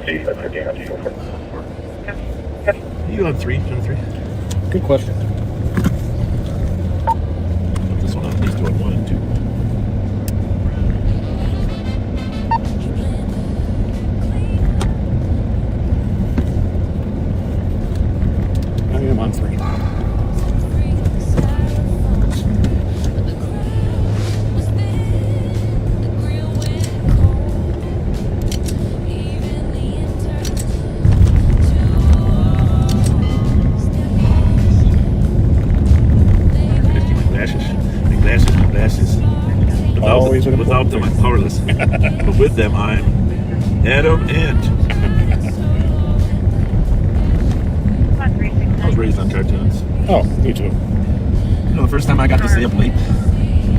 You on 3, John 3? Good question. Put this one on, these two on 1 and 2. I am on 3. Without them, I'm powerless. But with them, I'm Adam Ant. I was raised on cartoons. Oh, me too. You know, the first time I got to stay up late,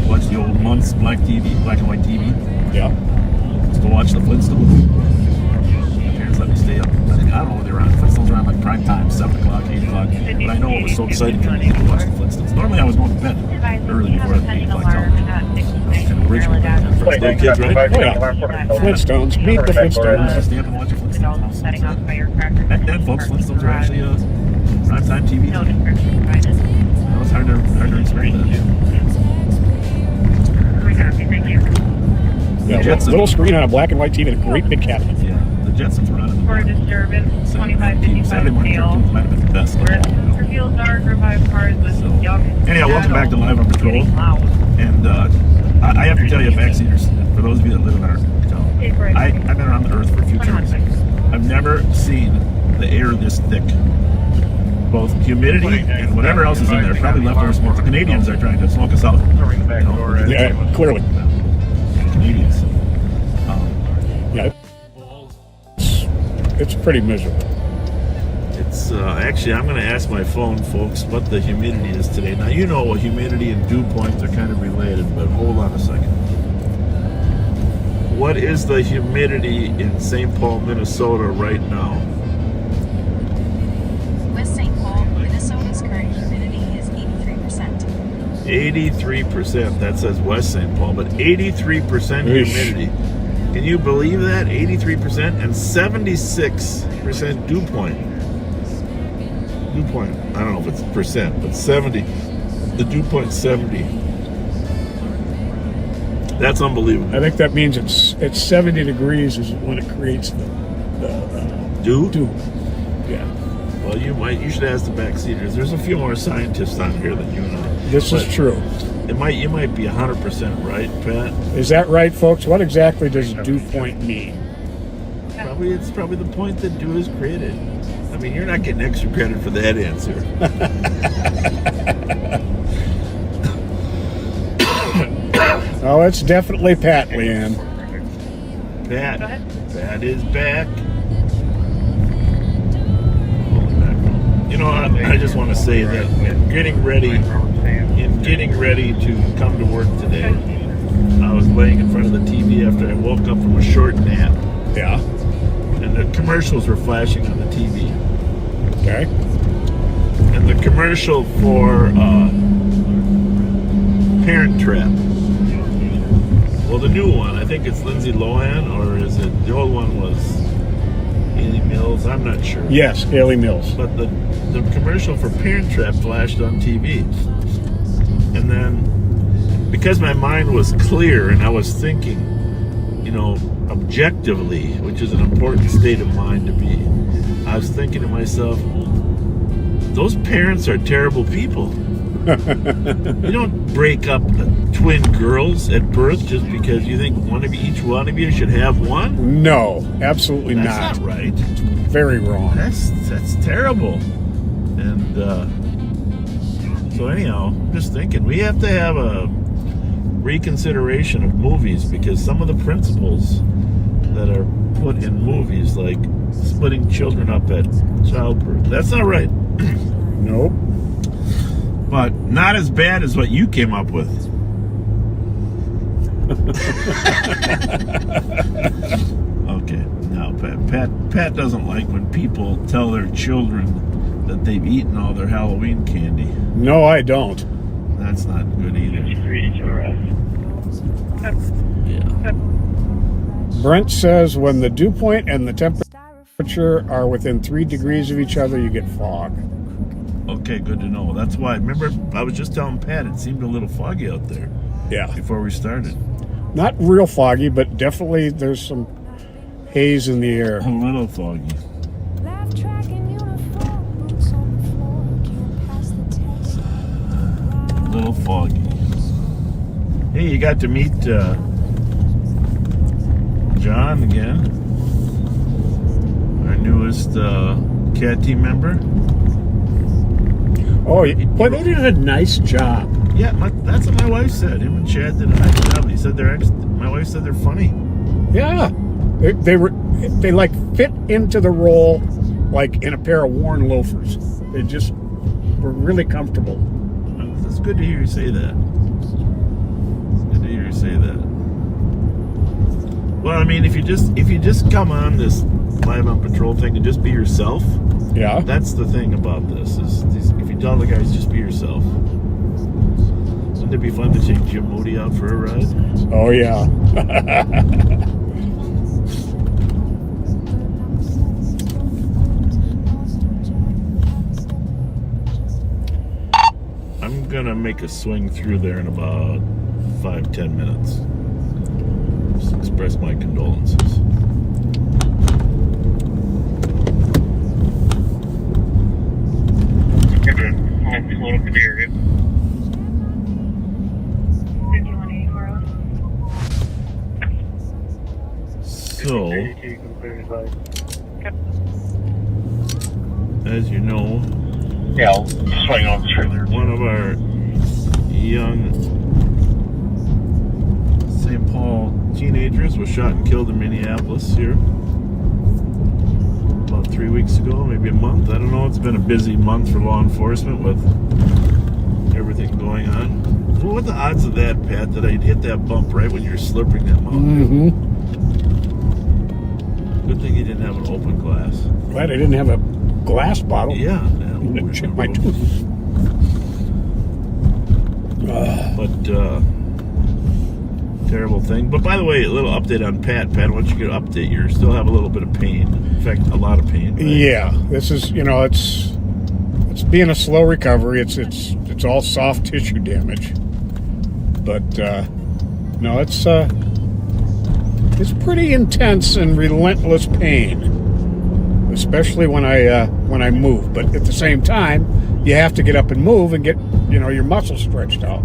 watch the old months black and white TV. Yeah. Just to watch the Flintstones. My parents let me stay up. I don't know when they were on. Flintstones were on like prime time, 7 o'clock, 8 o'clock. But I know it was so exciting for me to watch the Flintstones. Normally I was going to bed early before 8 o'clock television. Original first day kids, right? Oh, yeah. Flintstones. Meet the Flintstones. Stay up and watch the Flintstones. Back then, folks, Flintstones were actually primetime TV. That was hard to explain that. Yeah, little screen on a black and white TV and a great big cabinet. Yeah, the Jetsons were on it. For disturbance, 2555 Saturday morning cartoons might have been the best. Reveal dark, revive cars with young. Anyhow, welcome back to Live on Patrol. And I have to tell you, backseaters, for those of you that live in our town, I've been around the earth for a few times. I've never seen the air this thick. Both humidity and whatever else is in there, probably leftover smoke. The Canadians are trying to smoke us out. You know? Yeah, clearly. Canadians. Yeah. It's pretty miserable. It's actually, I'm going to ask my phone, folks, what the humidity is today. Now, you know, humidity and dew points are kind of related, but hold on a second. What is the humidity in St. Paul, Minnesota right now? West St. Paul, Minnesota's current humidity is 83%. 83%. That says West St. Paul, but 83% humidity. Can you believe that? 83% and 76% dew point. Dew point, I don't know if it's percent, but 70. The dew point 70. That's unbelievable. I think that means it's 70 degrees is when it creates the dew. Yeah. Well, you should ask the backseaters. There's a few more scientists on here than you and I. This is true. You might be 100% right, Pat. Is that right, folks? What exactly does dew point mean? It's probably the point that dew is created. I mean, you're not getting extra credit for that answer. Oh, it's definitely Pat, Leanne. Pat is back. You know, I just want to say that in getting ready to come to work today, I was laying in front of the TV after I woke up from a short nap. Yeah. And the commercials were flashing on the TV. Okay. And the commercial for Parent Trap. Well, the new one, I think it's Lindsay Lohan, or is it, the old one was Haley Mills? I'm not sure. Yes, Haley Mills. But the commercial for Parent Trap flashed on TV. And then, because my mind was clear and I was thinking, you know, objectively, which is an important state of mind to be, I was thinking to myself, those parents are terrible people. You don't break up twin girls at birth just because you think each one of you should have one. No, absolutely not. That's not right. It's very wrong. That's terrible. And so anyhow, I'm just thinking we have to have a reconsideration of movies because some of the principles that are put in movies, like splitting children up at childbirth, that's not right. Nope. But not as bad as what you came up with. Okay, now Pat doesn't like when people tell their children that they've eaten all their Halloween candy. No, I don't. That's not good either. Yeah. Brent says when the dew point and the temperature temperature are within 3 degrees of each other, you get fog. Okay, good to know. That's why. Remember, I was just telling Pat it seemed a little foggy out there Yeah. before we started. Not real foggy, but definitely there's some haze in the air. A little foggy. A little foggy. Hey, you got to meet John again, our newest CAT team member. Oh, boy, they did a nice job. Yeah, that's what my wife said. Him and Chad did a nice job. He said my wife said they're funny. Yeah, they like fit into the role like in a pair of worn loafers. They just were really comfortable. It's good to hear you say that. It's good to hear you say that. Well, I mean, if you just come on this Live on Patrol thing and just be yourself, Yeah. that's the thing about this. If you tell the guys just be yourself. Wouldn't it be fun to take Jim Moody out for a ride? Oh yeah. I'm gonna make a swing through there in about 5-10 minutes. Just express my condolences. area. 5184. So, as you know, Yeah, I'll swing on the trailer. one of our young St. Paul teenagers was shot and killed in Minneapolis here about 3 weeks ago, maybe a month. I don't know. It's been a busy month for law enforcement with everything going on. Well, what are the odds of that, Pat, that I'd hit that bump right when you're slurping that mountain? Mm-hmm. Good thing you didn't have an open glass. Glad I didn't have a glass bottle. Yeah. Chip my tooth. But terrible thing. But by the way, a little update on Pat. Pat, why don't you get an update? You still have a little bit of pain. In fact, a lot of pain. Right? Yeah, this is it's being a slow recovery. It's all soft tissue damage, but no, it's pretty intense and relentless pain, especially when I move. But at the same time, you have to get up and move and get your muscles stretched out.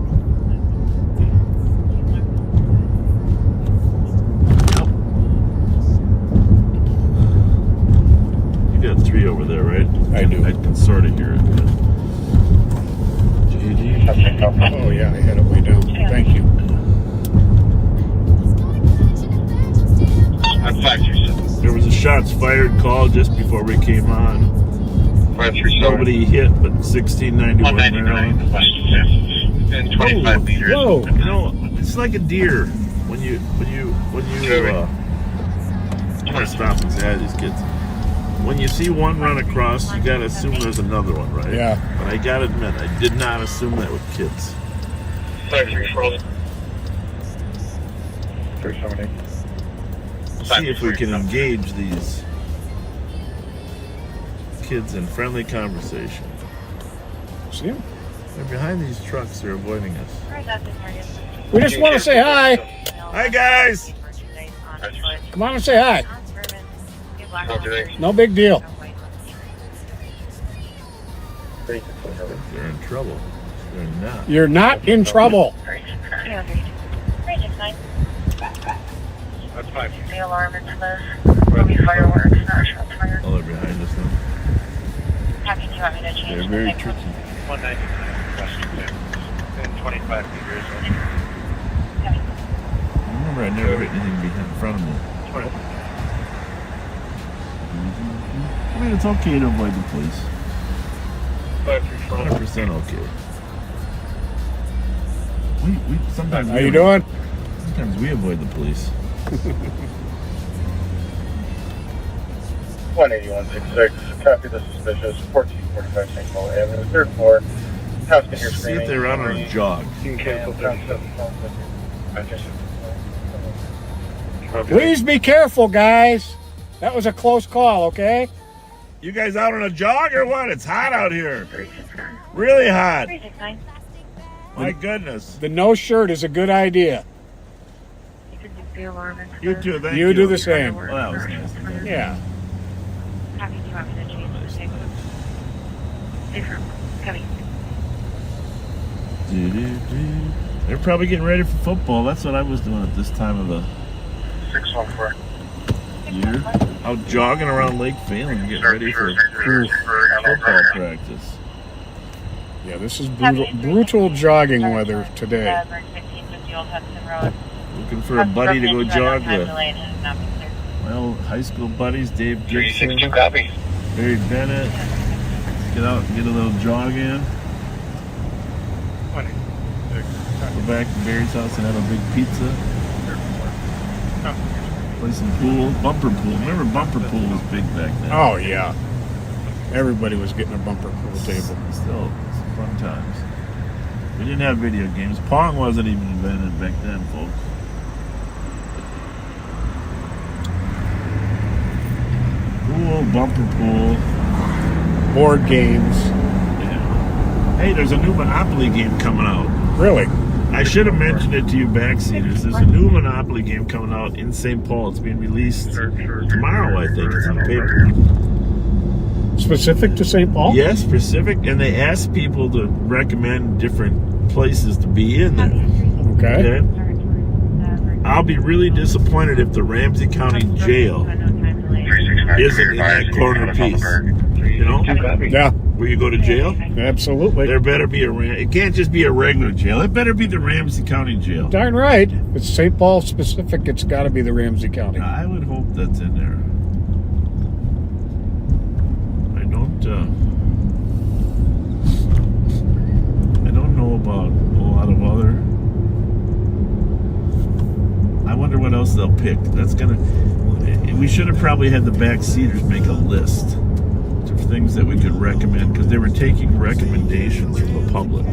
You got 3 over there, right? I do. I can sort of hear it. Oh yeah, I had it way down. Thank you. I'm 537. There was a shots fired call just before we came on. 537. Nobody hit, but 1691 Maryland. 199 West 5th. And 25 meters. Whoa! It's like a deer when you I'm gonna stop and say hi to these kids. When you see one run across, you gotta assume there's another one, right? Yeah. But I gotta admit, I did not assume that with kids. 534. 378. See if we can engage these kids in friendly conversation. See him? They're behind these trucks, they're avoiding us. We just want to say hi. Hi guys! Come on and say hi. Okay. No big deal. They're in trouble. They're not. You're not in trouble. That's 5. The alarm is there'll be fireworks, not shots fired. Oh, they're behind us now. Happy to have me to change They're the very next tricky. 199 West 5th. And 25 meters. Remember, I never hit anything behind in front of me. I mean, it's okay to avoid the police. 534. 100% okay. We sometimes. How you doing? Sometimes we avoid the police. 18166. Copy the suspicious. 1445 St. Paul Avenue, 3rd floor. House can hear See screaming. if they're out on a jog. You can cancel 37. Please be careful, guys. That was a close call, okay? You guys out on a jog or what? It's hot out here. Really hot. 369. My goodness. The no shirt is a good idea. You could do the alarm and You too, thank you. You do the same. Well, that was nice. Yeah. Happy, do you want me to change the shape? Different. Heavy. They're probably getting ready for football. That's what I was doing at this time of the 614. year. Out jogging around Lake Phelan, getting ready for football practice. Yeah, this is brutal jogging weather today. Looking for a buddy to go jog with. Well, high school buddies, Dave Gibson, 362 copy. Barry Bennett. Get out and get a little jog in. Go back to Barry's house and have a big pizza. Play some pool. Bumper pool. Remember bumper pool was big back then. Oh, yeah. Everybody was getting a bumper pool table. Still, fun times. We didn't have video games. Pong wasn't even invented back then, folks. Pool, bumper pool. Board games. Yeah. Hey, there's a new Monopoly game coming out. Really? I should have mentioned it to you backseaters. There's a new Monopoly game coming out in St. Paul. It's being released tomorrow, I think. It's on the paper. Specific to St. Paul? Yes, specific. And they ask people to recommend different places to be in there. Okay. Okay? I'll be really disappointed if the Ramsey County Jail isn't in that corner piece. You know? Yeah, Where you go to jail? absolutely. There better be it can't just be a regular jail. It better be the Ramsey County Jail. Darn right. If it's St. Paul specific, it's got to be the Ramsey County. I would hope that's in there. I don't know about a lot of other. I wonder what else they'll pick. We should have probably had the backseaters make a list of things that we could recommend, because they were taking recommendations from the public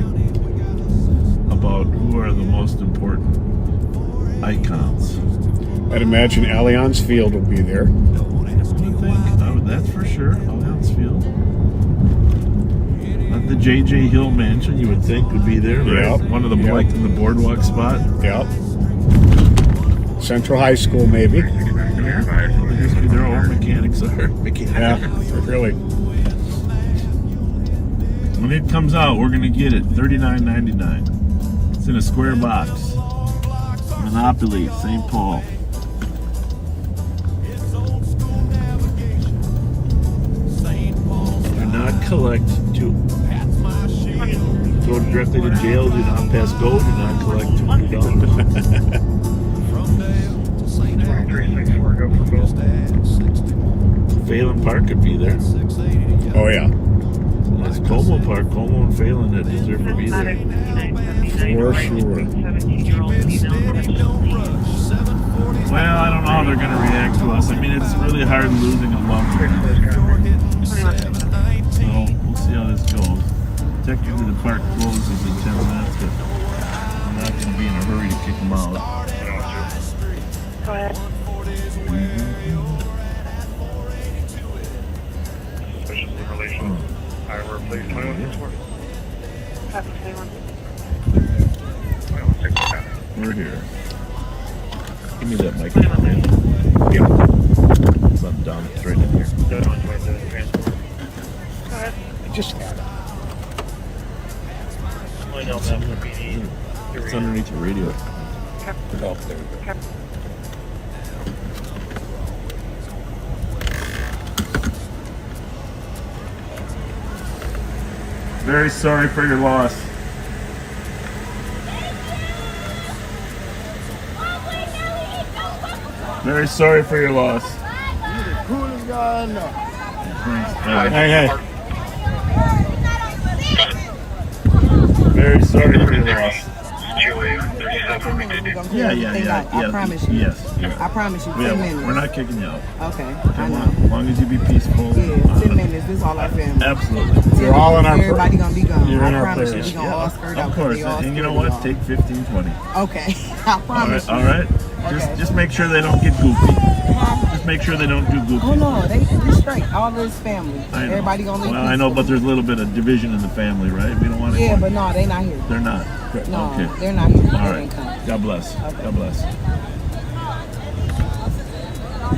about who are the most important icons. I'd imagine Allianz Field will be there. That's for sure. Allianz Field. The J.J. Hill Mansion, you would think, would be there, right? Yep. One of the like in the boardwalk spot. Yep. Central High School, maybe. They used to be their own mechanics. Yeah, really. When it comes out, we're gonna get it. $39.99. It's in a square box. Monopoly, St. Paul. Do not collect to go directly to jail. Do not pass go. Do not collect $200. Phelan Park could be there. Oh, yeah. That's Como Park, Como and Phelan that deserve to be there. For sure. Well, I don't know how they're going to react to us. I mean, it's really hard losing a loved one. So we'll see how this goes. Technically, the park closes in 10 minutes, but I'm not going to be in a hurry to kick them out. Go ahead. Suspicious in relation. Iowa, please. 2164. Copy, 21. 2167. We're here. Give me that microphone, man. Yeah. It's not down. It's right in here. Go ahead. I just had it. It's underneath the radio. Oh, there we go. Very sorry for your loss. Very sorry for your loss. Coolest guy I know. Hey. Very sorry for your loss. Yeah. I promise you. Yes. I promise you. 10 minutes. We're not kicking you out. Okay, I Come know. on. As long as you be peaceful. Yeah, 10 minutes. This is all our family. Absolutely. You're all in our Everybody gonna be gone. You're in I our promise you. prayers. We gonna all skirt out. Of course. And you know what? Take 15, 20. Okay. I promise All right. you. Just make sure they don't get goofy. Just make sure they don't do goofy. Oh no, they straight. All this family. I know. Everybody gonna leave. Well, I know, but there's a little bit of division in the family, right? We don't want to. Yeah, but no, they not here. They're not. No, Okay. they're not here. All They right. ain't coming. God bless. Okay. God bless.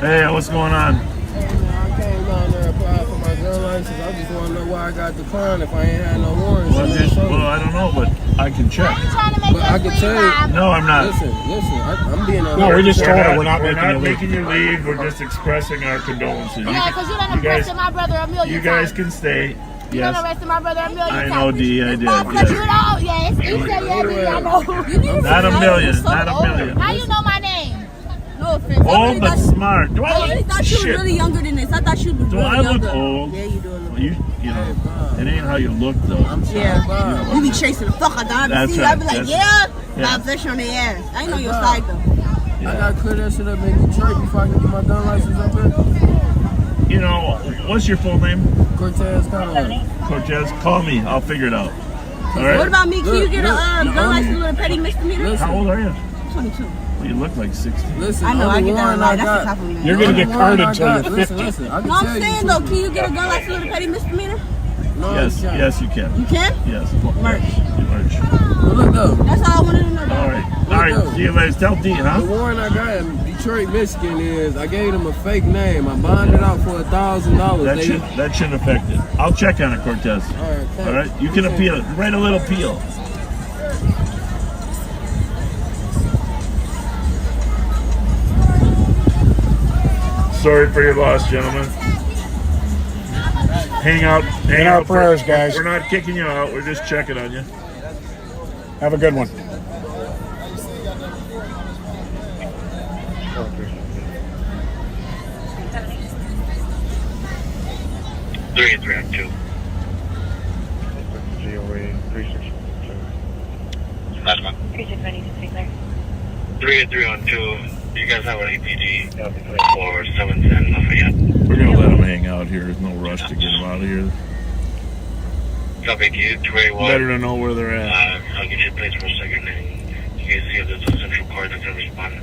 Hey, what's going on? I came down there to apply for my gun license. I just want to know why I got declined if I ain't had no warrants. Well, I don't know, but I can check. But I can tell you. No, I'm not. Listen, I'm being honest. No, we just told her We're we're not not making you leave. making you leave. We're just expressing our condolences. Yeah, because you done arrested my brother a million You guys times. can stay. You done Yes. arrested my brother a million I times. know, D. I did. Because Yes. you know, yes. You said yes, D, I know. You need to Not a know. million. You're so Not a old. million. How you know my name? No offense. Old but smart. Do I I really look thought you were shit? really younger than this. I thought you were Do really I look younger. old? Yeah, you do. Well, you know, it ain't how you look though. Yeah. You be chasing the fuck out of That's see. right. I be like, That's- yeah. yeah. I'll Fletcher on their ass. I ain't on your side though. I gotta clear that shit up in Detroit before I can get my gun license up here. You know, what's your full name? Cortez Condolences. Cortez. Call me. I'll figure it out. All right. What about me? Can you get a Look, gun license with a petty misdemeanor? Listen. How old are you? 22. Well, you look like 60. Listen, I know. I only get down warrant like I that's got. the top of me. You're gonna get Only carded warrant I until got. you're Listen, 50. listen. I can No, I'm tell you saying the though, truth. can you get a gun license with a petty misdemeanor? No, Yes, you can't. yes, you can. You can? Yes. Merch. Merch. But look though, That's all I wanted to know. All right. All right. See you later. Tell D, the huh? warrant I got in Detroit, Michigan is I gave them a fake name. I bonded out for $1,000. That shouldn't affect it. I'll check on it, Cortez. All right. All right. You can appeal it. Write a little appeal. Sorry for your loss, gentlemen. Hang out. Hang our out. prayers, guys. We're not kicking you out. We're just checking on you. Have a good one. Three and 3 on 2. GOA 3612. Last one. 3690 to speak there. 3 and 3 on 2. You guys have an APD for 710 Lafayette. We're gonna let him hang out here. There's no rush to get him out of here. Copy to you, 281. Better to know where they're at. I'll get your place for a second and you can see if there's a central card that's going to respond.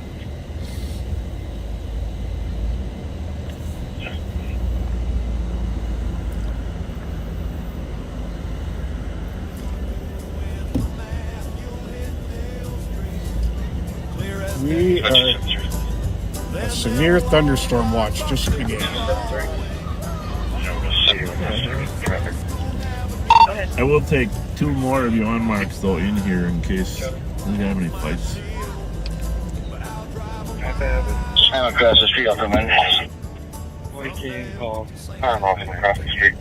We are a severe thunderstorm watch just began. I will take 2 more of you unmarks though in here in case we have any fights. I'm across the street off the man. We can call. I'm off across the street.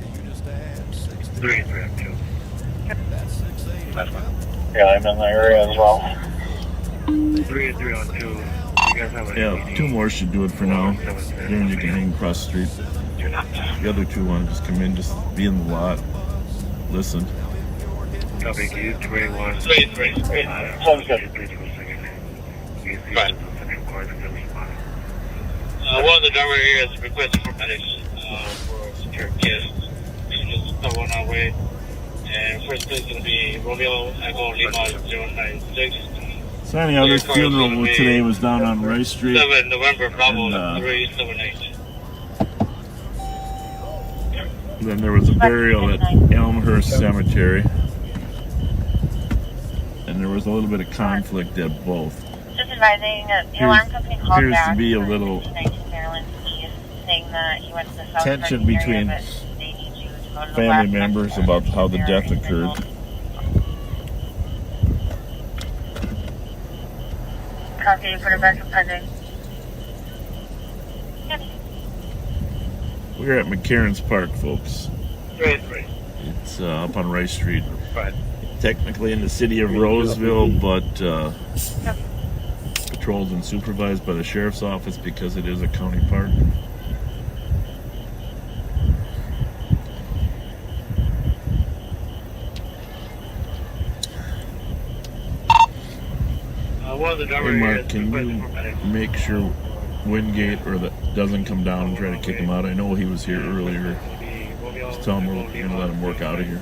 3 and 3 on 2. Last one. Yeah, I'm in the area as well. 3 and 3 on 2. You guys have an Yeah, 2 more should do it for now. Then you can hang across the street. The other 2 want to just come in, just be in the lot, listen. Copy to you, 281. 3. Sounds good. Fine. One of the driver here is requesting for medics for secure guests. Just on our way. And first place is going to be Romeo Echo Lima 096. So anyhow, this funeral today was down on Rice Street. 7 November Bravo And, 378. Then there was a burial at Elmhurst Cemetery. And there was a little bit of conflict at both. Just advising, the alarm company called Appears back to be a for little 19 Maryland East, saying that he went to the South tension Parking between area, but they need you to go to the family left members exit about how the there death and then occurred. go. Copy, put it back in pending. Yep. We're at McCarran's Park, folks. 3. It's up on Rice Street. Fine. Technically in the city of Roseville, but patrolled and supervised by the sheriff's office because it is a county park. One of the driver Hey here Mark, is can requesting you for medics. make sure Wingate or that doesn't come down and try to kick him out? I know he was here earlier. Just tell him we're going to let him work out of here.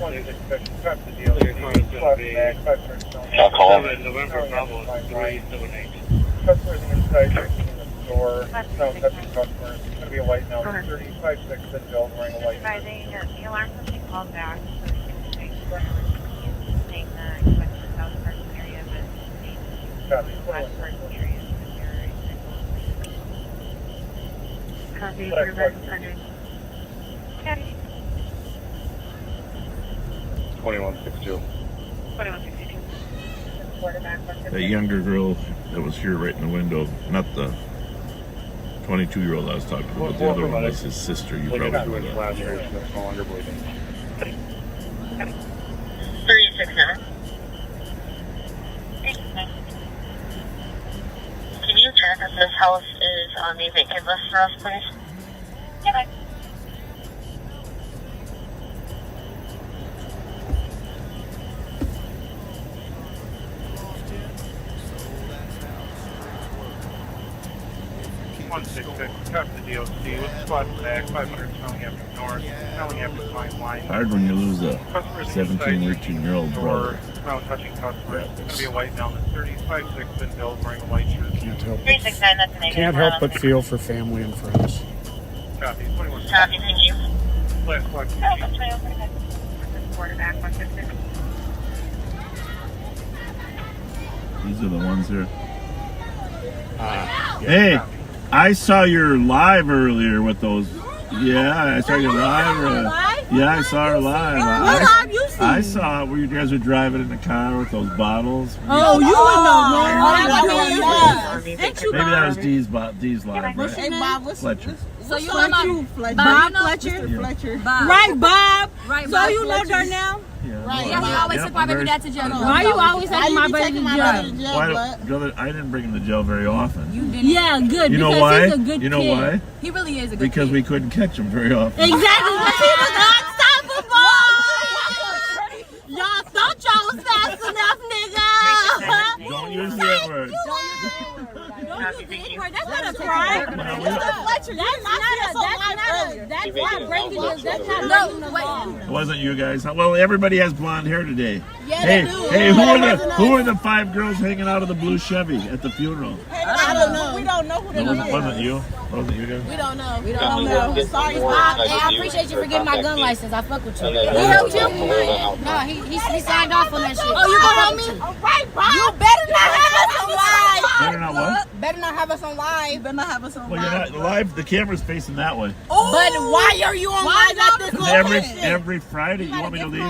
I'll call him. 7 November Bravo 378. Customers inside in the store. Sound touching customers. It's going to be a white now. 35-6 in Bill wearing a white. Advising the alarm company called back. Saying that expected south parking area, but Copy. west parking area. Copy. Black Your flag. record. Copy. 2162. 2162. Quarterback. That younger girl that was here right in the window, not the 22-year-old I was talking about, but the other one was his sister. You probably know that. Last year, it's no longer bleeding. 369. Can you check if this house is on the vacant list for us, please? Yeah, Copy the DOC. With squad back, 500 Millingren North. Millingren Line Line. Hard when you lose a Customers 17, 18-year-old brother. Sound touching customers. It's going to be a white down. 35-6 in Bill wearing a white shirt. Can't help 369, that's the name. can't help but feel for family and friends. Copy. 21. Copy, thank you. Last flag. quarterback. 150. These are the ones here. Yeah. Hey, I saw your live earlier with those. Yeah, I saw your live. Yeah, I saw her live. What live you seen? I saw it where you guys were driving in the car with those bottles. Oh, you Maybe that was Dee's live, right? Hey, Bob, what's Fletcher. So you know my Fletcher. Bob Fletcher. Yeah. Fletcher. Right, Bob. Right, So Bob you know Fletcher. Darnell? Yeah, Right. Yeah, he always Yep, took my baby very- dad to jail. Why you always Why taking you my be brother taking to my brother to jail? jail, Why blood? brother, I didn't bring him to jail very often. You didn't. Yeah, good. You know because why? he's a good You know kid. why? He really is a good Because kid. we couldn't catch him very often. Exactly. Because he was unstoppable. Y'all thought y'all was fast enough, nigga. Don't use that word. Don't use the N-word. That's not a crime. Well, That's not breaking the That's not breaking the law. It wasn't you guys. Well, everybody has blonde hair today. Yeah, Hey, they do. hey, But who are the 5 girls hanging out of the blue Chevy at the funeral? I don't know. We don't know who It that is. wasn't you. Wasn't you guys? We don't know. We don't don't know. Sorry, Bob. Hey, I appreciate you for getting my gun license. I fuck with you. He helped you? No, he signed off on that shit. Oh, you gonna help me? All right, Bob. You better not have us on live. Better not what? Better not have us on live. Better not have us on Well, you're not live. The camera's facing that way. But why are you on live at this location? Every Friday, you want me to leave?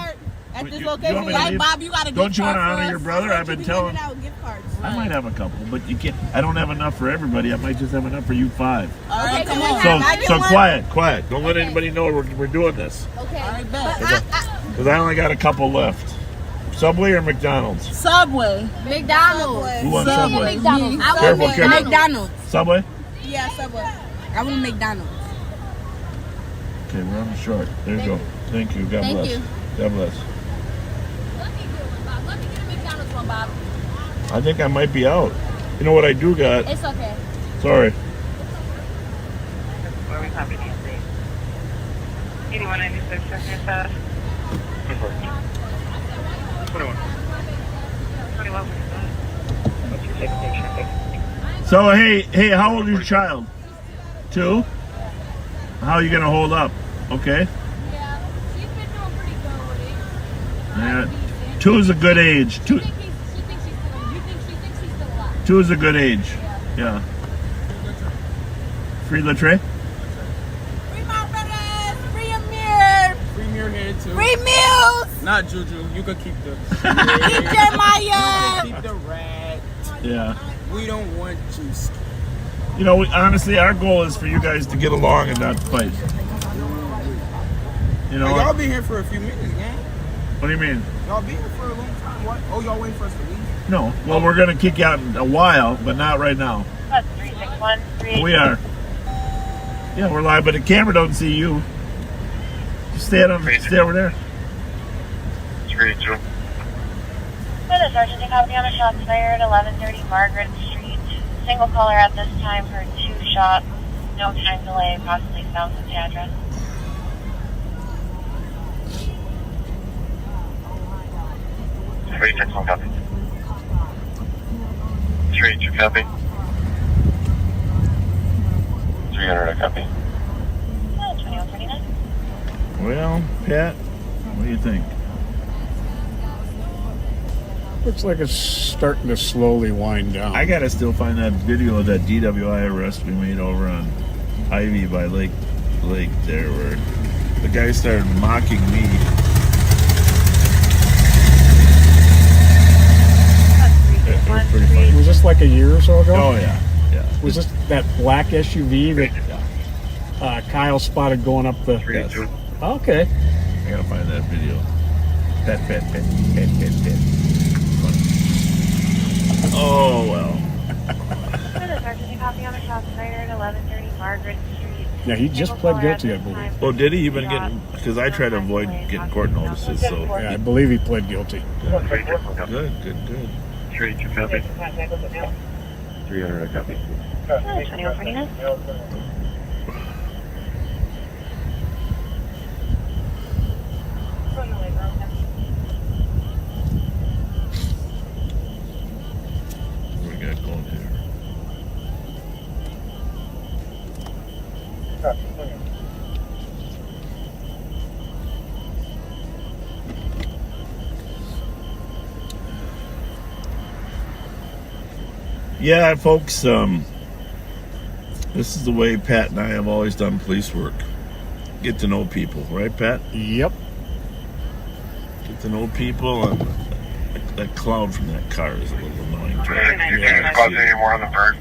At this You want me location, to right, leave? Bob? You got a gift Don't you card want to for honor us? your brother? I've been telling. Out gift cards. I might have a couple, but you can't. I don't have enough for everybody. I might just have enough for you 5. All right, come on. So quiet. Don't let anybody know we're doing this. Okay. All right, bet. Because I only got a couple left. Subway or McDonald's? Subway. McDonald's. Who wants Subway? McDonald's. I Careful, want careful. McDonald's. Subway? Yeah, Subway. I want McDonald's. Okay, we're on the short. There you go. Thank you. God Thank bless. you. God bless. Let me get one, Bob. Let me get a McDonald's one, Bob. I think I might be out. You know what I do got? It's okay. Sorry. Where we copy DOC. 8196, check your status. 21. 21. So hey, how old is your child? 2? How are you gonna hold up? Okay. Yeah, she's been doing pretty good with it. Yeah. 2 is a good age. 2 She thinks she's still. You think she thinks she's still alive? 2 is a good age. Yeah. Free the tray? Free my brothers. Free Amir. Free mirror here too. Free meals. Not Juju. You can keep the. Keep Jeremiah. Keep the rat. Yeah. We don't want juice. You know, honestly, our goal is for you guys to get along and not fight. You know, Y'all been here for a few minutes, gang. what do you mean? Y'all been here for a long time. What? Oh, y'all waiting for us to leave? No. Well, we're going to kick you out in a while, but not right now. That's 361. We are. Yeah, we're live, but the camera don't see you. Just stay over there. 32. Hello, Sergeant. A copy on a shot fired, 1130 Margaret Street. Single caller at this time for 2 shots. No time delay, possibly south of the address. 361 copy. 32 copy. 300, I copy. 2149. Well, Pat, what do you think? Looks like it's starting to slowly wind down. I gotta still find that video of that DWI arrest we made over on Ivy by Lake there, where the guy started mocking me. That was pretty funny. Was this like a year or so ago? Oh yeah, yeah. Was this that black SUV that Kyle spotted going up the? Yes. Okay. I gotta find that video. Pet. Funny. Oh well. Sergeant, copy on the shots fired at 1130 Margaret Street. Yeah, he just pled guilty, I believe. Oh, did he? You've been getting, because I try to avoid getting court notices. So Yeah, I believe he pled guilty. good. 32 copy. 300, I copy. 2149. What do we got going here? Yeah, folks, this is the way Pat and I have always done police work. Get to know people, right, Pat? Yep. Get to know people, and that cloud from that car is a little annoying. Yeah, cause any more on the bird.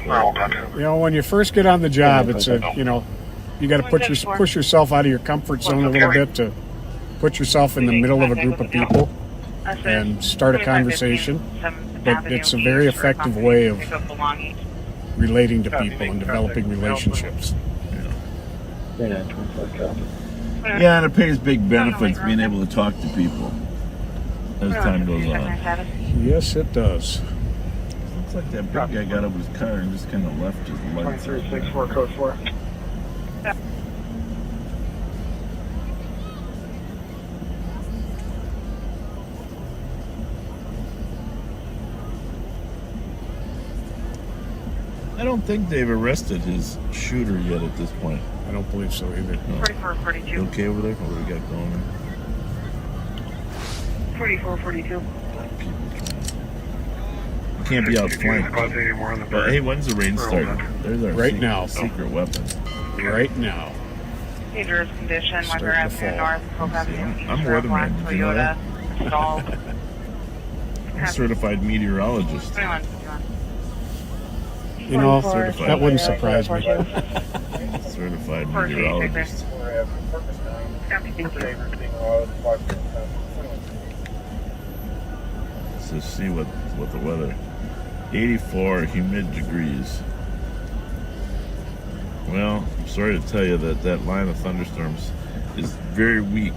Hold on. You know, when you first get on the job, it's you got to push yourself out of your comfort zone a little bit to put yourself in the middle of a group of people and start a conversation. But it's a very effective way of relating to people and developing relationships. Yeah, and it pays big benefits being able to talk to people as time goes on. Yes, it does. Looks like that big guy got out of his car and just kind of left his lights. 2364 code 4. I don't think they've arrested his shooter yet at this point. I don't believe so either. No. 4442. You okay over there? What do we got going on? 4442. You can't be outflanked. Any more on the But bird. hey, when's the rain start? There's our Right now. secret weapon. Right now. Dangerous condition, Starting Weather to Avenue fall. North, Hope Avenue East, I'm Black weatherman, did you know Toyota, that? stalled. I'm a certified meteorologist. 2151. You know, Certified. that wouldn't surprise me. Certified meteorologist. Copy, thank you. Let's just see what the weather. 84 humid degrees. Well, I'm sorry to tell you that line of thunderstorms is very weak.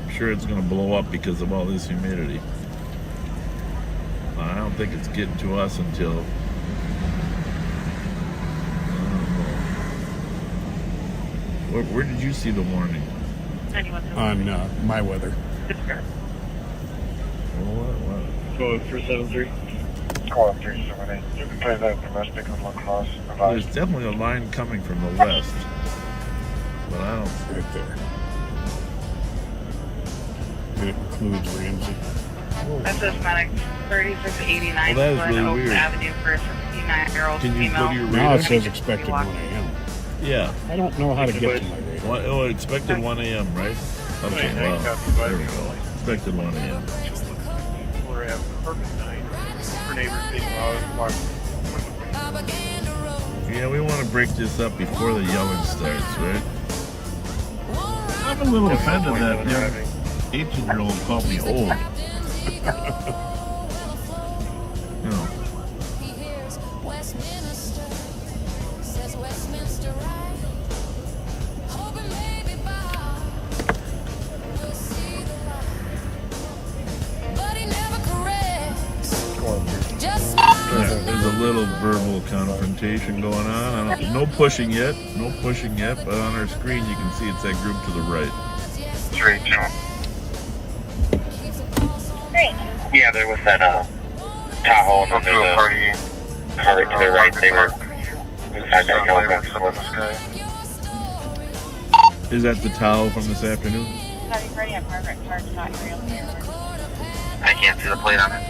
I'm sure it's going to blow up because of all this humidity. I don't think it's getting to us until where did you see the warning? 91. On my weather. What? Code 373. Call 378. You can play that domestic on lacrosse. There's definitely a line coming from the west, but I don't. Right there. And it includes Ramsey. That's just medic 3689 Well, that is really Oak weird. Avenue for a 59-year-old Can you female. go to your Now radar? it says expected 1 a.m. Yeah. I don't know how to get to my radar. Oh, expected 1 a.m., right? Okay, well, there we go. Expected 1 a.m. Yeah, we want to break this up before the yelling starts, right? I'm a little offended that young 18-year-old called me old. You know. There's a little verbal confrontation going on. No pushing yet, but on our screen you can see it's that group to the right. 3-2. Great. Yeah, there was that Tahoe and then there's a car to the right. They were Is that the towel from this afternoon? Having ready at Margaret Park, not real. I can't see the plate on it.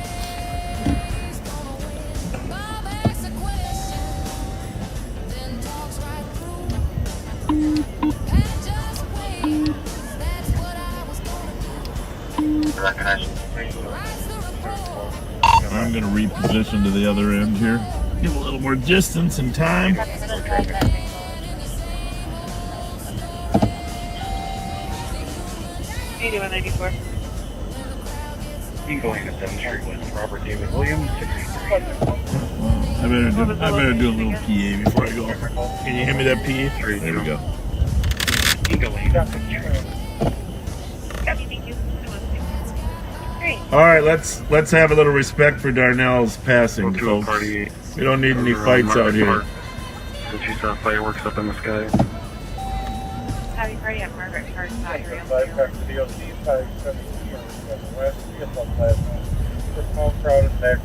I'm going to reposition to the other end here. Give a little more distance and time. 8194. Going to 7th Street with Robert David Williams, 63. I better do a little PA before I go. Can you hand me that PA? There we go. Copy, thank you. Great. All right, let's have a little respect for Darnell's passing, folks. We don't need any fights out here. Since you saw fireworks up in the sky. Having ready at Margaret Park, not real. Small crowded back.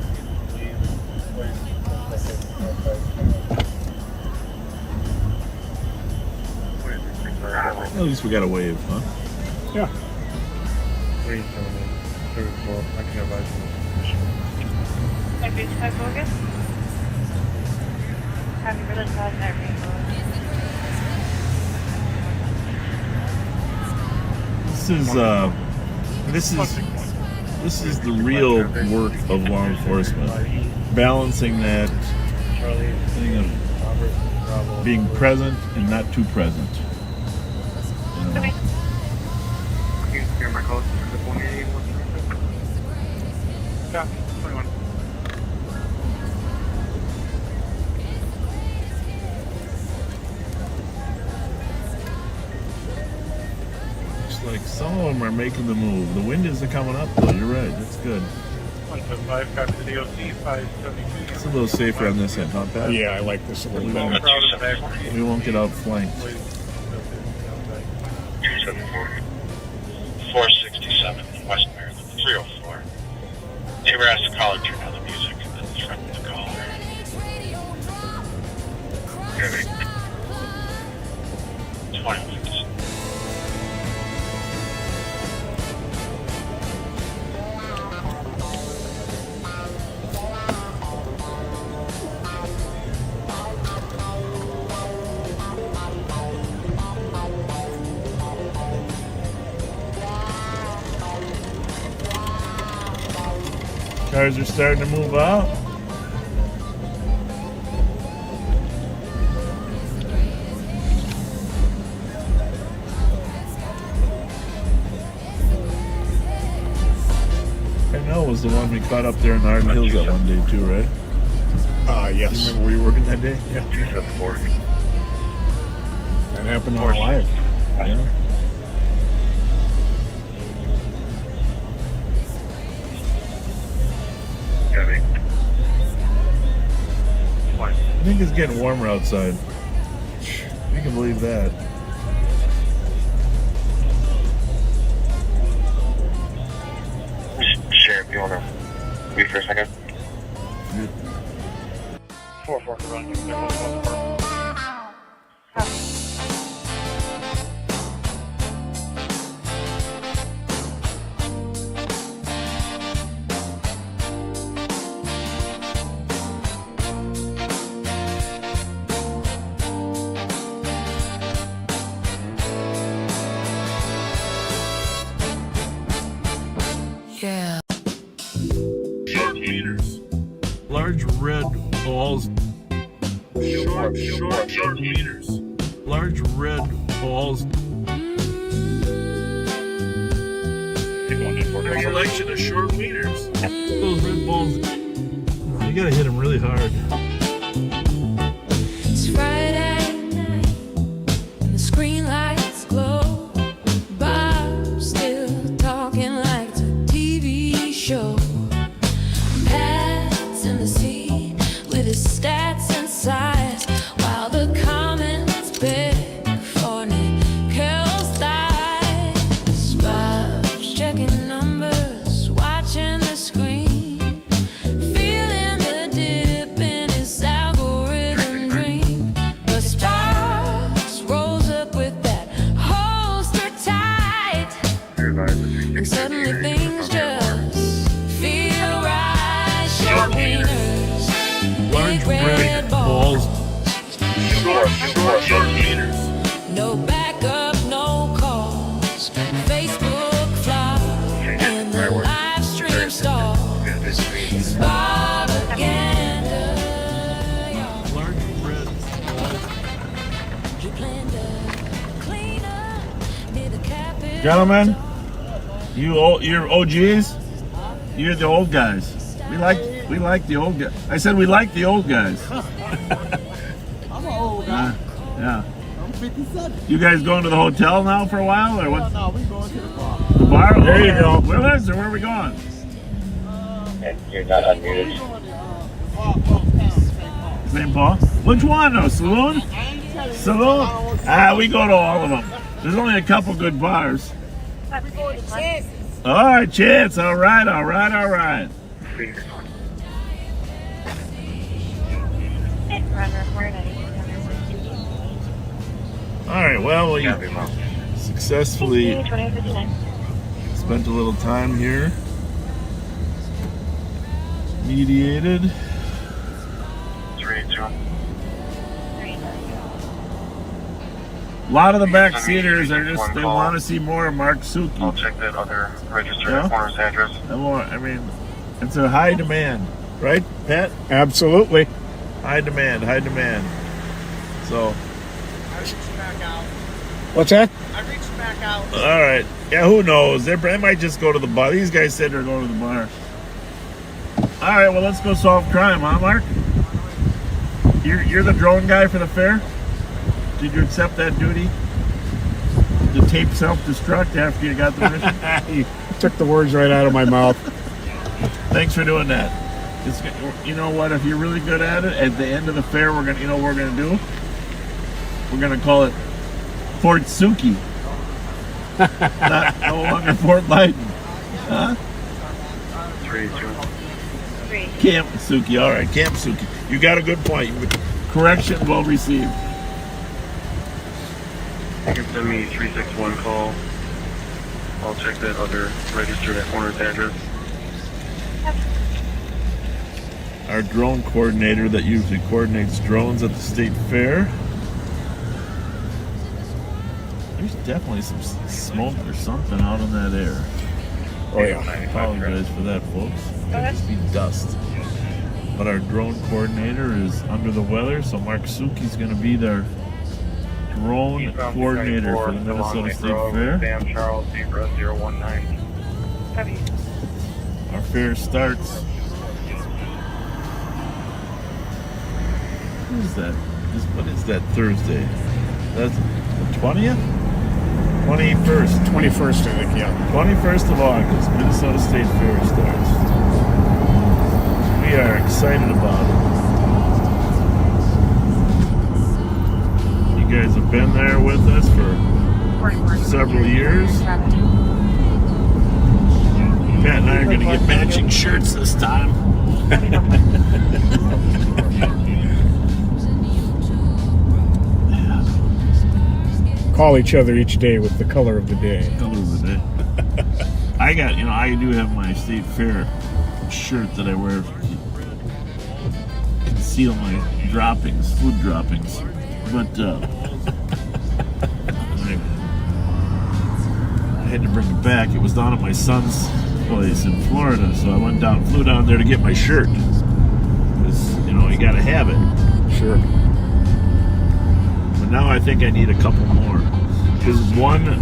At least we got a wave, huh? Yeah. My base 5 focus. Having really fast that rainbow. This is the real work of law enforcement. Balancing that thing of being present and not too present. You know? Yeah, 21. Looks like some of them are making the move. The wind isn't coming up though. You're right. That's good. 175, copy the DOC, 572. It's a little safer on this end, not bad. Yeah, I like this a little better. We won't get outflanked. 467 West Maryland, 304. Neighbor asked the caller to turn down the music and then threatened the caller. Okay. 2157. Cars are starting to move out. Darnell was the one we caught up there in the Arden Hills that one day too, right? Yes. You remember where you were working that day? Yeah. 274. That happened on live. Yeah. I think it's getting warmer outside. You can believe that. Sheriff, you want to wait for a second? 4-4 running. Short meters. Large red balls. Short meters. Large red balls. Selection of short meters. Those red balls. You gotta hit them really hard. It's Friday night and the screen lights glow. Bob's still talking like it's a TV show. Pat's in the seat with his stats and size while the comments beg for Nickel's thighs. Bob's checking numbers, watching the screen, feeling the dip in his algorithm dream. orange red balls. Short meters. No backup, no calls. Facebook fly and the live stream stalls. Bobaganda. Large red balls. He planned to clean up near the Capitol. Gentlemen, you're OGs. You're the old guys. We like the old guys. I said we like the old guys. I'm an old guy. Yeah. I'm 57. You guys going to the hotel now for a while, or what? No, we going to the bar. The bar? There you go. Where is it? Where are we going? And you're not unmuted. St. Paul? Which one though? Saloon? Saloon? We go to all of them. There's only a couple good bars. All right, Chance. All right. All right, well, we successfully spent a little time here. Mediated. 3-2. A lot of the backseaters are just, they want to see more of Mark I'll Suki. check that other registered Yeah? corner's address. I mean, it's a high demand, right, Pat? Absolutely. High demand. So, What's that? I reached back out. all right. Yeah, who knows? They might just go to the bar. These guys said they're going to the bar. All right, well, let's go solve crime, huh, Mark? You're the drone guy for the fair? Did you accept that duty? To tape self-destruct after you got the mission? You took the words right out of my mouth. Thanks for doing that. You know what? If you're really good at it, at the end of the fair, we're gonna, you know what we're gonna do? We're gonna call it Fort Suki. No longer Fort Biden. Huh? 3-2. Camp Suki. All right, Camp Suki. You got a good point. Correction well received. You can send me 361 call. I'll check that other registered at corner's address. Our drone coordinator that usually coordinates drones at the state fair. There's definitely some smoke or something out in that air. Oh, yeah. I apologize for that, folks. It could just be dust. But our drone coordinator is under the weather, so Mark Suki's going to be their drone coordinator for the Minnesota State Fair. Sam Charles, Zebra 019. Our fair starts. What is that? What is that Thursday? That's the 20th? 21st. 21st, I think, yeah. 21st of August, Minnesota State Fair starts. We are excited about it. You guys have been there with us for several years. Pat and I are going to get matching shirts this time. Call each other each day with the color of the day. Color of the day. I do have my state fair shirt that I wear to conceal my droppings, food droppings. But I had to bring it back. It was down at my son's place in Florida, so I flew down there to get my shirt. Because, you got to have it. Sure. But now I think I need a couple more. Because one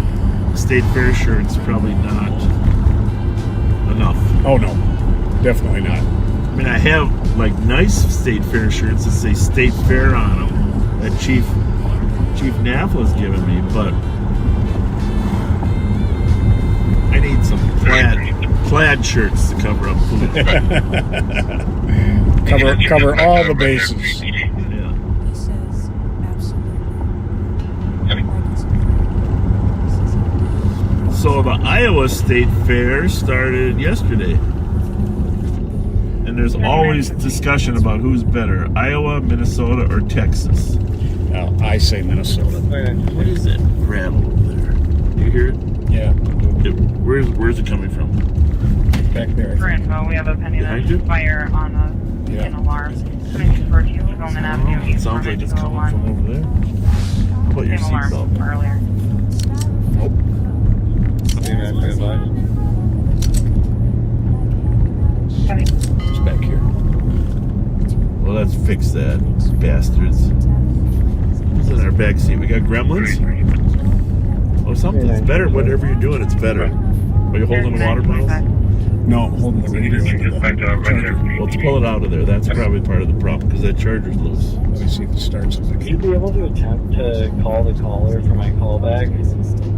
state fair shirt's probably not enough. Oh, no. Definitely not. I mean, I have, nice state fair shirts that say State Fair on them that Chief Nafla's given me, but I need some plaid shirts to cover up food. cover all the bases. Yeah. So the Iowa State Fair started yesterday. And there's always discussion about who's better, Iowa, Minnesota, or Texas. Well, I say Minnesota. What is that rattle over there? Do you hear it? Yeah. Where's it coming from? Back there. Cisco. We have a Behind you? pending fire on a an alarm. 2242 Spillman Avenue. East Sounds like it's coming 201. from over there. How about your Same alarm seatbelt? from earlier. Nope. It's back here. Well, let's fix that, bastards. Who's in our back seat? We got gremlins? Oh, something's better. Whatever you're doing, it's better. Are you holding the water bottles? No, I'm holding the radio. Well, let's pull it out of there. That's probably part of the problem because that charger's loose. Let me see if it starts. Would you be able to attempt to call the caller for my callback?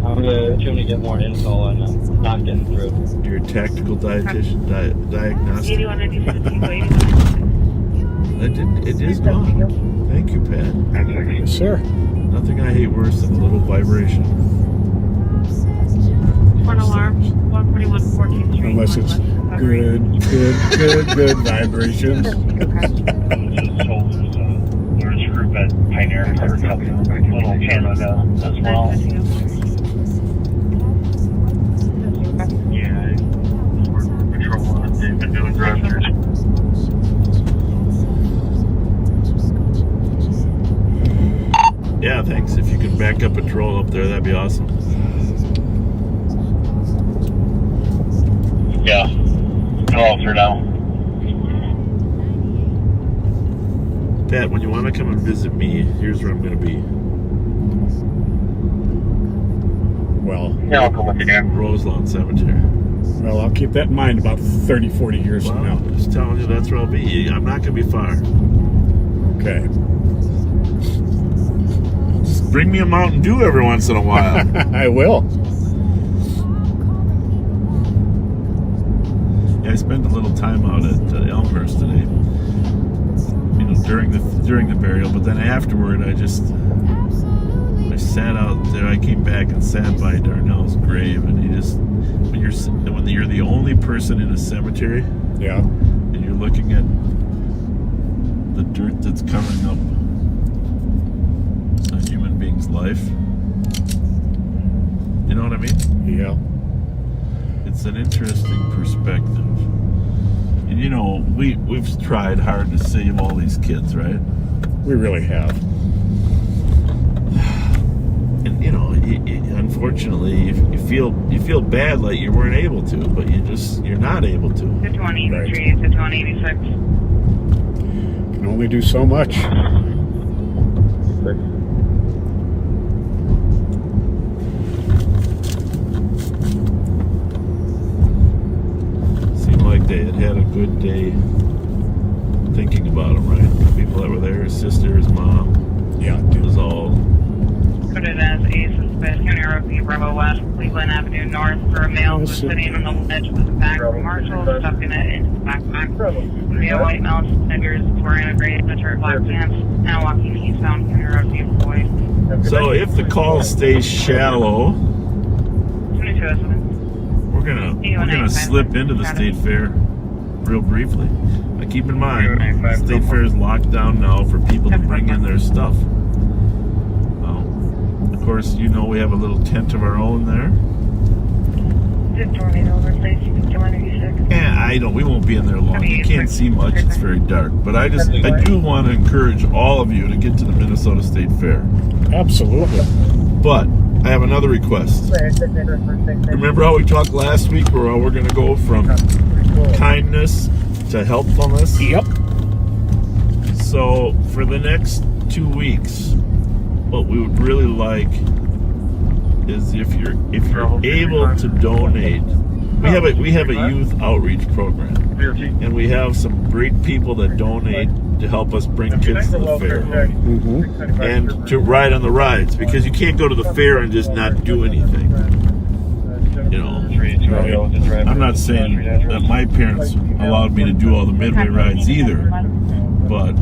I'm going to get more info and I'm not getting through. You're a tactical dietitian, diagnostic. 8192 It is gone. Thank you, Pat. Yes, sir. Nothing I hate worse than a little vibration. One alarm. 141 14th Street. Unless it's good vibrations. There's a group at Pioneer for a little Canada as well. Yeah, we're patrolling. They've been doing drive-thrus. Yeah, thanks. If you can back up patrol up there, that'd be awesome. Yeah. Call her now. Pat, when you want to come and visit me, here's where I'm going to be. Well, Yeah, I'll come with you, Dan. Roselawn Cemetery. well, I'll keep that in mind about 30, 40 years from Well, now. I'm just telling you, that's where I'll be. I'm not going to be far. Okay. Just bring me a Mountain Dew every once in a while. I will. Yeah, I spent a little time out at Elmhurst today. You know, during the burial, but then afterward, I sat out there. I came back and sat by Darnell's grave, and when you're the only person in a cemetery, Yeah. and you're looking at the dirt that's covering up a human being's life. You know what I mean? Yeah. It's an interesting perspective. And you know, we've tried hard to save all these kids, right? We really have. And you know, unfortunately, you feel bad like you weren't able to, but you're not able to. 283 to 286. Can only do so much. Seemed like they had a good day thinking about him, right? The people that were there, his sister, his mom. Yeah. It was all. Put it as a suspect. County Road B, Bravo West, Cleveland Avenue North, for a male who was sitting on the ledge with a bag from Marshall, stuffing it into the backpack. Via white male figures wearing a gray sweatshirt, black pants, now walking eastbound County Road B, boy. So if the call stays shallow, 2207. we're gonna slip into the state fair real briefly. Now keep in mind, the state fair is locked down now for people to bring in their stuff. Of course, you know we have a little tent of our own there. Yeah, we won't be in there long. You can't see much, it's very dark. But I do want to encourage all of you to get to the Minnesota State Fair. Absolutely. But I have another request. Remember how we talked last week where we're going to go from kindness to helpfulness? Yep. So for the next 2 weeks, what we would really like is if you're able to donate. We have a youth outreach program, and we have some great people that donate to help us bring kids to the fair and to ride on the rides, because you can't go to the fair and just not do anything. You know, I'm not saying that my parents allowed me to do all the midway rides either, but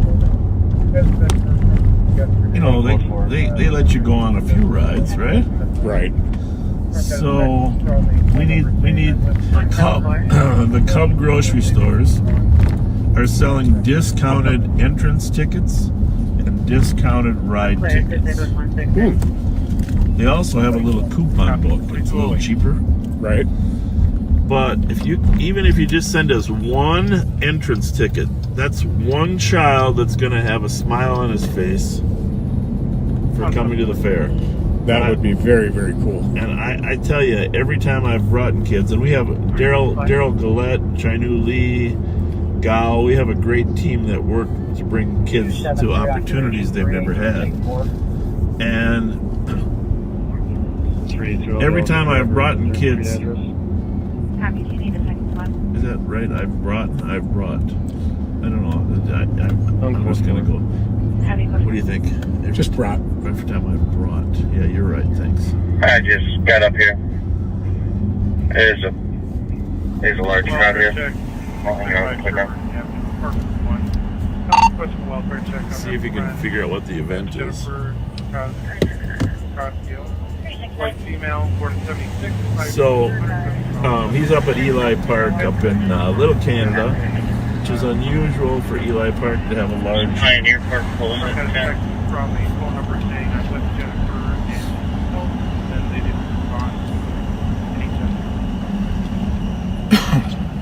you know, they let you go on a few rides, right? Right. So we need the Cub grocery stores are selling discounted entrance tickets and discounted ride tickets. They also have a little coupon book. It's a little cheaper. Right. But even if you just send us one entrance ticket, that's one child that's going to have a smile on his face for coming to the fair. That would be very, very cool. And I tell you, every time I've brought in kids, and we have Daryl Gillette, Chinu Lee, Gao, we have a great team that work to bring kids to opportunities they've never had. And every time I've brought in kids, is that right? I've brought. I don't know. I'm just gonna go. What do you think? Just brought. Every time I've brought. Yeah, you're right. Thanks. I just got up here. There's a large crowd here. See if you can figure out what the event is. So, he's up at Eli Park up in Little Canada, which is unusual for Eli Park to have a large... Pioneer Park pulling it. Probably phone number saying I was Jennifer and they didn't respond.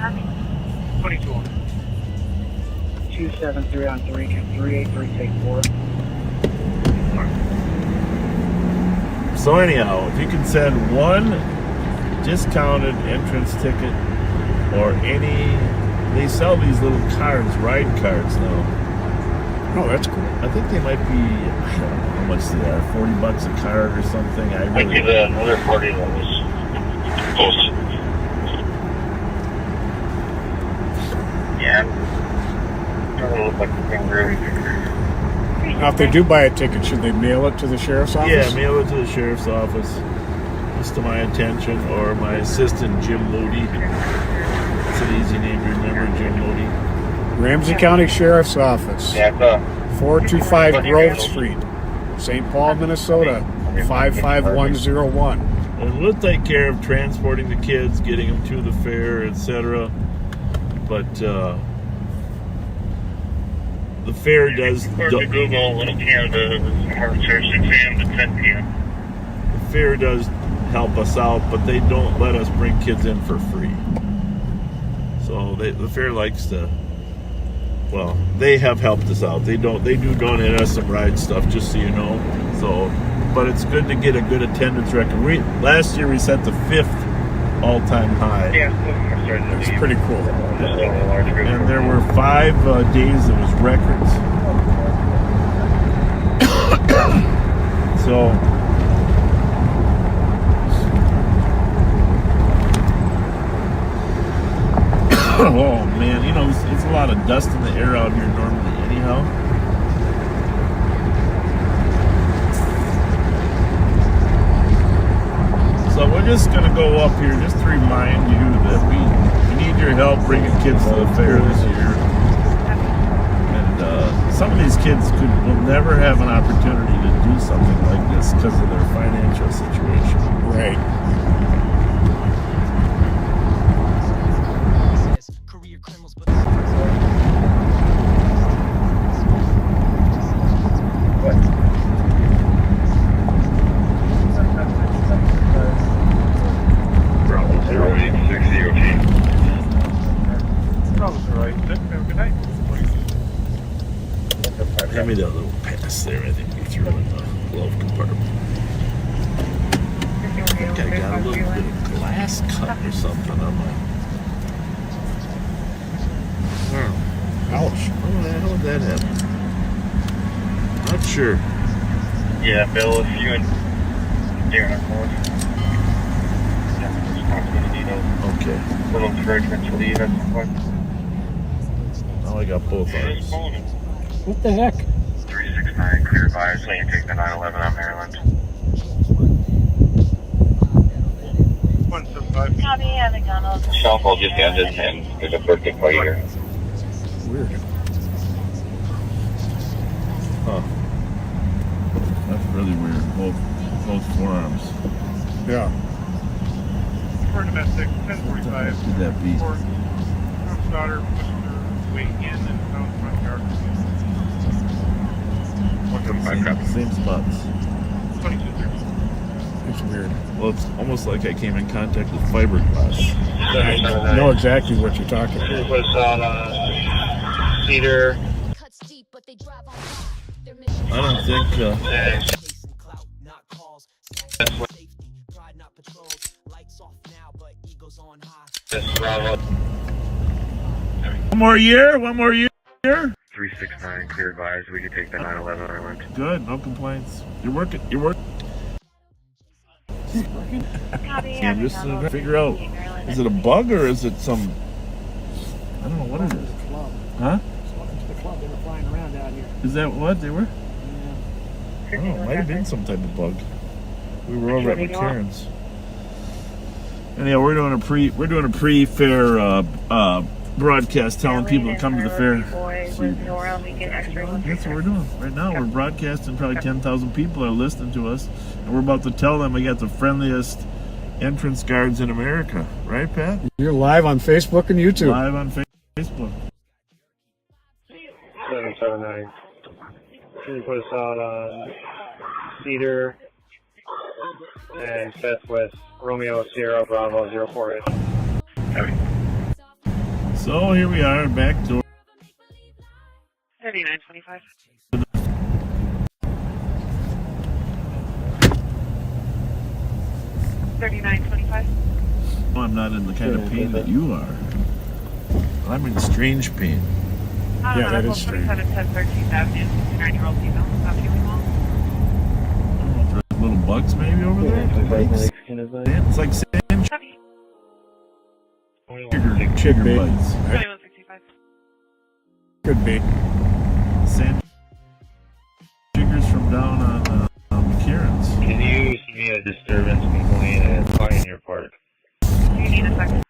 Any 2200. 273 on 383, take 4. So anyhow, if you can send one discounted entrance ticket or any... They sell these little cards, ride cards now. Oh, that's cool. I think they might be, I don't know how much they are, $40 a card or something. I give that another 40 that was posted. Yeah. Doesn't look like the thing really. Now, if they do buy a ticket, should they mail it to the sheriff's office? Yeah, mail it to the sheriff's office. Just to my attention, or my assistant, Jim Moody. It's an easy name to remember, Jim Moody. Ramsey County Sheriff's Office, 425 Grove Street, St. Paul, Minnesota, 55101. And we'll take care of transporting the kids, getting them to the fair, etc. But the fair does... Or to Google Little Canada, hard search 6 a.m. to 10 p.m. The fair does help us out, but they don't let us bring kids in for free. So the fair likes to... Well, they have helped us out. They do donate us some ride stuff, just so you know. So, but it's good to get a good attendance record. Last year we set the 5th all-time high. Yeah, it's pretty cool. And there were 5 days that was records. So, oh man, you know, it's a lot of dust in the air out here normally anyhow. So we're just going to go up here just to remind you that we need your help bringing kids to the fair this year. And some of these kids will never have an opportunity to do something like this because of their financial situation. Right. Give me that little pass there. I think we threw in the glove compartment. I think I got a little bit of glass cut or something on my... Ouch. How would that happen? Not sure. Yeah, Bill, if you and Darren are forward. Okay. Little encouragement to leave at some point. Now I got both arms. What the heck? 369, clear advice, so you take the 911 on Maryland. 175. Copy, at McDonald's. Cell phone just ended and there's a birthday party here. Weird. Huh. That's really weird. Both forearms. Yeah. For domestic, 1045. Could that be? Trump's daughter pushed her way in and found front yard. Same spots. 2230. was weird. Well, it's almost like I came in contact with fiberglass. I know exactly what you're talking about. It was on Cedar. I don't think. One more year. 369, clear advised. We can take the 911 island. Good. No complaints. You're working. Yeah, I'm just trying to figure out. Is it a bug or is it some? I don't know what it is. Huh? The club, they were flying around out here. Is that what they were? Yeah. Oh, it might have been some type of bug. We were over at McCarran's. Anyhow, we're doing a pre-fair broadcast, telling people to come to the fair. That's what we're doing right now. We're broadcasting. Probably 10,000 people are listening to us, and we're about to tell them we got the friendliest entrance guards in America. Right, Pat? You're live on Facebook and YouTube. Live on Facebook. 779. Can you put us out on Cedar and Southwest Romeo Sierra Bravo 048? So here we are, back door. 3925. No, I'm not in the kind of pain that you are. I'm in strange pain. Yeah, that is strange. 13th Avenue, 9-year-old female, not feeling well. I don't know if there's little bugs maybe over there. It's like sand sugar bites. 2165. Could be. Sand sugars from down on McCarran's. Can you see me a disturbance complaint at Pioneer Park? You need a second.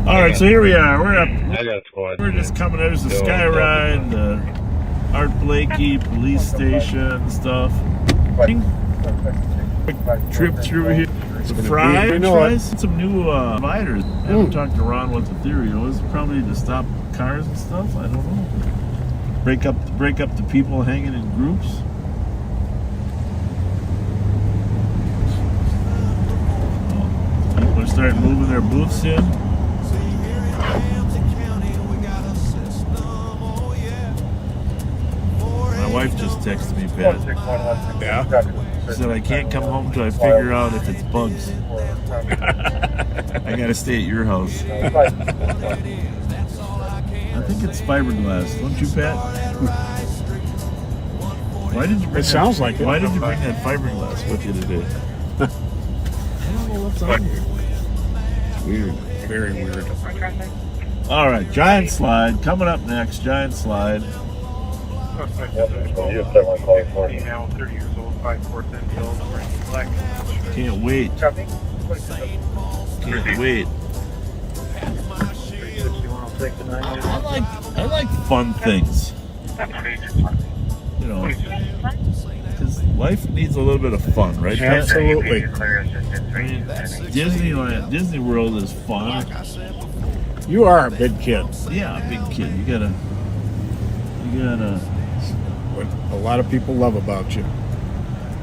All right, so here we are. I got squad. We're just coming out. There's the Sky Ride, the Art Blakey police station stuff. Quick trip through here. The Vries, some new providers. I haven't talked to Ron what the theory was. Probably to stop cars and stuff. I don't know. Break up the people hanging in groups. People are starting moving their booths in. My wife just texted me, Pat. Yeah. She said, I can't come home till I figure out if it's bugs. I gotta stay at your house. I think it's fiberglass, don't you, Pat? Why did you bring It sounds like it. Why did you bring that fiberglass with you today? I don't know what's on here. It's weird. Very weird. All right, giant slide coming up next. Giant slide. Now 30 years old, 5'4" thin build, black. Can't wait. Can't wait. I like fun things. You know, because life needs a little bit of fun, right? Absolutely. I mean, Disney World is fun. You are a big kid. Yeah, a big kid. You gotta. What a lot of people love about you.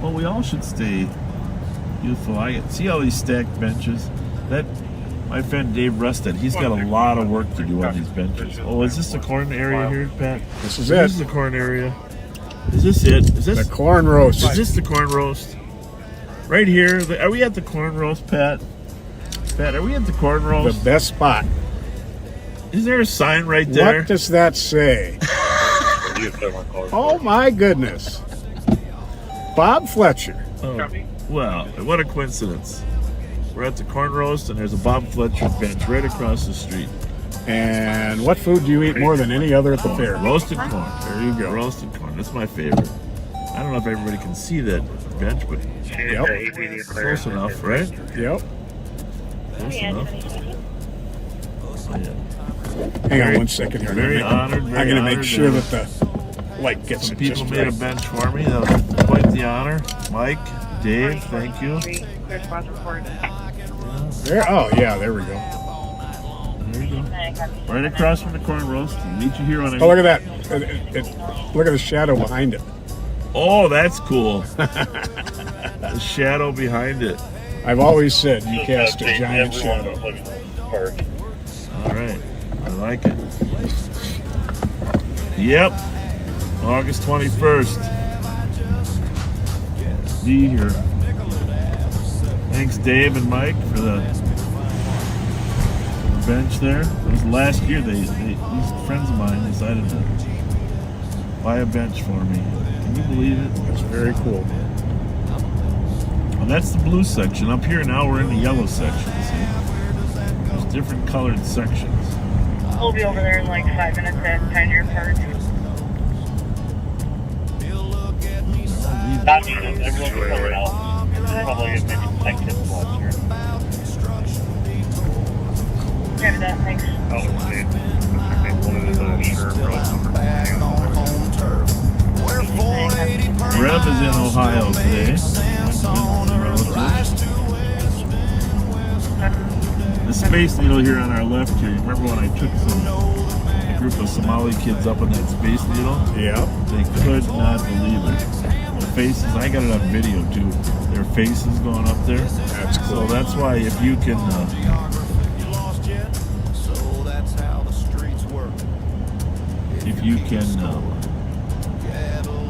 Well, we all should stay youthful. I see all these stacked benches. That my friend Dave Rustad, he's got a lot of work to do on these benches. Oh, is this the corn area here, Pat? This is so it. This is the corn area. Is this it? Is this the corn roast? Is this the corn roast? Right here. Are we at the corn roast, Pat? Pat, are we at the corn roast? The best spot. Is there a sign right there? What does that say? Oh my goodness. Bob Fletcher. Oh, well, what a coincidence. We're at the corn roast and there's a Bob Fletcher bench right across the street. And what food do you eat more than any other at the fair? Roasted corn. There you go. Roasted corn. That's my favorite. I don't know if everybody can see that bench, but close enough, right? Yep. Close enough. Oh, yeah. Hang on one second here. Very honored. I'm going to make sure that the light gets some it people just made right. a bench for me. That was quite the honor. Mike, Dave, thank you. There, oh, yeah, there we go. There you go. Right across from the corn roast. We'll meet you here on Oh, look at that. Look at the shadow behind it. Oh, that's cool. The shadow behind it. I've always said you cast a giant shadow. All right, I like it. Yep, August 21st. Be here. Thanks, Dave and Mike, for the bench there. It was last year. These friends of mine decided to buy a bench for me. Can you believe it? That's very cool. Well, that's the blue section. Up here now we're in the yellow section. See, there's different colored sections. We'll be over there in like 5 minutes at Pioneer Park. Not even. Everyone's coming out. Probably a maybe like this one here. Grab that, thanks. Oh, see. One of the sure Rev is in Ohio today. The Space Needle here on our left here. You remember when I took a group of Somali kids up on that Space Needle? Yeah. They could not believe it. The faces, I got it on video too. Their faces going up there. That's cool. So that's why if you can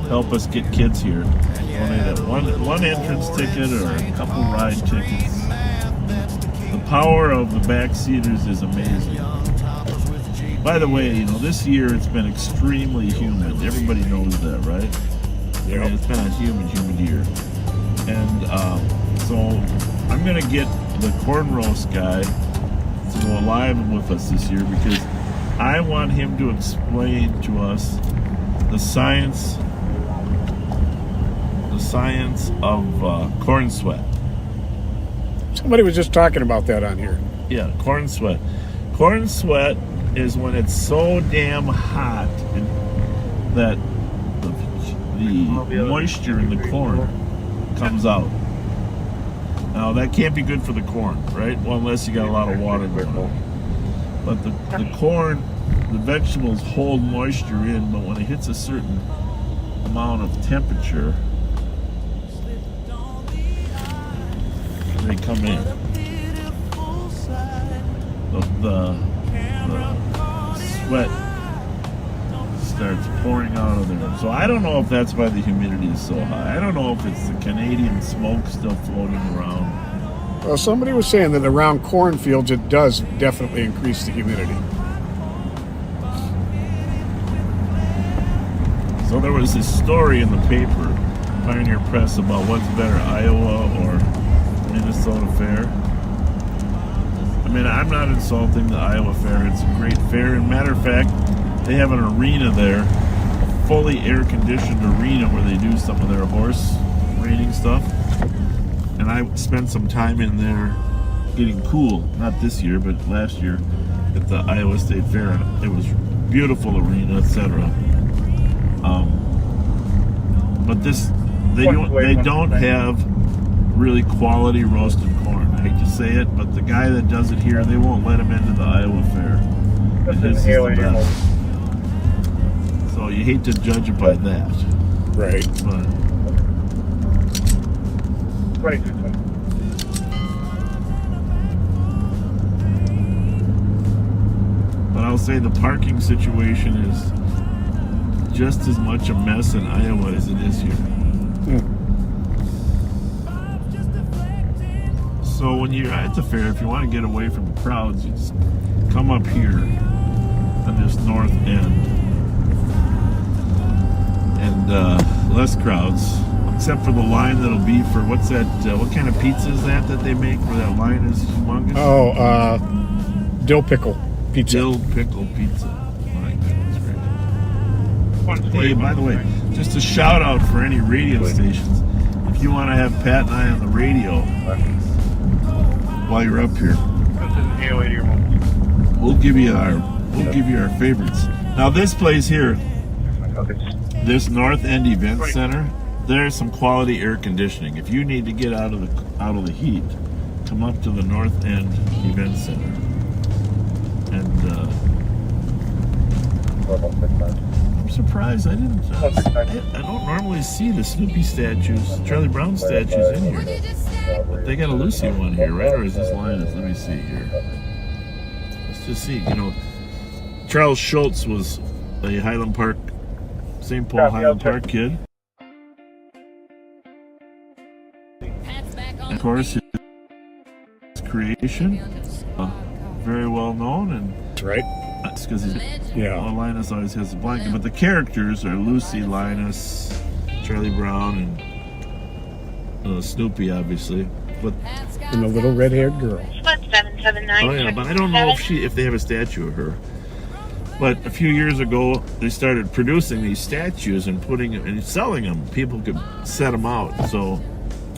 help us get kids here, donate one entrance ticket or a couple ride tickets. The power of the backseaters is amazing. By the way, this year it's been extremely humid. Everybody knows that, right? Yeah. I mean, it's been a humid year. And so I'm going to get the corn roast guy to go live with us this year because I want him to explain to us the science of corn sweat. Somebody was just talking about that on here. Yeah, corn sweat. Corn sweat is when it's so damn hot that the moisture in the corn comes out. Now that can't be good for the corn, right? Well, unless you got a lot of water going on. But the corn, the vegetables hold moisture in, but when it hits a certain amount of temperature, they come in. The sweat starts pouring out of there. So I don't know if that's why the humidity is so high. I don't know if it's the Canadian smoke still floating around. Well, somebody was saying that around cornfields it does definitely increase the humidity. So there was this story in the paper, Pioneer Press, about what's better, Iowa or Minnesota Fair. I mean, I'm not insulting the Iowa Fair. It's a great fair. And matter of fact, they have an arena there, a fully air-conditioned arena where they do some of their horse reining stuff. And I spent some time in there getting cool, not this year, but last year at the Iowa State Fair. And it was beautiful arena, etc. But they don't have really quality roasted corn. I hate to say it, but the guy that does it here, they won't let him into the Iowa Fair. And his is the best. So you hate to judge it by that. Right. But I'll say the parking situation is just as much a mess in Iowa as it is here. So when you're at the fair, if you want to get away from the crowds, you just come up here on this north end. And less crowds, except for the line that'll be for, what's that, what kind of pizza is that they make where that line is humongous? Oh, dill pickle pizza. Dill pickle pizza. My goodness gracious. Hey, by the way, just a shout out for any radio stations. If you want to have Pat and I on the radio while you're up here, we'll give you our favorites. Now this place here, this North End Event Center, there's some quality air conditioning. If you need to get out of the heat, come up to the North End Event Center. And I'm surprised. I didn't. I don't normally see the Snoopy statues, Charlie Brown statues in here. But they got a Lucy one here, right? Or is this Linus? Let me see here. Let's just see. You know, Charles Schultz was a Highland Park, St. Paul Highland Park kid. Of course, his creation, very well known, and That's right. that's because he's Yeah. well, Linus always has a blanket, but the characters are Lucy, Linus, Charlie Brown, and Snoopy, obviously. But And the little red-haired girl. Spot 779. oh yeah, but I don't know if they have a statue of her. But a few years ago, they started producing these statues and putting them and selling them. People could set them out. So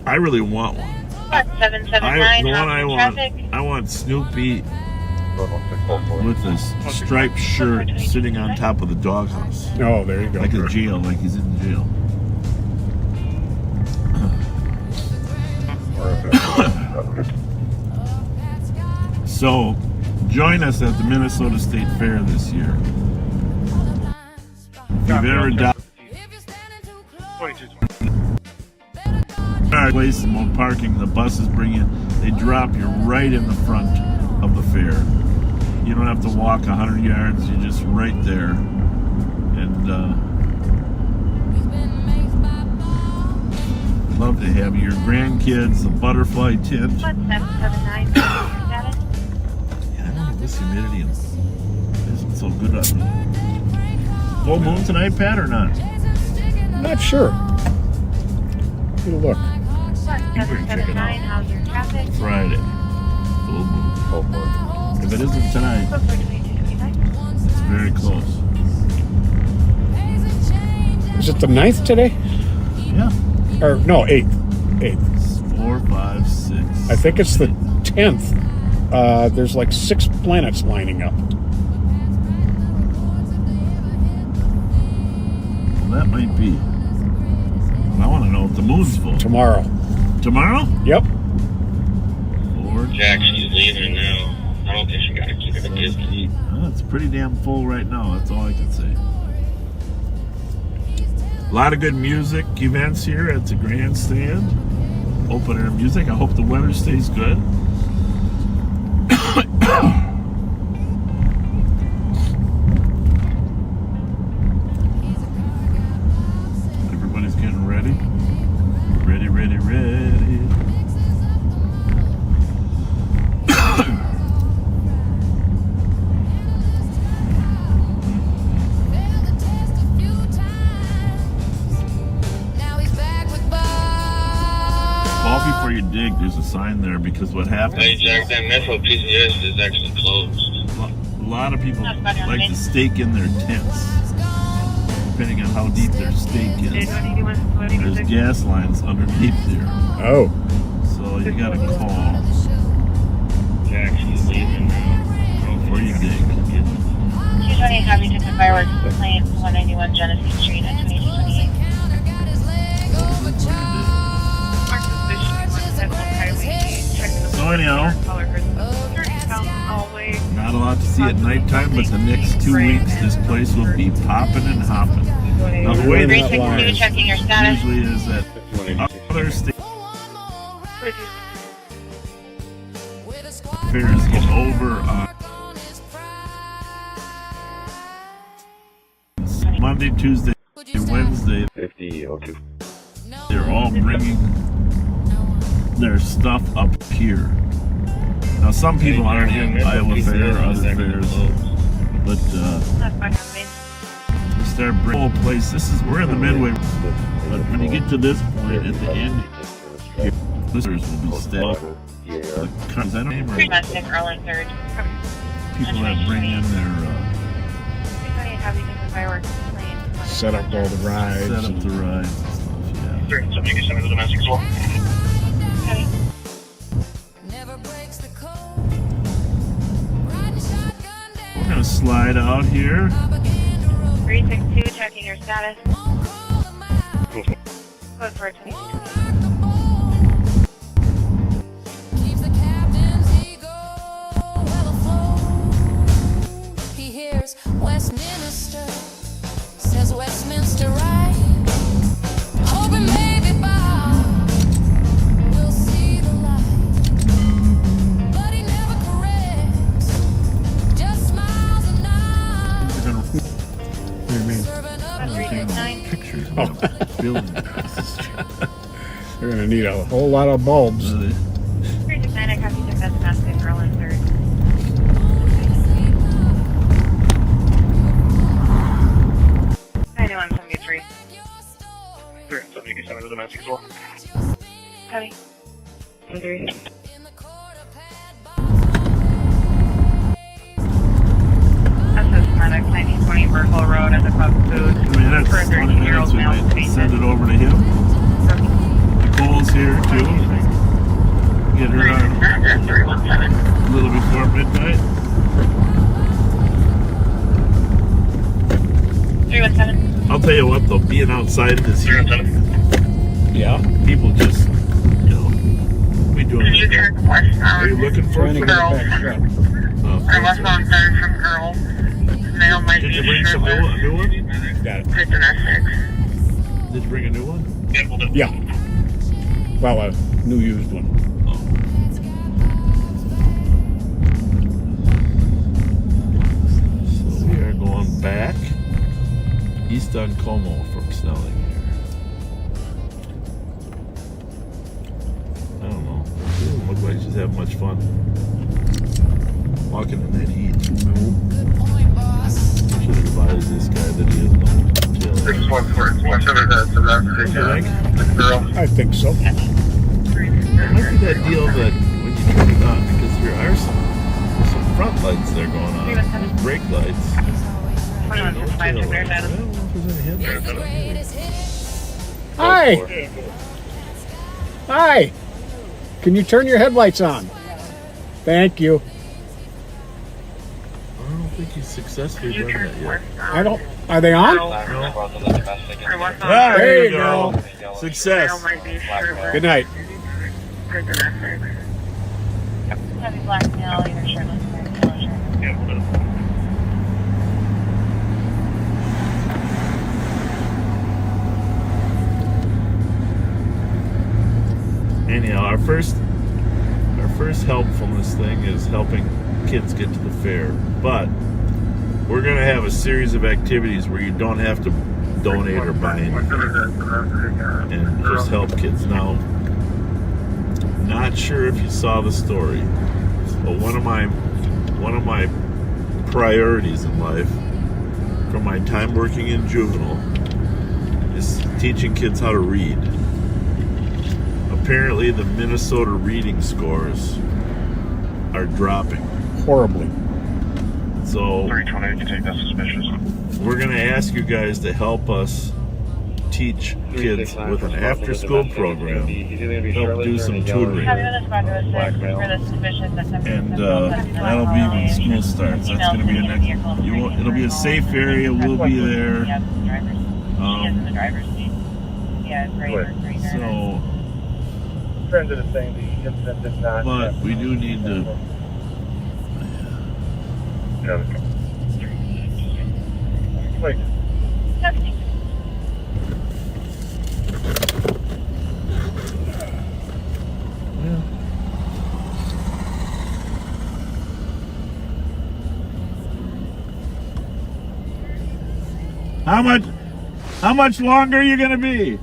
I really want one. Spot 779. The one traffic. I want Snoopy with a striped shirt sitting on top of the doghouse. Oh, there you go. Like a jail, like he's in jail. So, join us at the Minnesota State Fair this year. If you've ever doubted our place and more parking, the buses bring you, they drop you right in the front of the fair. You don't have to walk 100 yards, you're just right there. And love to have your grandkids, the butterfly tent. Spot 779. Status. Yeah, I don't know, this humidity isn't so good on me. Full moon tonight, Pat, or not? Not sure. Get a look. Spot 779. How's your traffic? Friday. Full moon. If it isn't tonight, Book for 2225. it's very close. Is it the 9th today? Yeah. Or, no, 8th. 8th. It's 4, 5, 6. I think it's the 10th. There's like 6 planets lining up. Well, that might be. I want to know if the moon's full. Tomorrow. Tomorrow? Yep. Jack, she's leaving now. I don't think she got to keep it a distance. Oh, it's pretty damn full right now. That's all I can say. A lot of good music events here at the grandstand. Open air music. I hope the weather stays good. Everybody's getting ready. Ready, ready, ready. Coffee for your dig. There's a sign there because what happens. Hey, Jack, that Metro PCS is actually closed. A lot of people like to stake in their tents, depending on how deep their stake is. There's gas lines underneath there. Oh. So you gotta call Jack, she's leaving now. before you dig. 220 Happy to the fireworks plane 191 Genesee Street at 2228. So anyhow, not a lot to see at nighttime, but the next 2 weeks this place will be popping and hopping. Now the way that 362 checking your status. usually is that other state fairs get over on Monday, Tuesday, Wednesday. 5002. They're all bringing their stuff up here. Now some people aren't in Iowa Fair or other fairs, but we start bringing the whole place. We're in the midway, but when you get to this point at the end, here, visitors will be stacked. Because I don't even Domestic Early 3rd. people that bring in their 320 Happy to the fireworks plane. Set up all the rides. set up the rides and stuff. Yeah. So make it send to the domestic as well. Okay. We're gonna slide out here. 362 checking your status. Code for 2228. He hears Westminster, says Westminster ride, hoping maybe Bob will see the light, but he never corrects, just smiles and nods. What do you mean? Pictures of building. They're going to need a whole lot of bulbs. 369, I copy the best basket girl in third. Anyone 73. 377 to the domestic store. Copy. 3. SS Medic, 1920 Burrill Road at the Club Food. I mean, that's For a 13-year-old male I patient. send it over to him. Nicole's here too. Get her on a little before midnight. 317. I'll tell you what though, being outside in this heat, Yeah. people just, you know, we doing Did you this. turn westbound? Are you looking for Trying to get it girls? back up. Or westbound third from girls. Male might Did be you bring a new one? Got it. Good domestic. Did you bring a new one? Yeah. Well, a new used one. So we are going back east on Como from Snelling here. I don't know. It doesn't look like she's having much fun walking in that heat. I should advise this guy that he has no jail. There's one for it. One to the girl. I think so. It might be that deal that when you turn it on, because there are some front lights there going on. There's brake lights. 21 No to 5 tail to lights. I Bear don't know if there's any headlights. Hi. Hi. Can you turn your headlights on? Thank you. I don't think he's successfully done that yet. I don't. Are they on? There you go. Success. Good night. Good domestic. Heavy black male, either shirtless or polo shirt. Anyhow, our first helpfulness thing is helping kids get to the fair, but we're going to have a series of activities where you don't have to donate or buy anything and just help kids. Now, not sure if you saw the story, but one of my priorities in life from my time working in juvenile is teaching kids how to read. Apparently the Minnesota reading scores are dropping horribly. So 320, you can take that suspicious. we're going to ask you guys to help us teach kids with an after-school program, help do some tutoring, Copy with the squad to assist for the suspicious that and that'll be when school starts. That's going to be it'll be a safe area. We'll be there. She is in the driver's seat. Yeah, great. So, Transit is saying the incident did not. but we do need to. Wait. How much longer are you going to be?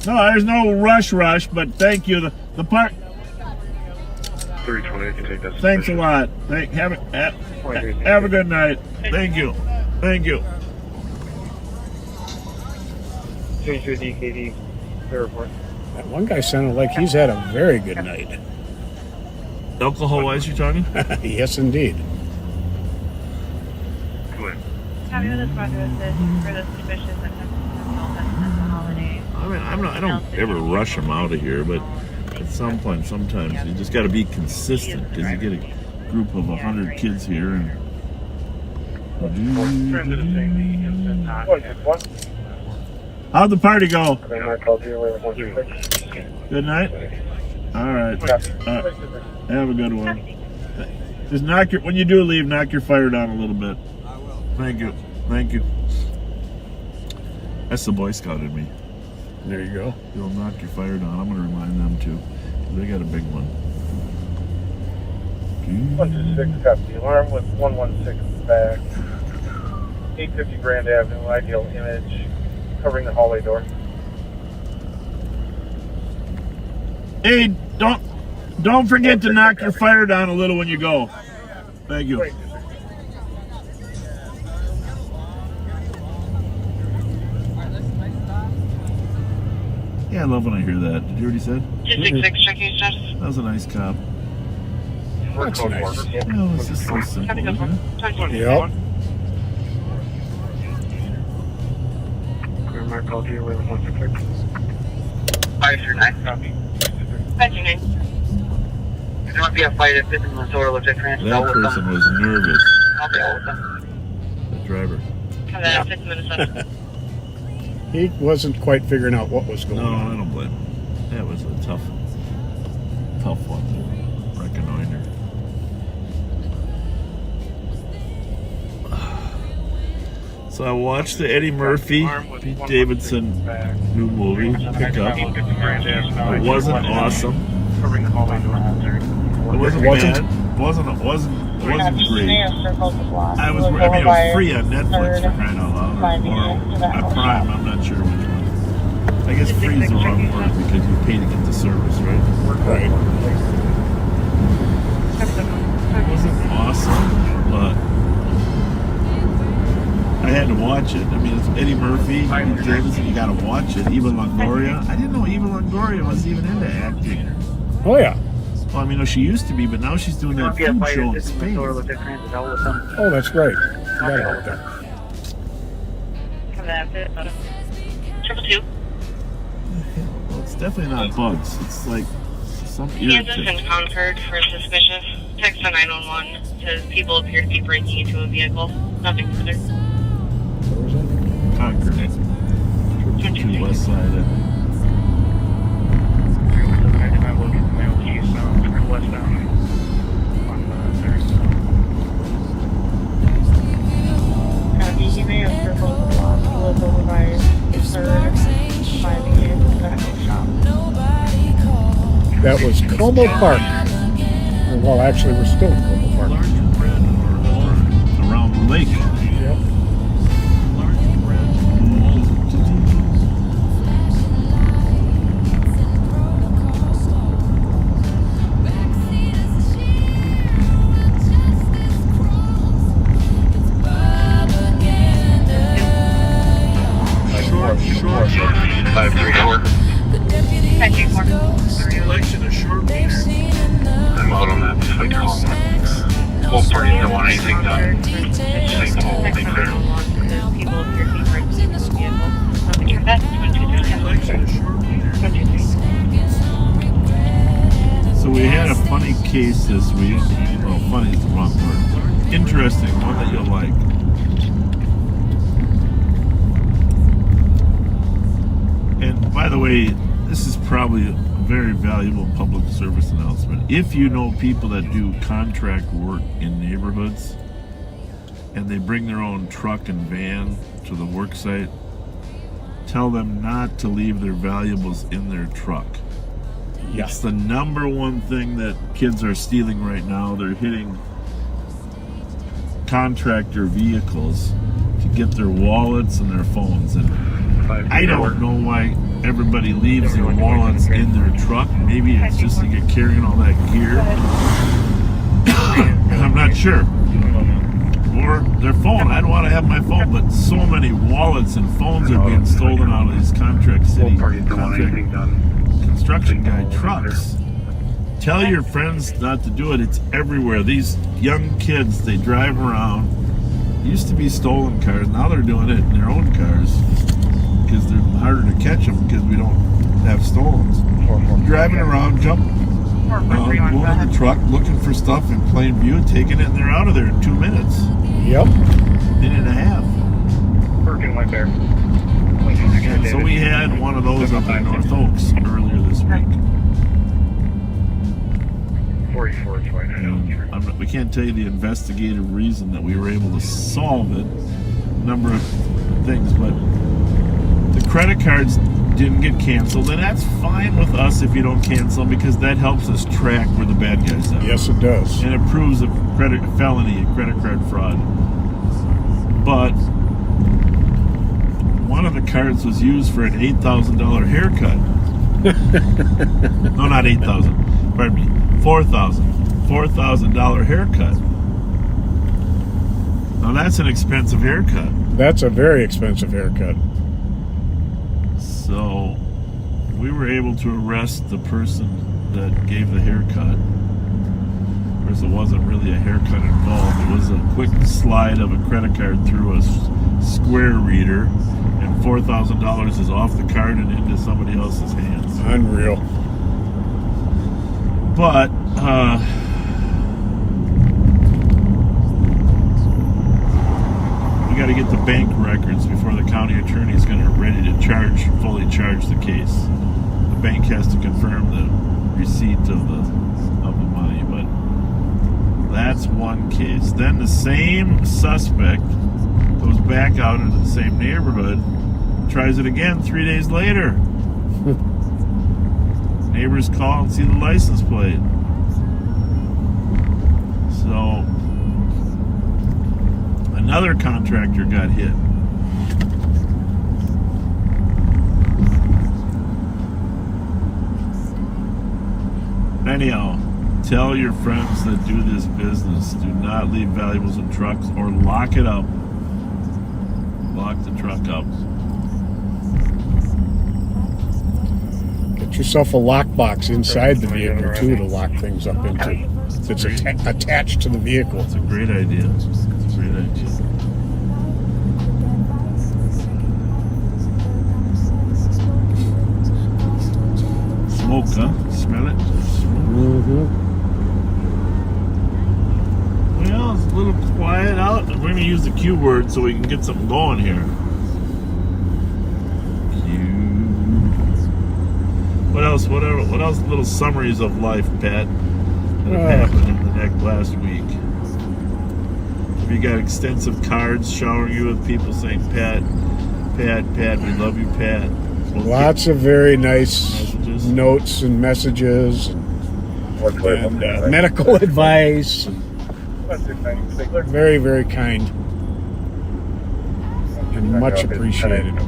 No, there's no rush, but thank you. The part. 320, you can take that. Thanks a lot. Have a good night. Thank you. 22 DKD, fair report. That one guy sounded like he's had a very good night. Alcohol wise, you talking? Yes, indeed. Copy with the squad to assist for the suspicious that the holiday. I mean, I don't ever rush them out of here, but at some point, sometimes you just got to be consistent because you get a group of 100 kids here and. Transit is saying the incident not. What? How'd the party go? Good Good night. All right. Have a good one. Just when you do leave, knock your fire down a little bit. Thank you. Thank you. That's the Boy Scout in me. There you go. You'll knock your fire down. I'm going to remind them too. They got a big one. 126 got the alarm with 116 back. 850 Grand Avenue, ideal image, covering the hallway door. Hey, don't forget to knock your fire down a little when you go. Thank you. Yeah, I love when I hear that. Did you already said? 266 checking status. That was a nice cop. That's nice. No, it's just so simple, isn't it? Yep. My call here with 166. 539, copy. 529. There might be a fight if it's in the sort of legit transfer. That person was nervous. I'll be all with them. The driver. Have that 6 minutes. He wasn't quite figuring out what was going No, on. I don't blame him. That was a tough one to reconnoiter. So I watched the Eddie Murphy, Pete Davidson new movie, Pickup. It wasn't awesome. Covering the hallway door. It wasn't bad. It wasn't great. I mean, it was free on Netflix for crying out loud, or on Prime. I'm not sure which one. I guess free is the wrong word because you pay to get the service, right? Right. It wasn't awesome, but I had to watch it. I mean, it's Eddie Murphy, Pete Davidson. You got to watch it. Eva Longoria. I didn't know Eva Longoria was even into acting. Oh yeah. Well, I mean, she used to be, but now she's doing that food show in Spain. Oh, that's great. I got all that. Have that 222. Well, it's definitely not bugs. It's like some Kansas irritant. and Concord for suspicious. Text on 911 says people appear to be breaking into a vehicle. Nothing further. Concord. To the west side. Westbound on He may have circled the block. He lives over by the 3rd by the tobacco shop. That was Como Park. Well, actually, we're still in Como Park. Around the lake. Yep. Short. 534. Selection of short meter. I'm out on that. Like, both parties don't want anything done. Just make the whole thing clear. People appear to be breaking into a vehicle. Nothing further. Selection of short meter. So we had a funny case this week. Well, funny is the wrong word. Interesting, one that you'll like. And by the way, this is probably a very valuable public service announcement. If you know people that do contract work in neighborhoods and they bring their own truck and van to the work site, tell them not to leave their valuables in their truck. Yeah. It's the number one thing that kids are stealing right now. They're hitting contractor vehicles to get their wallets and their phones. And I don't know why everybody leaves their wallets in their truck. Maybe it's just to get carrying all that gear. I'm not sure. Or their phone. I'd want to have my phone, but so many wallets and phones are being stolen out of these contract construction guy trucks. Tell your friends not to do it. It's everywhere. These young kids, they drive around. It used to be stolen cars. Now they're doing it in their own cars because they're harder to catch them because we don't have stolens. Driving around, going in the truck, looking for stuff in plain view, taking it, and they're out of there in 2 minutes. Yep. Minute and a half. Working right there. And so we had one of those up in North Oaks earlier this week. 44 We can't tell you the investigative reason that we were able to solve it. number of things, but the credit cards didn't get canceled, and that's fine with us if you don't cancel, because that helps us track where the bad guys are. Yes, it does. And it proves a felony, a credit card fraud. But one of the cards was used for an $8,000 haircut. No, not 8,000. Pardon me, $4,000 haircut. Now that's an expensive haircut. That's a very expensive haircut. So we were able to arrest the person that gave the haircut. Of course, it wasn't really a haircut involved. It was a quick slide of a credit card through a square reader, and $4,000 is off the card and into somebody else's hands. Unreal. But we got to get the bank records before the county attorney is going to ready to fully charge the case. The bank has to confirm the receipt of the money, but that's one case. Then the same suspect goes back out into the same neighborhood, tries it again 3 days later. Neighbors call and see the license plate. So another contractor got hit. Anyhow, tell your friends that do this business, do not leave valuables in trucks or lock it up. Lock the truck up. Get yourself a lockbox inside the vehicle too to lock things up into. It's attached to the vehicle. It's a great idea. It's a great idea. Smoke, huh? Smell it? Mm-hmm. Well, it's a little quiet out. We're going to use the Q word so we can get something going here. What else? What else? Little summaries of life, Pat, that have happened in the last week. We got extensive cards showering you with people saying, "Pat, Pat, Pat, we love you, Pat." Lots of very nice notes and messages and medical advice. Very, very kind and much appreciated. We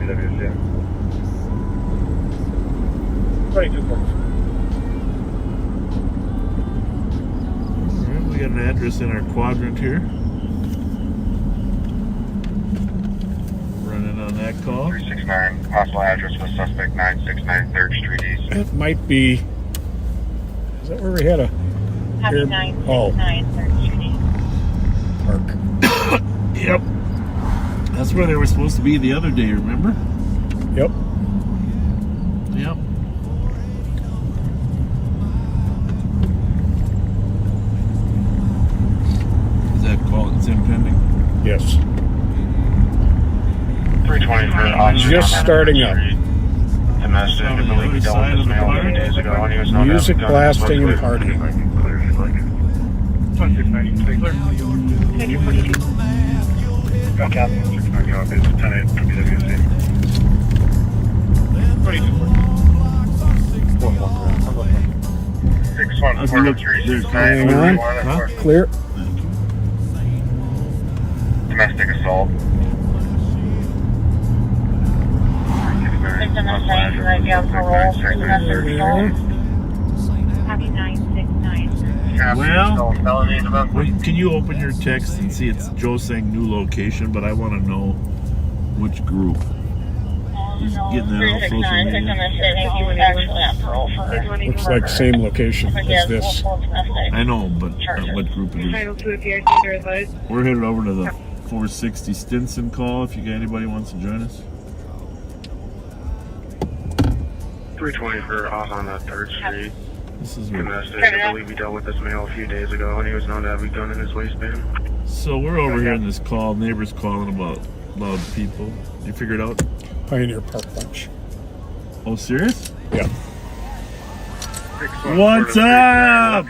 got an address in our quadrant here. Running on that call. 369, possible address with suspect 969 3rd Street East. It might be. Is that where we had a? Happy 969 3rd Street East. Park. Yep. That's where they were supposed to be the other day, remember? Yep. Yep. Is that call? It's impending? Yes. 320 for officer. Just starting up. Domestic, I believe we dealt with this male a few days ago, and he was known to have Music done blasting and this partying. Got Captain 690 off his 10-8 from BWC. hang on. Clear. Domestic assault. Victim is saying that you have parole for domestic assault. Happy 969. Well, can you open your text and see it's Joe saying new location, but I want to know which group. He's getting that off social media. Victim is saying he was actually on parole for Looks like same location as this. I know, but what group it is. We're headed over to the 460 Stinson call if you got anybody wants to join us. 320 for off on 3rd Street. This is domestic. I believe we dealt with this male a few days ago, and he was known to have a gun in his waistband. So we're over here in this call. Neighbors calling about loud people. You figure it out? Pioneer Park Bunch. Oh, serious? Yeah. What's up?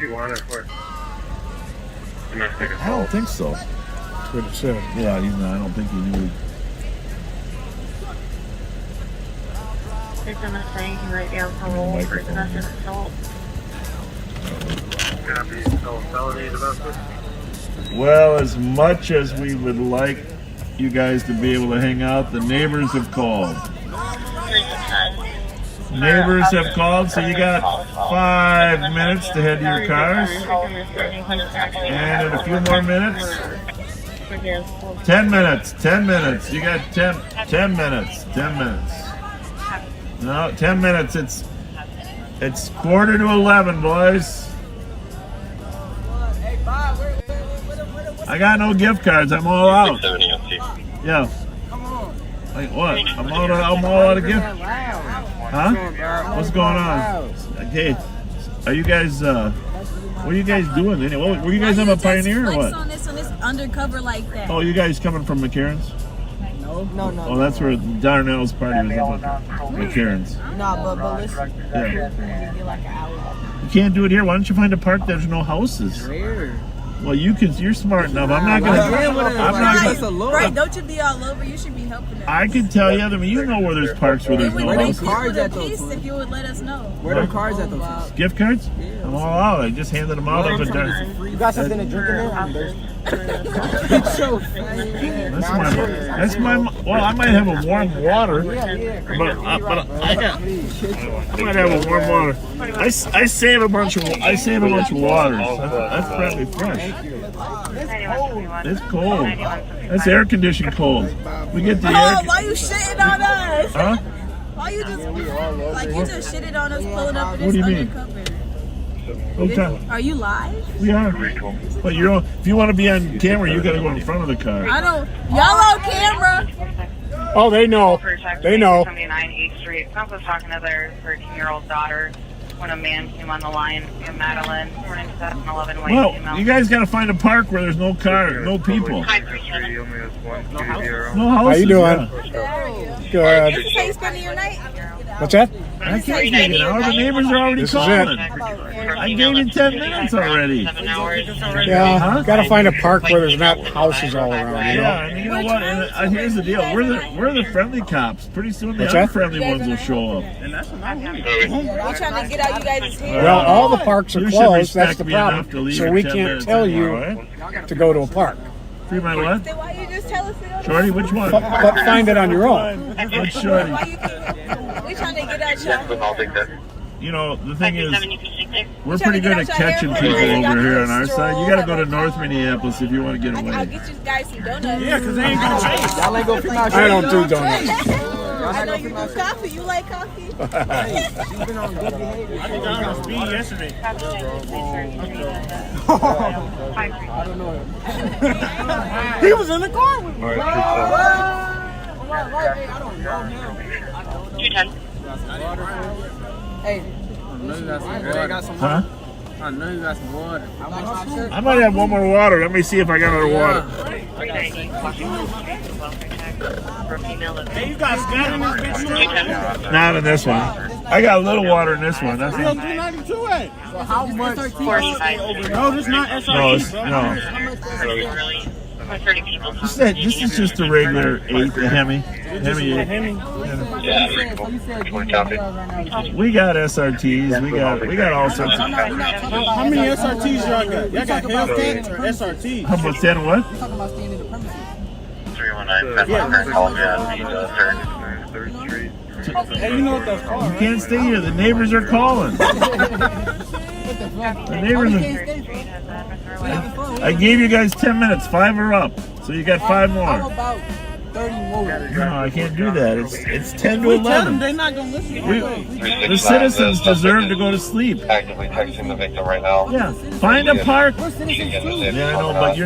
Domestic I don't assault. think so. That's what it said. Yeah, I don't think he knew It's a mistake. You can write down parole for domestic assault. Well, as much as we would like you guys to be able to hang out, the neighbors have called. Neighbors have called, so you got 5 minutes to head to your cars. And in a few more minutes, 10 minutes, 10 minutes. You got 10 minutes, 10 minutes. No, 10 minutes. It's 10:45, boys. I got no gift cards. I'm all out. Yeah. Like what? I'm all out of gift. Huh? What's going on? Okay. Are you guys? What are you guys doing? Anyway, were you guys on a Pioneer or what? On this undercover like that. Oh, you guys coming from McCarran's? No. Oh, that's where Darnell's party was up at McCarran's. Nah, but listen. Yeah. You can't do it here. Why don't you find a park there's no houses? Where? Well, you're smart enough. I'm not gonna. Right? Don't you be all over? You should be helping us. I can tell you. I mean, you know where there's parks where there's no houses. Cards at those? If you would let us know. Where are the cards at those? Gift cards? I'm all out. I just handed them out up at Darnell. You got something to drink in there? I'm thirsty. It's so funny. That's my. Well, I might have a warm water, but I might have a warm water. I save a bunch of water. That's probably fresh. It's cold. That's air conditioned cold. We get the air. Why you shitting on us? Huh? Why you just you just shitted on us pulling up this What do you mean? undercover? Okay. Are you live? We are. But if you want to be on camera, you got to go in front of the car. I don't. Y'all on camera? Oh, they know. They know. 79 8th Street. I was talking to their 13-year-old daughter when a man came on the line in Madeline, according to 7-Eleven white Well, you guys got to find a park where there's no cars, no people. No houses. How you doing? Good. This is how you spending your night? What's that? I can't take it out. The neighbors are already calling. I gave you 10 minutes already. Yeah, got to find a park where there's not houses all around. Yeah, and you know what? And here's the deal: we're the friendly cops. Pretty soon the unfriendly ones will show up. We're trying to get out you guys' hair. Well, all the parks are You should closed. That's respect the me enough to problem. leave So in we 10 can't minutes tell anymore, you right? to go to a park. Free my what? Then why you just tell us to go? Shorty, which one? But find it on your own. Which Shorty? We trying to get out y'all. You know, the thing is, we're pretty good at catching people over here on our side. You got to go to North Minneapolis if you want to get I'll away. get you guys some donuts. Yeah, because they ain't gonna chase. Y'all ain't gonna I don't do donuts. I know you do coffee. You like coffee? She's been on good behavior. I did down on speed yesterday. I don't know. He was in the car with me. Hey, I know you got some water. Huh? I know you got some water. I might have one more water. Let me see if I got another water. Hey, you got Scott in this bitch? Not in this one. I got a little water in this one. That's it. 392 at. So how much? No, this not SRT. No, this is just a regular 8 Hemi. Hemi 8. We got SRTs. We got all sorts of. How many SRTs y'all got? Y'all got Hellcat or SRT? How about 10 what? 319 call me on the 3rd Street. Hey, you know what that's called? You can't stay here. The neighbors are calling. The neighbors are. I gave you guys 10 minutes. 5 are up. So you got 5 more. How about 30 more? No, I can't do that. It's 10 to We tell them 11. they're not gonna listen. The citizens deserve to go to sleep. Actively texting the victim right now. Yeah, find a park. You can get this in. Yeah, I know, but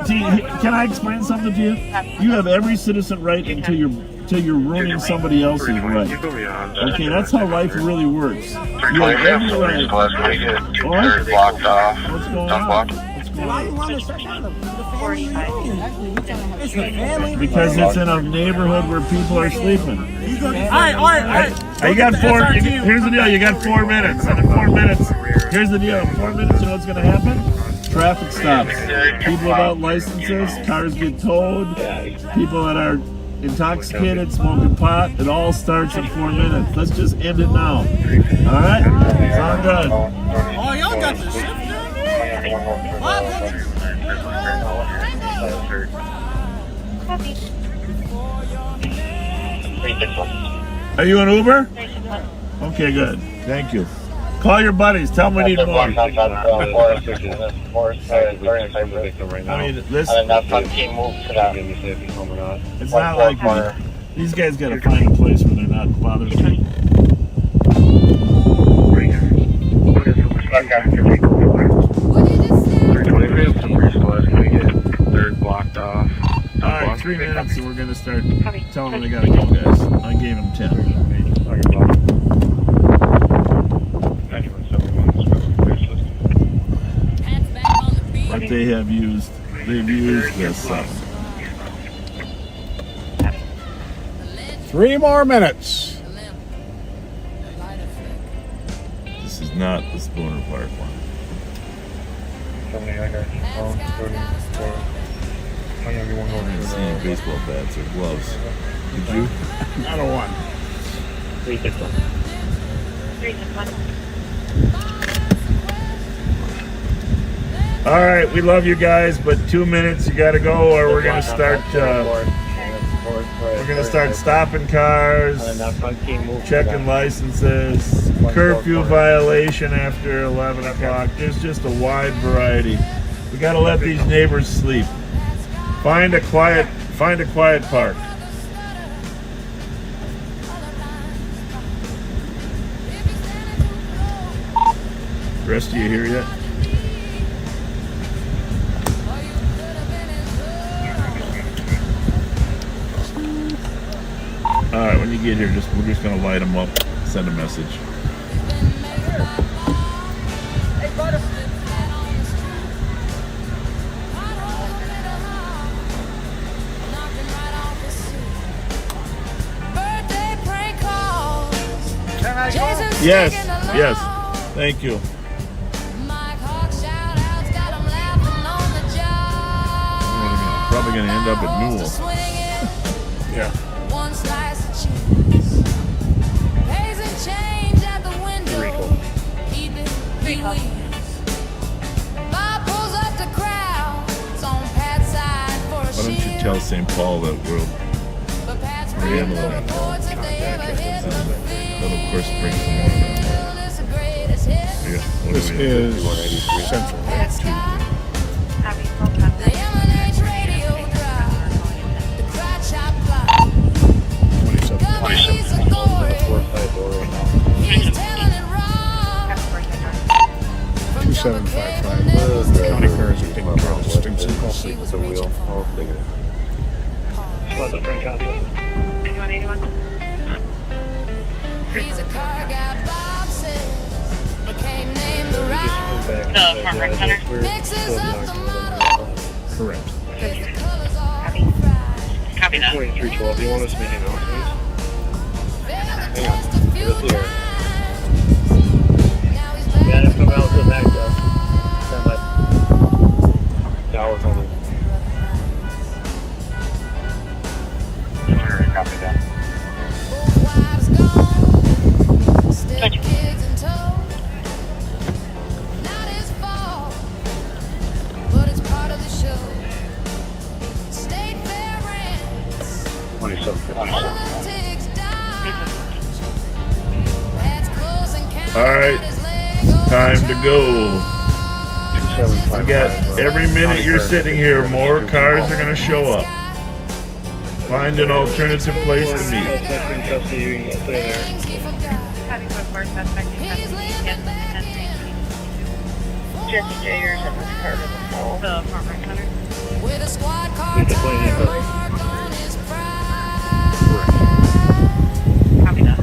see, can I explain something to you? You have every citizen right until you're ruining somebody else's right. Okay, that's how life really works. You have every right. Blocked off. What's going on? What's going on? Because it's in a neighborhood where people are sleeping. All right. You got 4. Here's the deal. You got 4 minutes. And in 4 minutes, here's the deal. In 4 minutes, you know what's going to happen? Traffic stops. People without licenses, cars get towed. People that are intoxicated, smoking pot. It all starts in 4 minutes. Let's just end it now. All right? Sound good? Oh, y'all got the shift down there? Are you an Uber? Okay, good. Thank you. Call your buddies. Tell them we need more. I mean, this. It's not like these guys got to find a place where they're not bothering me. Third blocked off. All right, 3 minutes, and we're gonna start telling them they gotta go, guys. I gave them 10. But they have used. They've used this. 3 more minutes. This is not the Spooner Park one. I didn't see any baseball bats or gloves. Did you? Not a one. 361. All right, we love you guys, but 2 minutes, you gotta go, or we're gonna start. We're gonna start stopping cars, checking licenses, curfew violation after 11 o'clock. There's just a wide variety. We gotta let these neighbors sleep. Find a quiet park. Rest of you here yet? All right, when you get here, we're just gonna light them up, send a message. Yes, yes. Thank you. Probably gonna end up at Newell. Yeah. Why don't you tell St. Paul that we're handling that contact? That'll of course bring some more. This is Central. County cars are taking care of the Stimson call. With the wheel. I'll figure it out. The front counter. 8181. The front right center. Correct. Copy that. 2312. Do you want us to make announcements? Hang on. Give us the air. Yeah, just come out to the back, Jeff. Stand by. Now we're coming. Alright, copy that. Alright, time to go. I got every minute you're sitting here, more cars are gonna show up. Find an alternative place to meet. Just Jayers at this part of the mall. The apartment center. Copy that.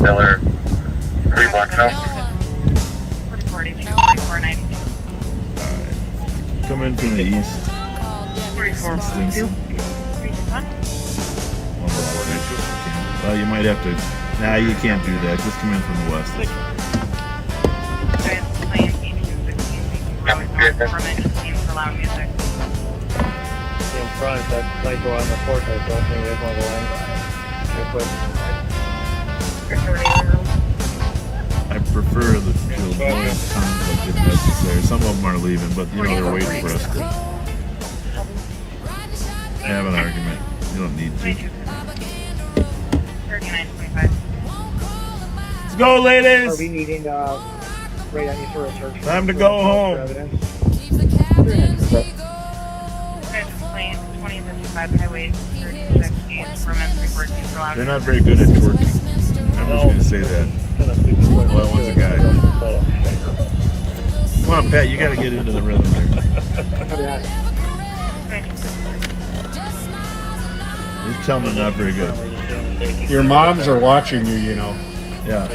Miller, 3 blocks out. 4492. Come in from the east. 4442. Well, you might have to. Nah, you can't do that. Just come in from the west. front, that might go on the porch. I don't think there's one going real quick. I prefer the noise conflict if necessary. Some of them are leaving, but you know they're waiting for us to have an argument. You don't need to. 3925. Let's go, ladies! Are we needing right any sort of search? Time to go home. Complaint 2055 Highway 36 from M314 for loud. They're not very good at twerking. I'm just going to say that. Well, one's a guy. Come on, Pat, you got to get into the rhythm there. These children are not very good. Your moms are watching you, you know. Yeah.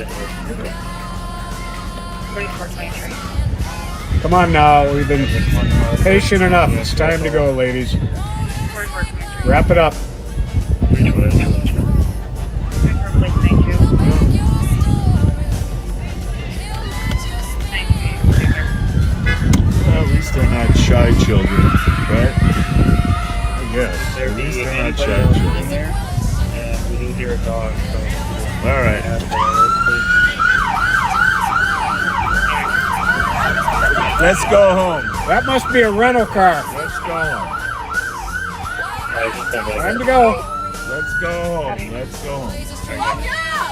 4423. Come on now, we've been patient enough. It's time to go, ladies. 4423. Wrap it up. Well, at least they're not shy children, right? Yes. At least they're not shy children. And we do hear a dog, so. All right. Let's go home. That must be a rental car. Let's go home. Time to go. Let's go home. Let's go home.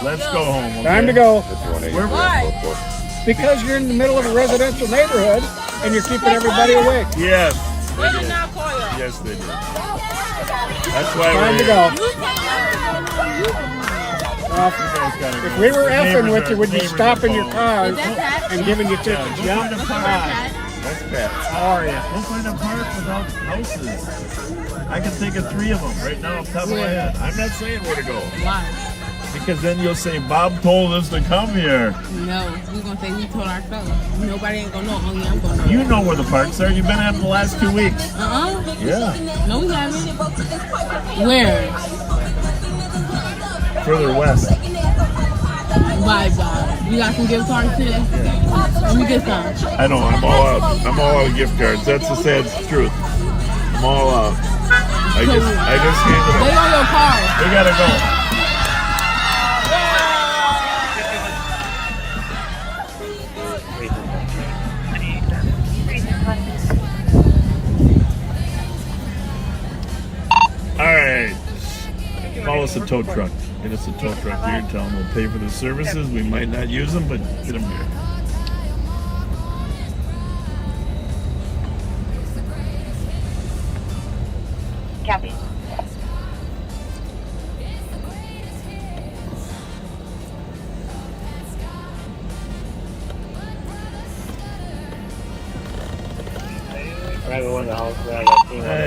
Let's go home. Okay? Time to go. Why? Because you're in the middle of a residential neighborhood and you're keeping everybody awake. Yes. We did not call you. Yes, they did. That's why Time we're to here. go. If we were effing with you, would you stop in your car and giving you tickets? Yeah. Hi. That's Pat. How are you? We'll find a park without houses. I can think of 3 of them right now off the top of my head. I'm not saying where to go. Why? Because then you'll say, Bob told us to come here. No, we're gonna say we told ourselves. Nobody ain't gonna know. Only I'm gonna know. You know where the parks are. You've been at them the last 2 weeks. Yeah. No, we haven't. Where? Further west. BaeBae. You got some gift cards today? Let me get some. I know. I'm all out. I'm all out of gift cards. That's the sad truth. I'm all out. I just handed them. They on your car. We gotta go. All right. Call us a tow truck. Get us a tow truck here. Tell them we'll pay for the services. We might not use them, but get them here. Copy. Right in the house, I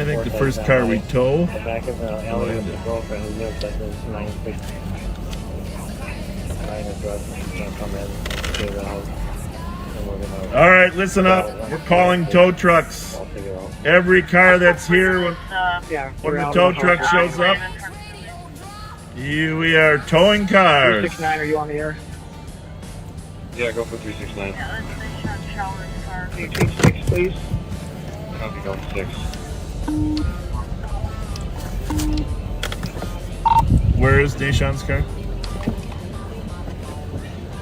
think the first car we tow. The back of the alley with the girlfriend who lives at this 960. Nine address. She's gonna come in to the house. And we're gonna. All right, listen up. We're calling tow trucks. I'll figure it out. Every car that's here when We're the out tow of the truck house. shows up, we are towing cars. 369, are you on the air? Yeah, go for 369. 326, please. Copy, go 6. Where is Deshaun's car?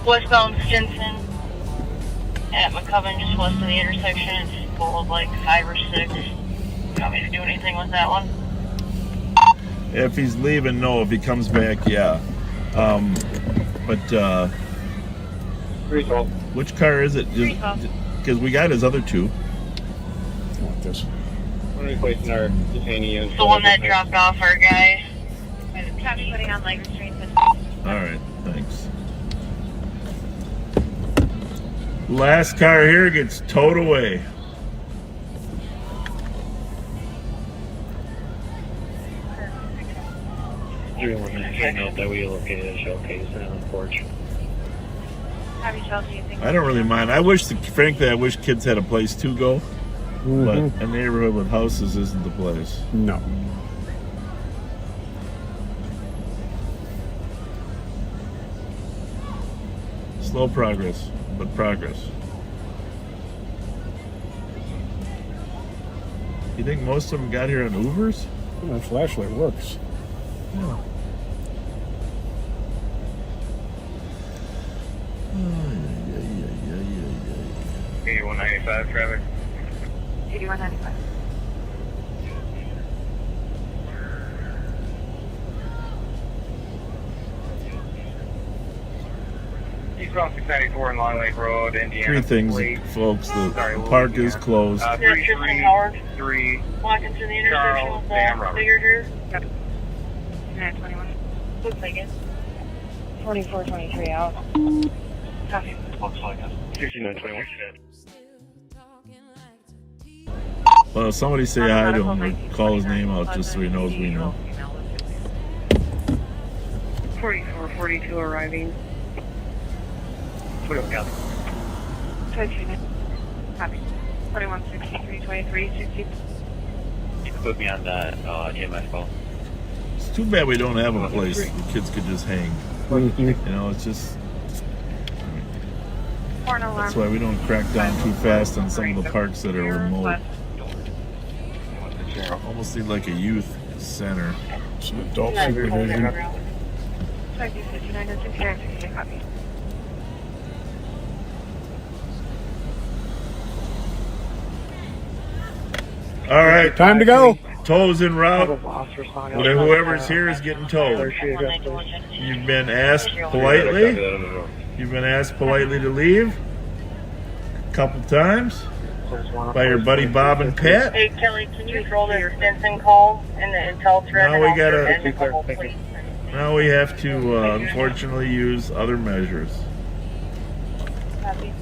Westbound Stinson at McCubbin, just west of the intersection. It's full of like 5 or 6. You want me to do anything with that one? If he's leaving, no. If he comes back, yeah. But 312. which car is it? 312. Because we got his other 2. We're replacing our detainee unit. The one that dropped off our guy. Copy, putting on Lake Street. All right, thanks. Last car here gets towed away. We're going to straighten out that wheel located at showcase and on the porch. Copy, Chelsea. I don't really mind. I wish, frankly, I wish kids had a place to go. But a neighborhood with houses isn't the place. No. Slow progress, but progress. You think most of them got here on Ubers? Well, the flashlight works. Yeah. 8195 traffic. 8195. Eastbound 694 and Long Lake Road, Indiana. Three things, folks. The park is closed. 333 Walking to the intersection Charles of Dam Road. Bigger here. 921. Looks like it. 2423 out. Copy. Looks like it. 6921. Well, if somebody say hi to him or call his name out just so he knows we know. 4442 arriving. 21 copy. 22. Copy. 2163 Put me on that EMS call. It's too bad we don't have a place the kids could just hang. You know, it's just... That's why we don't crack down too fast on some of the parks that are remote. Almost need like a youth center. Some adult supervision. 59 and 69. Copy. All right, time to go. Tow's en route. Whoever's here is getting towed. You've been asked politely. You've been asked politely to leave a couple times by your buddy Bob and Pat. Hey Kelly, can you roll the Stinson call and the intel thread? Now we gotta. Now we have to unfortunately use other measures. Copy.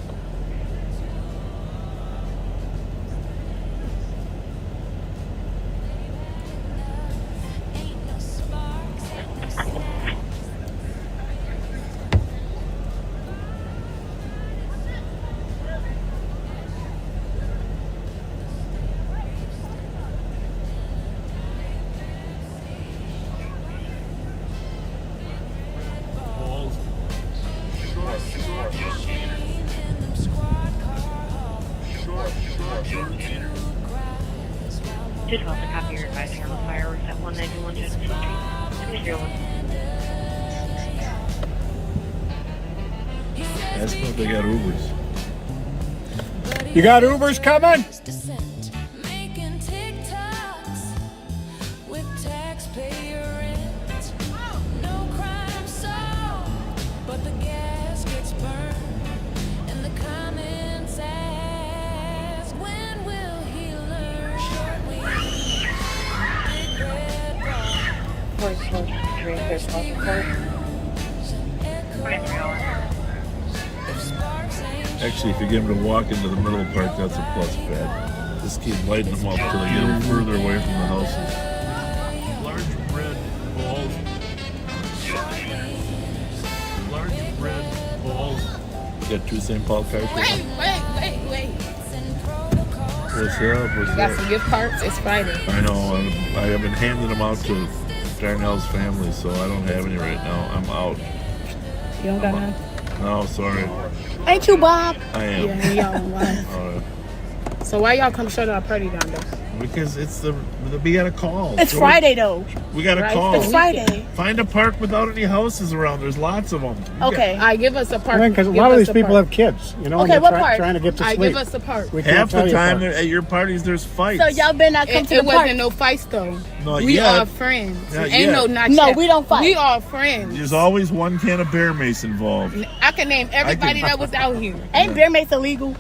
Just want to copy your advice on the fireworks at 191 Jefferson Street. Ask them if they got Ubers. You got Ubers coming? Actually, if you get them to walk into the middle of the park, that's a plus pad. Just keep lighting them up till they get them further away from the houses. Large red balls. Large red balls. You got two St. Paul cars here? Wait. What's up? You got some gift cards? It's Friday. I know. I have been handing them out to Darnell's family, so I don't have any right now. I'm out. You don't got none? No, sorry. Ain't you Bob? I am. Yeah, y'all. So why y'all come shut our party down there? Because it's we got a call. It's Friday though. We got a call. It's Friday. Find a park without any houses around. There's lots of them. Okay. I give us a park. Because a lot of these people have kids. You know, okay, and what they're park? trying to get to sleep. I give us a park. Half the time at your parties, there's fights. So y'all better not come to the It park. wasn't no fights though. Not we yet. are friends. Not Ain't yet. No, we don't fight. We are friends. There's always one can of bear mace involved. I can name everybody that was out here. Ain't bear mace illegal?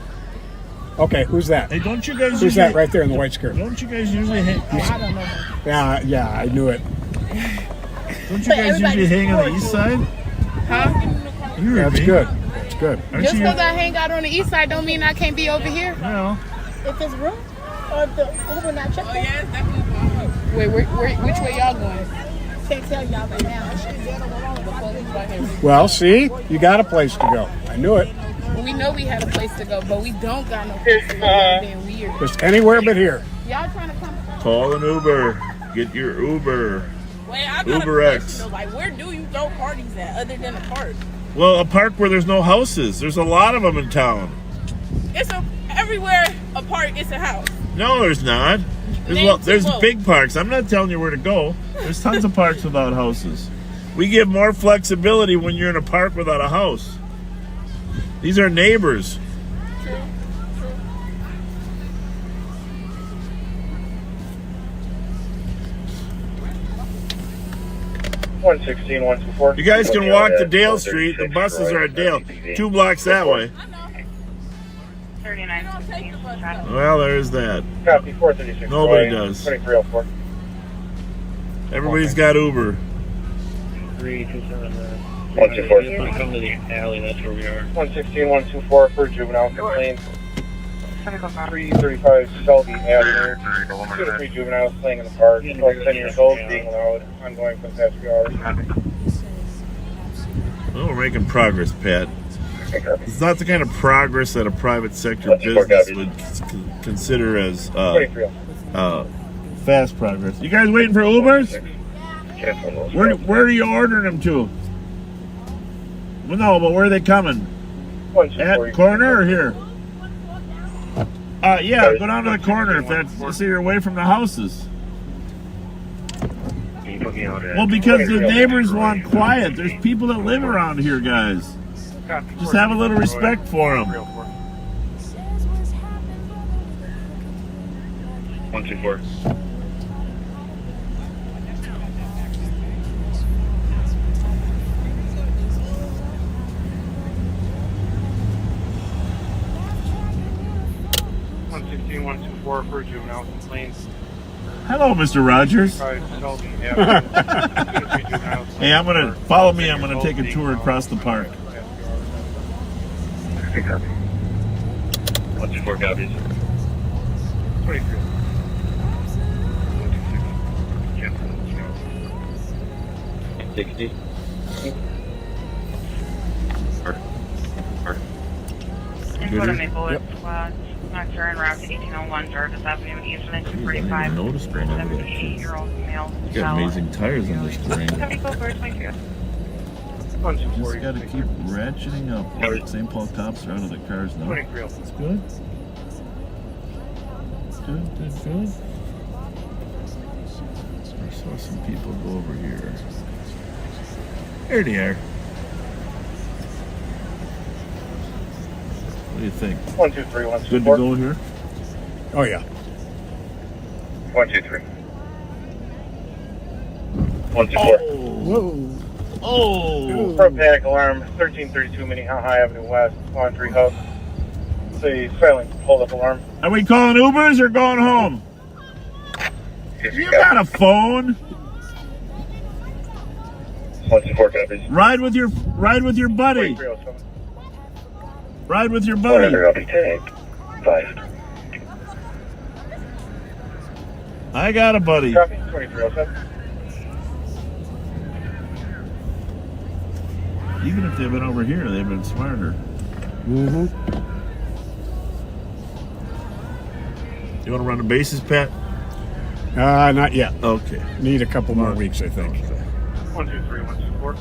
Okay, who's that? Hey, don't you guys? Who's that right there in the white skirt? Don't you guys usually hang? Oh, I don't know. Yeah, I knew it. Don't you guys usually hang on the east side? Huh? That's good. That's good. Just because I hang out on the east side don't mean I can't be over here. No. If it's room or if the Uber not checked. Oh yeah, it's definitely. Wait, which way y'all going? Can't tell y'all right now. Well, see, you got a place to go. I knew it. We know we had a place to go, but we don't got no place to go. Y'all being weird. Just anywhere but here. Y'all trying to come? Call an Uber. Get your Uber. Wait, I got Uber a X. question, though. Like, where do you throw parties at other than a park? Well, a park where there's no houses. There's a lot of them in town. Everywhere a park, it's a house. No, there's not. There's big parks. I'm not telling you where to go. There's tons of parks without houses. We give more flexibility when you're in a park without a house. These are neighbors. True. 116, 124. You guys can walk to Dale Street. The buses are at Dale. 2 blocks that way. 39. Well, there's that. Copy, 436. Nobody does. 2304. Everybody's got Uber. 3279. 124. Come to the alley, that's where we are. 116, 124 for juvenile complaint. 335 Shelby Avenue. 2 to 3 juveniles playing in the park. 12 to 10 years old, being allowed. Ongoing for the past few hours. Well, we're making progress, Pat. It's not the kind of progress that a private sector business would consider as fast progress. You guys waiting for Ubers? Where are you ordering them to? Well, no, but where are they coming? At corner or here? Yeah, go down to the corner if that's so you're away from the houses. Well, because the neighbors want quiet. There's people that live around here, guys. Just have a little respect for them. 124. For juvenile complaints. Hello, Mr. Rogers. Hey, follow me. I'm gonna take a tour across the park. 124 copies. 23. 60. Input of Maple Woods Squad. Contractor en route to 1801 Jarvis Avenue in Eastman, 245. 78-year-old male. You got amazing tires on this terrain. How many Cobras, my dear? Just got to keep ratcheting up. St. Paul cops are out of the cars now. That's good. Good. I saw some people go over here. There they are. What do you think? 123, 124. Good to go here? Oh, yeah. 123. 124. Oh! Pro panic alarm, 1332 Minnehaha Avenue West, Laundry Hub. The silent hold up alarm. Are we calling Ubers or going home? You got a phone? 124 copies. Ride with your buddy. 2307. Ride with your buddy. I'll be tagged. 5. I got a buddy. Copy, 2307. Even if they've been over here, they've been smarter. Mm-hmm. You want to run the bases, Pat? Not yet. Okay. Need a couple more weeks, I think. 123, 124.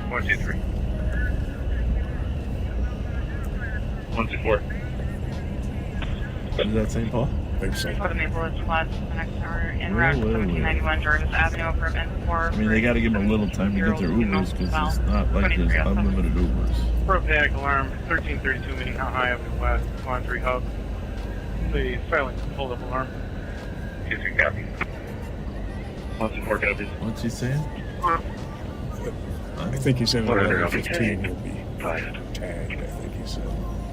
123. 124. Is that St. Paul? I think so. Input of Maple Woods Squad. The next hour en route to 1791 Jarvis Avenue for event 4. I mean, they got to give them a little time to get their Ubers because it's not like there's unlimited Ubers. Pro panic alarm, 1332 Minnehaha Avenue West, Laundry Hub. The silent hold up alarm. 2 copies. 124 copies. What's he saying? I think he said 115 will be 5. tagged, I think he said.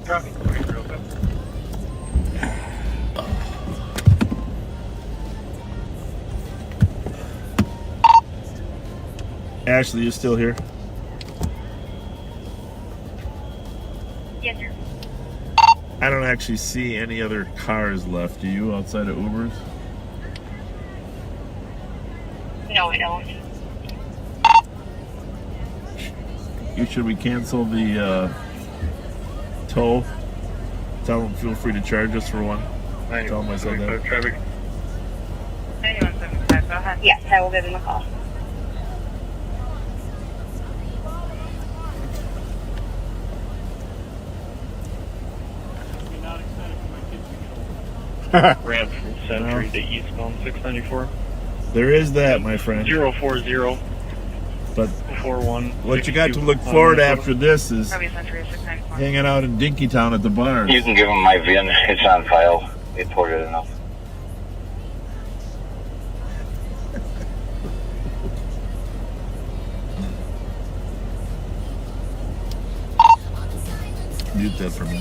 Copy, 2307. Ashley, you still here? Yes, sir. I don't actually see any other cars left. Do you, outside of Ubers? No, I don't. Should we cancel the toll? Tell them feel free to charge us for one. Tell them I said that. Traffic. 9175, go ahead. Yes, I will give him a call. Ramp from Century to eastbound 694. There is that, my friend. 040. But 41. what you got to look forward after this is hanging out in Dinkytown at the bars. You can give him my VIN. It's on file. They poured it enough. Mute that for me.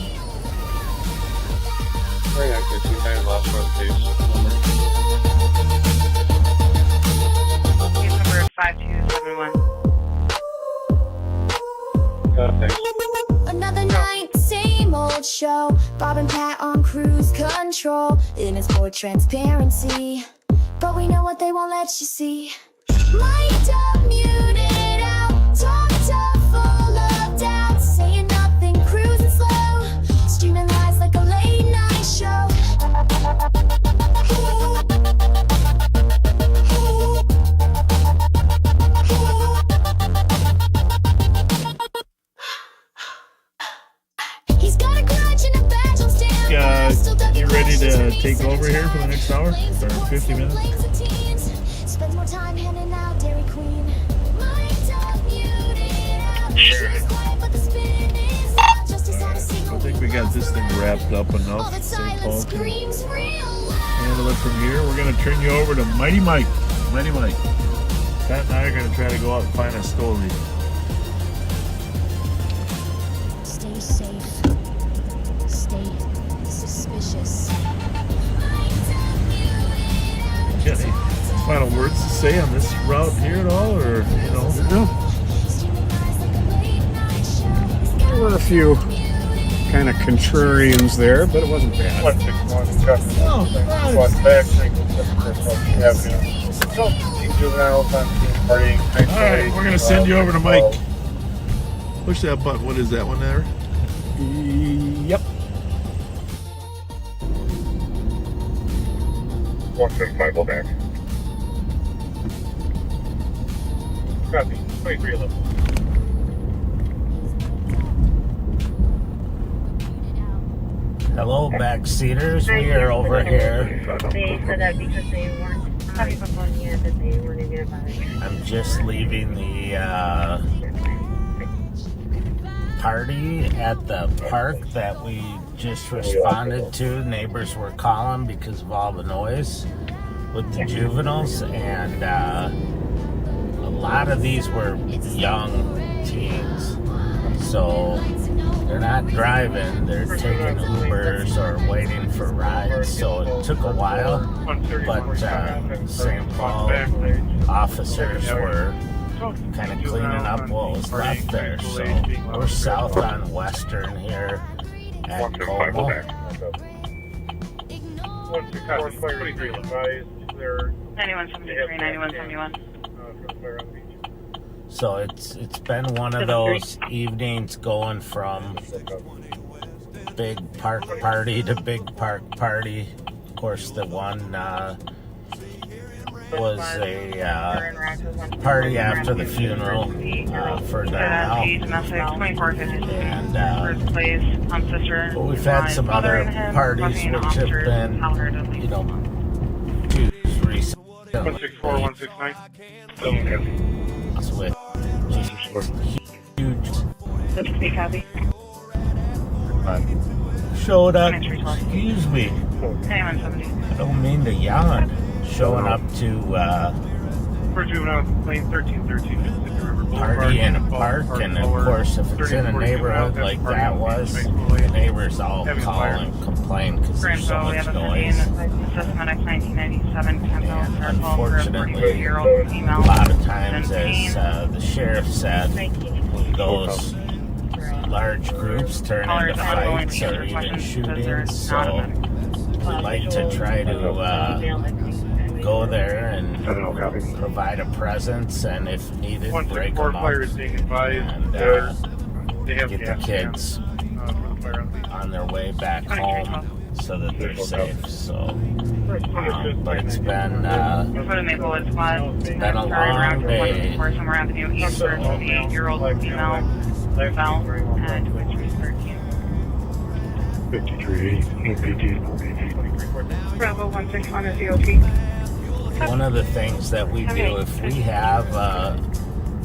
Very active. 2 times last rotation. Case number 5271. Thanks. Another night, same old show. Bob and Pat on cruise control. In it's for transparency, but we know what they won't let you see. Mic'd up, muted out, talked up, full of doubt, saying nothing, cruising slow, streaming lies like a late night show. He's got a grudge and a badge on stand. You ready to take over here for the next hour? Or 50 minutes? Spends more time handing out Dairy Queen. I think we got this thing wrapped up enough. St. Paul can handle it from here. We're going to turn you over to Mighty Mike. Mighty Mike. Pat and I are going to try to go out and find a story. Stay safe. Stay suspicious. Any final words to say on this route here at all? Or, you know? There were a few kind of contrarians there, but it wasn't bad. 161. Oh, nice. Watch back. Avenue. Juveniles on partying. All right, we're going to send you over to Mike. Push that button. What is that one there? Yep. 165, go back. Copy. 2311. Hello, backseaters. We are over here. They said that because they weren't talking about one yet, that they weren't even about it. I'm just leaving the party at the park that we just responded to. Neighbors were calling because of all the noise with the juveniles, and a lot of these were young teens. So they're not driving, they're taking Ubers or waiting for rides. So it took a while, but St. Paul officers were kind of cleaning up what was left there. So we're south on Western here at Como. 9173, 9171. So it's been one of those evenings going from big park party to big park party. Of course, the one was a party after the funeral further out. And but we've had some other parties which have been, you know, recent. 164, 169. With huge but showed up, excuse me, I don't mean to yawn, showing up to party in a park, and of course if it's in a neighborhood like that was, the neighbors all call and complain because there's so much noise. Unfortunately, a lot of times, as the sheriff said, those large groups turn into fights or even shootings, so we like to try to go there and provide a presence, and if needed, break them up and get the kids on their way back home so that they're safe. So, but it's been a long day. So, Bravo 161 is SOG. One of the things that we do if we have,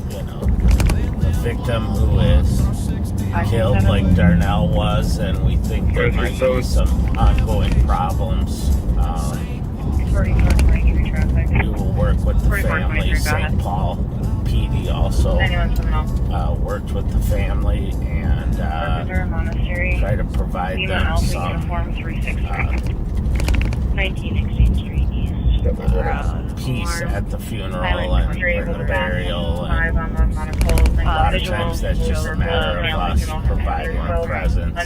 you know, a victim who is killed like Darnell was, and we think there might be some ongoing problems, we will work with the family. St. Paul PD also worked with the family and try to provide them some 1916th Street East. peace at the funeral and the burial. And a lot of times that's just a matter of us providing a presence.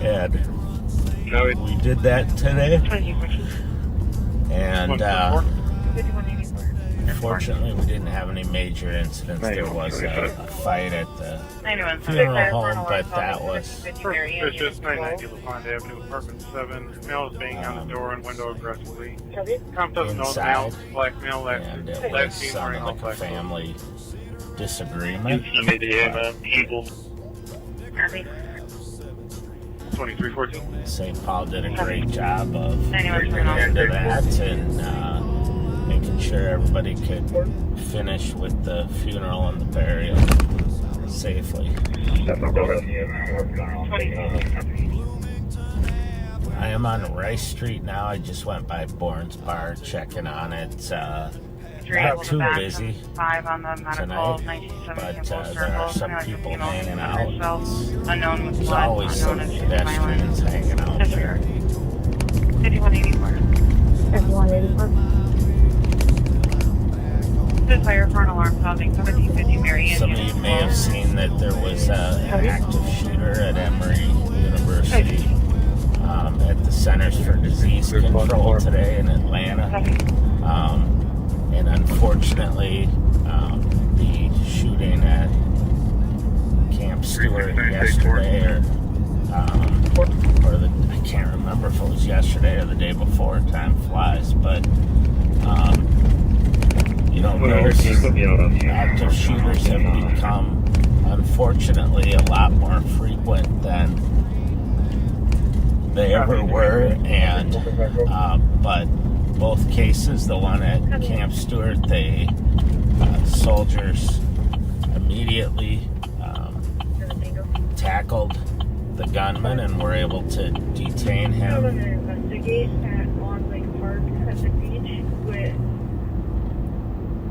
And we did that today. And fortunately, we didn't have any major incidents. There was a fight at the funeral home, but that was... It's just 990 LaFond Avenue, apartment 7. Male is banging on the door and window aggressively. Comp doesn't know the male. Black male, and it was sounded like a family disagreement. 2314. St. Paul did a great job of bringing into that and making sure everybody could finish with the funeral and the burial safely. I am on Rice Street now. I just went by Bourne's Bar checking on it. Not too busy tonight, but there are some people hanging out. There's always some pedestrians hanging out there. 5184. Fire for an alarm causing 1750 Marion. Some of you may have seen that there was an active shooter at Emory University at the Centers for Disease Control today in Atlanta. And unfortunately, the shooting at Camp Stewart yesterday, I can't remember if it was yesterday or the day before, time flies, but you know, those active shooters have become, unfortunately, a lot more frequent than they ever were, and but both cases, the one at Camp Stewart, they soldiers immediately tackled the gunman and were able to detain him. Investigate at Long Lake Park at the beach with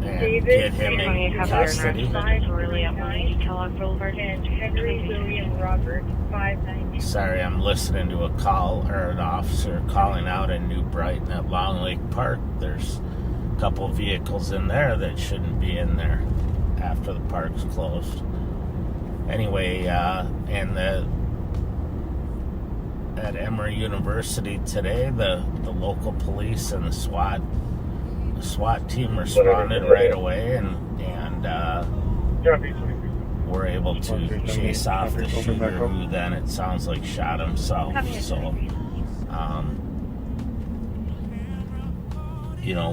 And get him in custody. and Henry William Robert 590. Sorry, I'm listening to a call or an officer calling out in New Brighton at Long Lake Park. There's a couple vehicles in there that shouldn't be in there after the park's closed. Anyway, and at Emory University today, the local police and the SWAT team responded right away and were able to chase off the shooter, who then it sounds like shot himself. So, you know,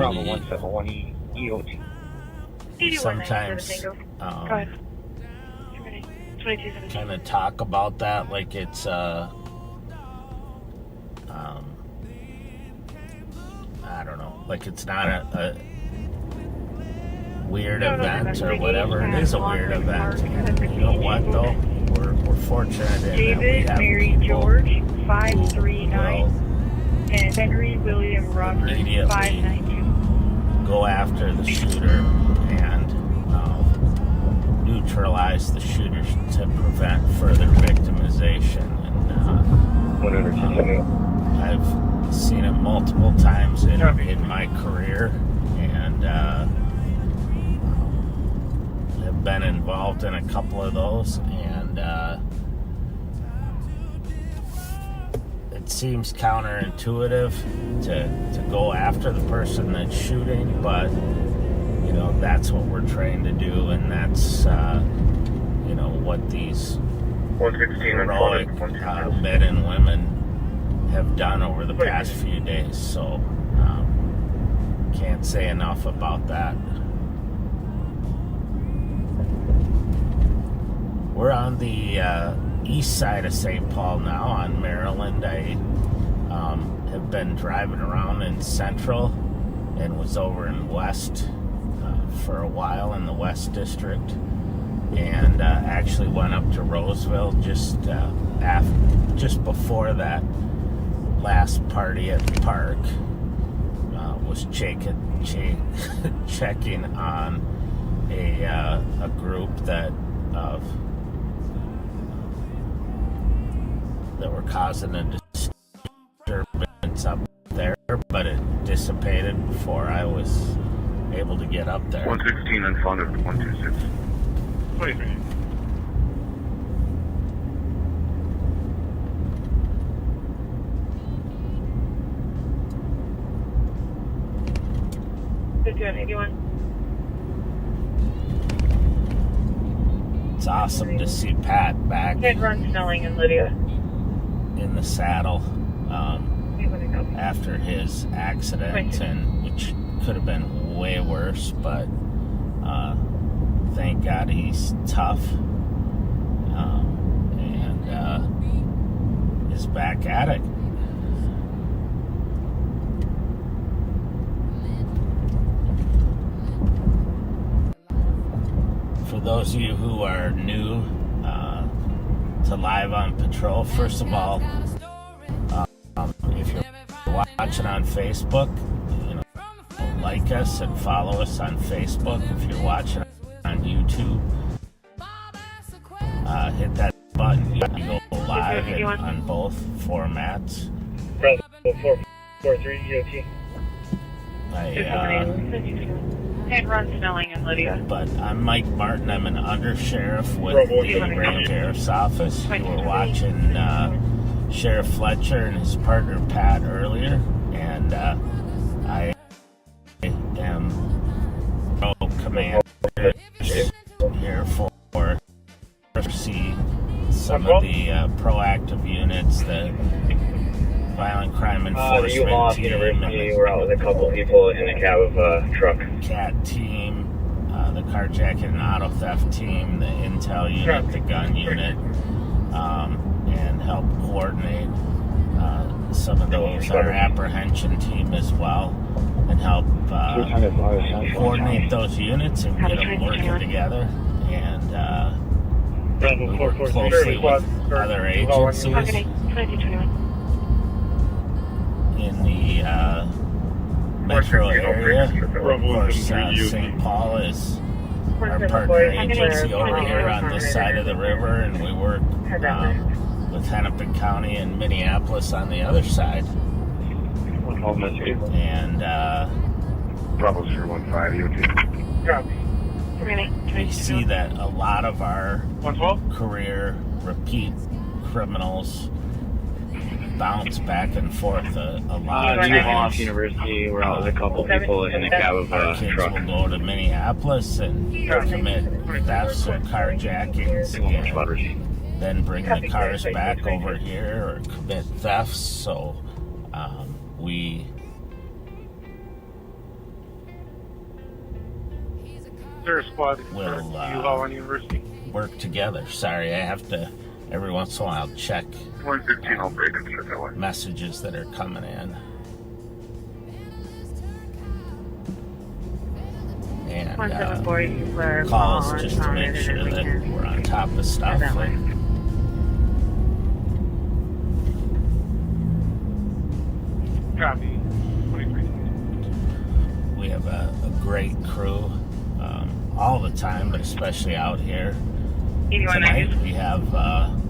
we sometimes kind of talk about that like it's I don't know, like it's not a weird event or whatever. It is a weird event. You know what though? We're fortunate in that we have Mary people George 539 and Henry William Robert immediately 592. go after the shooter and neutralize the shooters to prevent further victimization. And I've seen it multiple times in my career, and have been involved in a couple of those, and it seems counterintuitive to go after the person that's shooting, but you know, that's what we're trained to do, and that's you know, what these heroic men and women have done over the past few days. So can't say enough about that. We're on the east side of St. Paul now on Maryland. I have been driving around in Central and was over in West for a while in the West District, and actually went up to Roseville just before that last party at the park. Was checking on a group that were causing a disturbance up there, but it dissipated before I was able to get up there. 116 in front of 126. 23. It's awesome to see Pat back Run Snelling and Lydia in the saddle after his accident, and which could have been way worse, but thank God he's tough and is back at it. For those of you who are new to Live on Patrol, first of all, if you're watching on Facebook, like us and follow us on Facebook. If you're watching on YouTube, hit that button. You can go live on both formats. Bravo 443 UOT. Run Snelling and Lydia. But I'm Mike Martin. I'm an undersheriff with the Grand Sheriff's Office. You were watching Sheriff Fletcher and his partner Pat earlier, and I am commander here for see some of the proactive units, the violent crime enforcement you lost team, University. We're out with a couple people in the cab of a truck. CAT team, the carjacking and auto theft team, the intel unit, the gun unit, and help coordinate some of those, our apprehension team as well, and help coordinate those units and get them working together, and we work closely with other agencies in the metro area. Of course, St. Paul is our partner agency over here on this side of the river, and we work with Hennepin County and Minneapolis on the other side. And Bravo 015 we see that a lot of our career repeat criminals bounce back and forth a lot of times. University. We're out with a couple people in the cab of Our a kids truck. will go to Minneapolis and commit thefts or carjackings and then bring the cars back over here or commit thefts. So we will work together. Sorry, I have to every once in a while check 115, I'll break it straight that way. messages that are coming in. And calls just to make sure that we're on top of stuff. And Copy. 23. we have a great crew all the time, but especially out here. Tonight we have some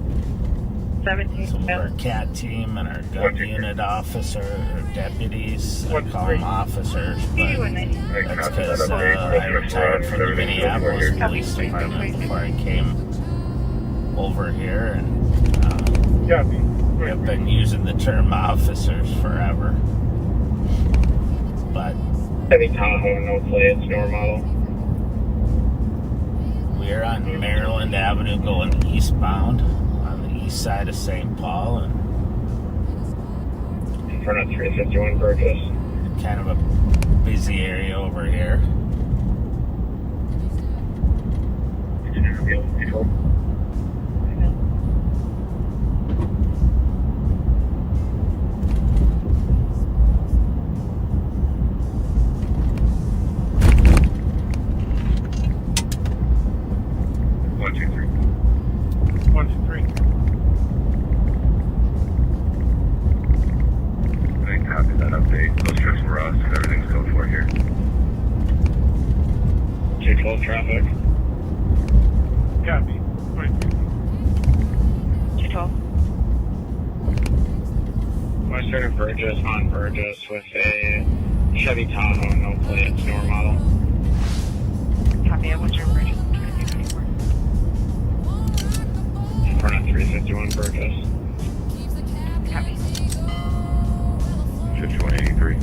of our CAT team and our gun unit officer or deputies. I call them officers, but that's because I retired from the Minneapolis Police Department before I came over here, and I've been using the term officers forever. But Heavy Tahoe, no play, it's door model. we are on Maryland Avenue going eastbound on the east side of St. Paul, and In front of 351 Burgess. kind of a busy area over here. Western Burgess on Burgess with a Chevy Tahoe, no plates, newer model. Copy it. What's your Burgess? 2224. Verna 351 Burgess. Copy. 5183.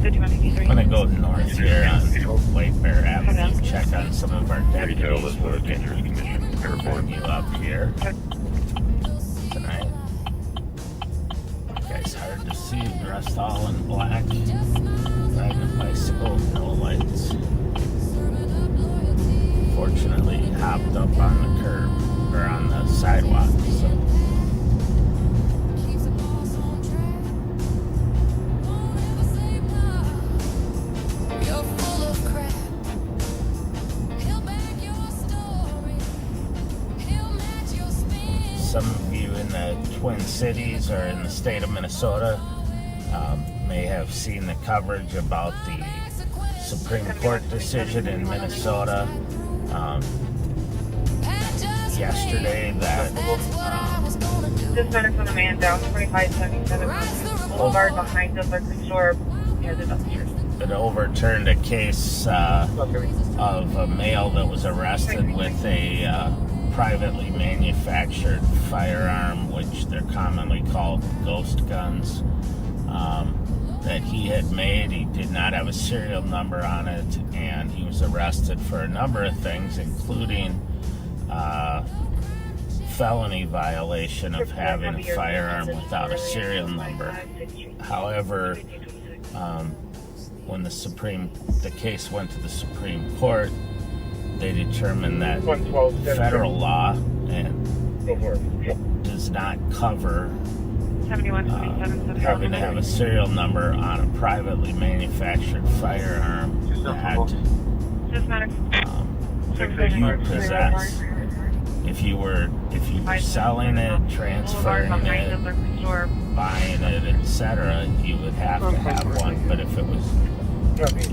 5183. I'm gonna go north here on BaeBae Avenue, check on some of our deputies working. Bring you up here tonight. Guys, hard to see, dressed all in black, riding a bicycle, no lights. Fortunately, he hopped up on the curb or on the sidewalk, so. Some of you in the Twin Cities or in the state of Minnesota may have seen the coverage about the Supreme Court decision in Minnesota yesterday that This medic on a man down 2577 Boulevard behind the liquor store near the dumpsters. it overturned a case of a male that was arrested with a privately manufactured firearm, which they're commonly called ghost guns, that he had made. He did not have a serial number on it, and he was arrested for a number of things, including felony violation of having a firearm without a serial number. However, when the case went to the Supreme Court, they determined that federal law does not cover having to have a serial number on a privately manufactured firearm that you possess. If you were selling it, transferring it, buying it, etc., you would have to have one. But if it was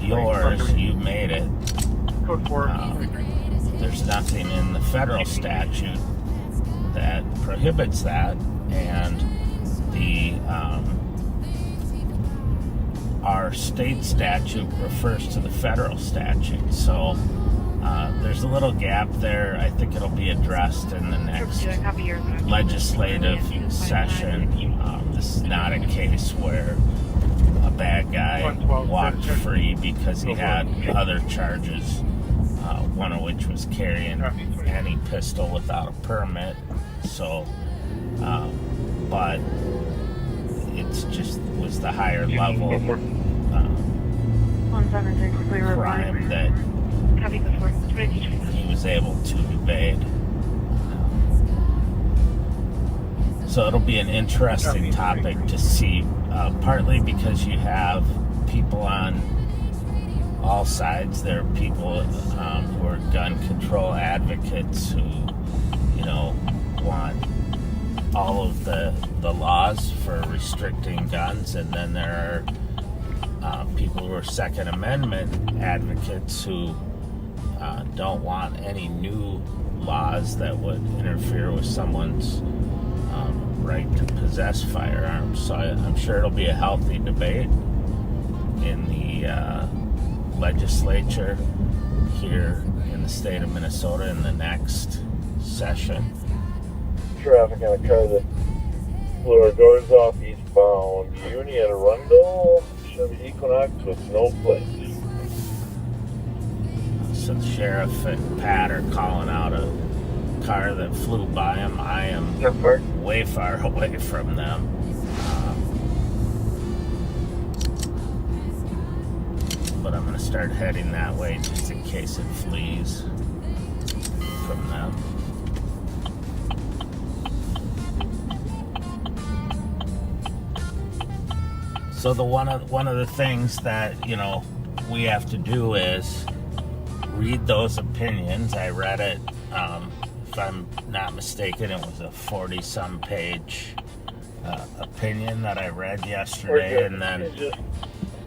yours, you made it, there's nothing in the federal statute that prohibits that, and our state statute refers to the federal statute. So there's a little gap there. I think it'll be addressed in the next legislative session. This is not a case where a bad guy walked free because he had other charges, one of which was carrying any pistol without a permit. So, but it's just was the higher level crime that he was able to evade. So it'll be an interesting topic to see, partly because you have people on all sides. There are people who are gun control advocates who, want all of the laws for restricting guns, and then there are people who are Second Amendment advocates who don't want any new laws that would interfere with someone's right to possess firearms. So I'm sure it'll be a healthy debate in the legislature here in the state of Minnesota in the next session. Traffic on a car that blew our doors off eastbound Union Arundel, Chevy Equinox with no plates. So the sheriff and Pat are calling out a car that flew by them. I am way far away from them. But I'm going to start heading that way just in case it flees from them. So one of the things that we have to do is read those opinions. I read it. If I'm not mistaken, it was a 40-some page opinion that I read yesterday, and then he's just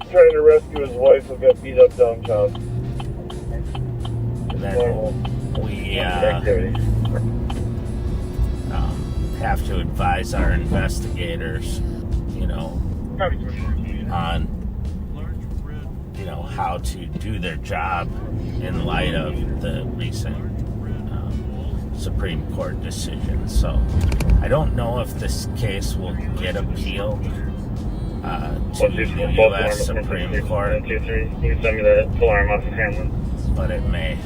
trying to rescue his wife who got beat up downtown. And then we have to advise our investigators, on, you know, how to do their job in light of the recent Supreme Court decision. So I don't know if this case will get appealed to the U.S. Supreme Court, You can send me the alarm off of Hamlin. but it may.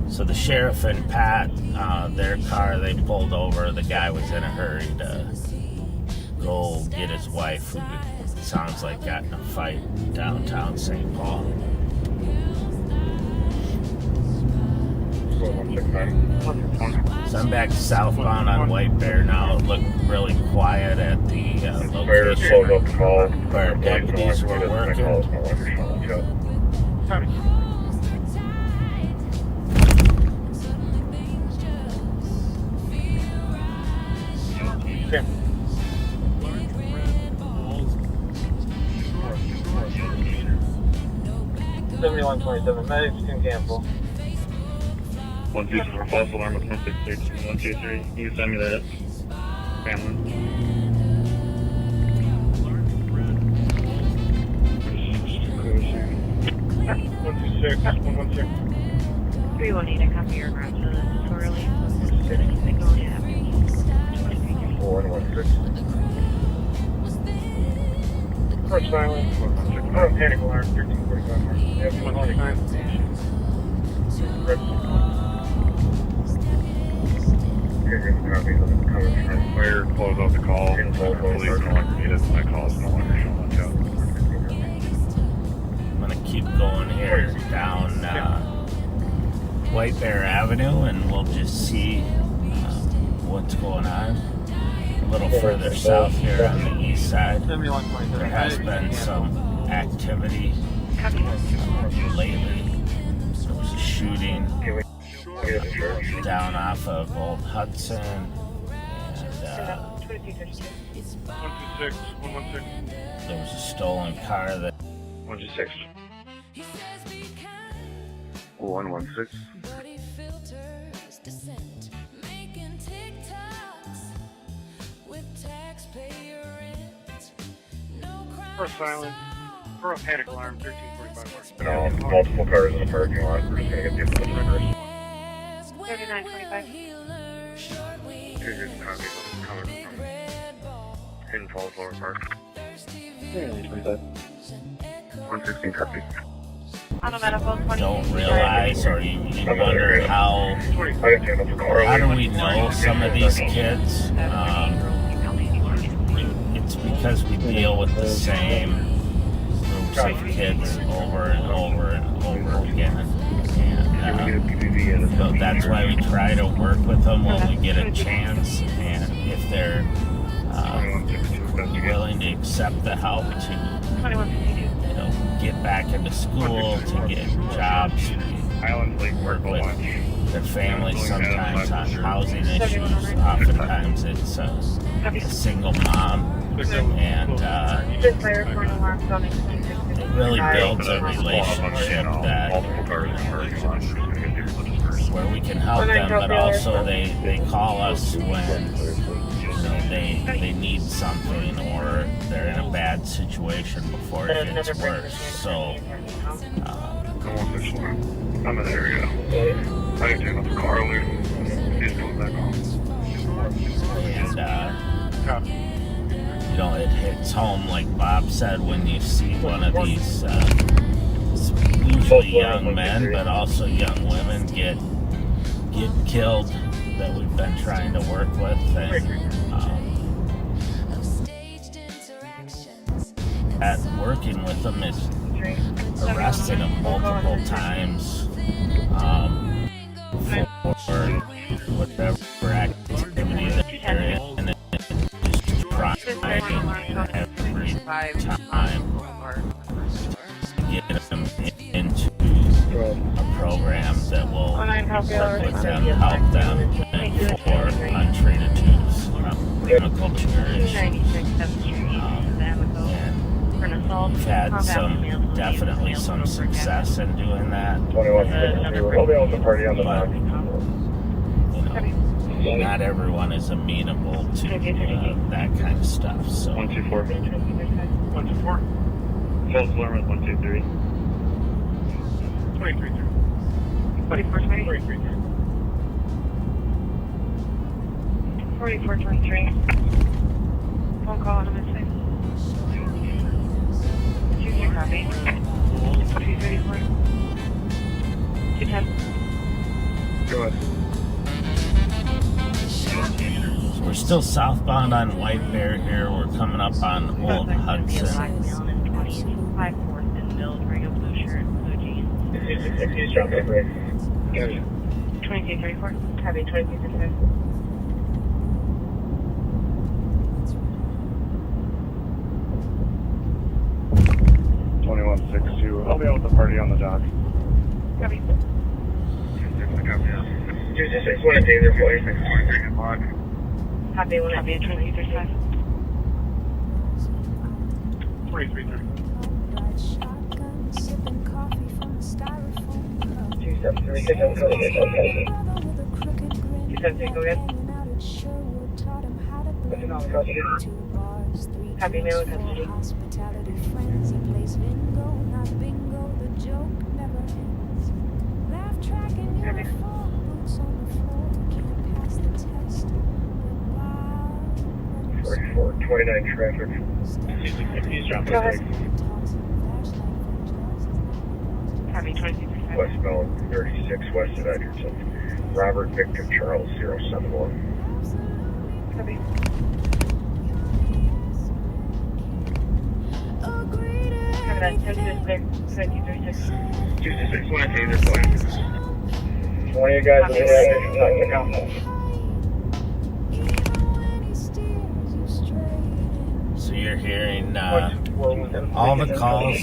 So the sheriff and Pat, their car, they pulled over. The guy was in a hurry to go get his wife, who sounds like got in a fight downtown St. Paul. So I'm back southbound on White Bear now. It looked really quiet at the location where deputies were working. Sam. 7127 medics can cancel. 124 false alarm with 166 123. You can send me that. Hamlin. One two six, 116. 318 to copy your ground to the Burrill. Signal happening. 4116. First silent. Panic alarm, 1345. Yeah, 169. Where close out the call. Police no longer needed. My call's no longer showing up. I'm gonna keep going here down White Bear Avenue, and we'll just see what's going on. A little further south here on the east side, there has been some activity lately. There was a shooting down off of Old Hudson, and 126, 116. there was a stolen car that 126. 116. First silent. For a panic alarm, 1345. You know, multiple cars in the parking lot. We're just gonna get the records. 3925. Here's your copy coming from Hidden Falls Lower Park. 116 copy. don't realize, or you wonder how do we know some of these kids? It's because we deal with the same groups of kids over and over and over again. And so that's why we try to work with them when we get a chance, and if they're willing to accept the help to get back into school, to get jobs. We work with their families sometimes on housing issues. Oftentimes it's a single mom, and it really builds a relationship that where we can help them, but also they call us when they need something or they're in a bad situation before it gets worse. So I'm in the area. I can take off the car loop. He's pulling back on. And it hits home, like Bob said, when you see one of these usually young men, but also young women get killed that we've been trying to work with, and at working with them is arresting them multiple times for whatever activity that they're in, and just trying every time to get them into a program that will work with them, help them for untreated chemical trigger issues. We've had definitely some success in doing that. 21. We'll be able to party on the back. not everyone is amenable to that kind of stuff. So 124. 124. False alarm at 123. 23. 4423. 4423. Phone call on a mistake. 2 copy. 234. 210. Go ahead. So we're still southbound on White Bear here. We're coming up on Old Hudson. 5-4th and Millingren, blue shirt, blue jeans. 2234. Copy 2235. I'll be out with the party on the dock. Copy. 226, want to take their flight. Copy 2235. 2330. 273, go ahead. Copy mail and custody. Copy. 4429 traffic. Go ahead. Copy 2235. Westbound 36 west of Edgerton. Robert Victor Charles 071. Copy. Copy that. 2236. 226, want to take their flight. 20 guys in the action. So you're hearing all the calls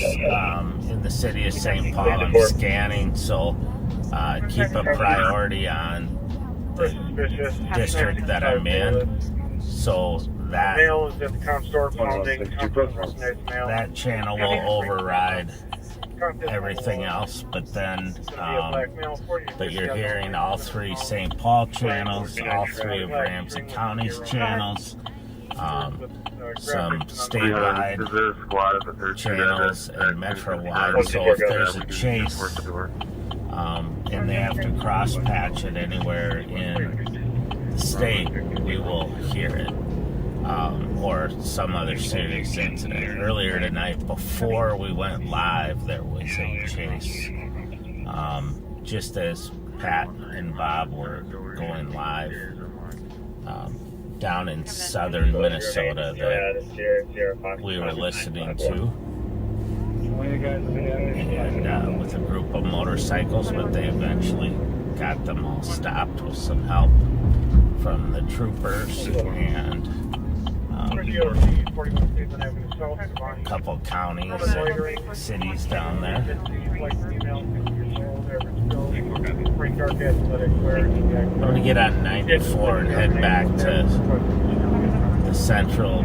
in the city of St. Paul. I'm scanning, so keep a priority on the district that I'm in. So that Mail is at the comp store pounding. that channel will override everything else, but then but you're hearing all 3 St. Paul channels, all 3 of Ramsey County's channels, some statewide channels and metro-wide. So if there's a chase and they have to cross-patch it anywhere in the state, we will hear it. Or some other serious incident. Earlier tonight, before we went live, there was a chase. Just as Pat and Bob were going live down in southern Minnesota that we were listening to. And with a group of motorcycles, but they eventually got them all stopped with some help from the troopers and a couple counties and cities down there. I'm going to get on 94 and head back to the central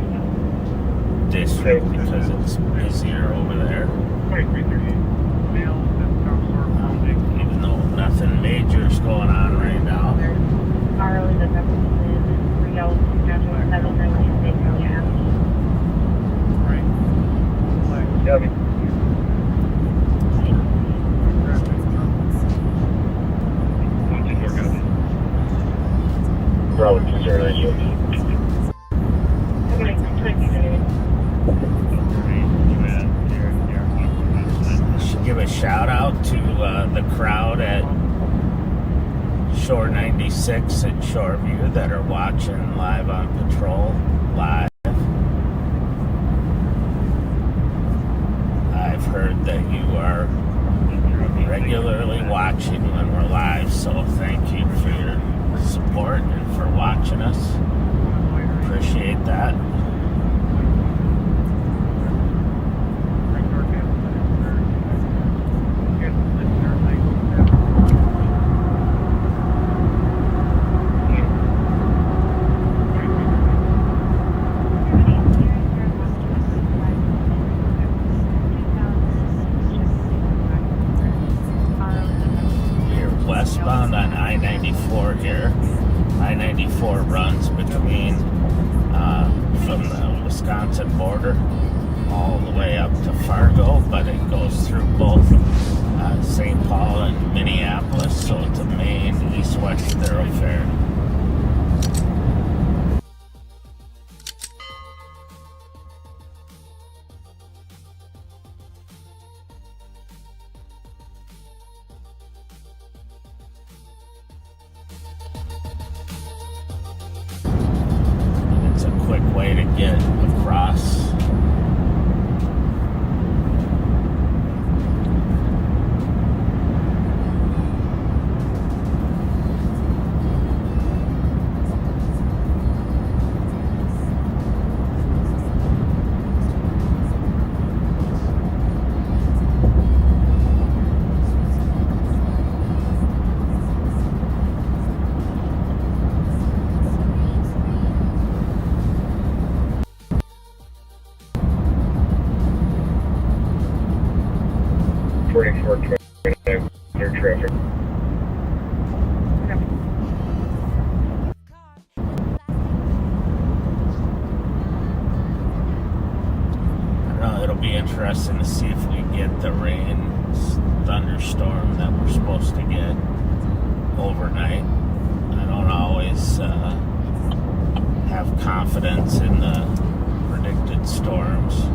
district because it's busier over there. Even though nothing major is going on right now. Should give a shout out to the crowd at Shore 96 at Shoreview that are watching live on patrol live. I've heard that you are regularly watching when we're live, so thank you for your support and for watching us. Appreciate that. Westbound on I-94 here. I-94 runs between from the Wisconsin border all the way up to Fargo, but it goes through both St. Paul and Minneapolis, so it's a main east-west thoroughfare. It's a quick way to get across. Under traffic. I don't know, it'll be interesting to see if we get the rain thunderstorm that we're supposed to get overnight. I don't always have confidence in the predicted storms.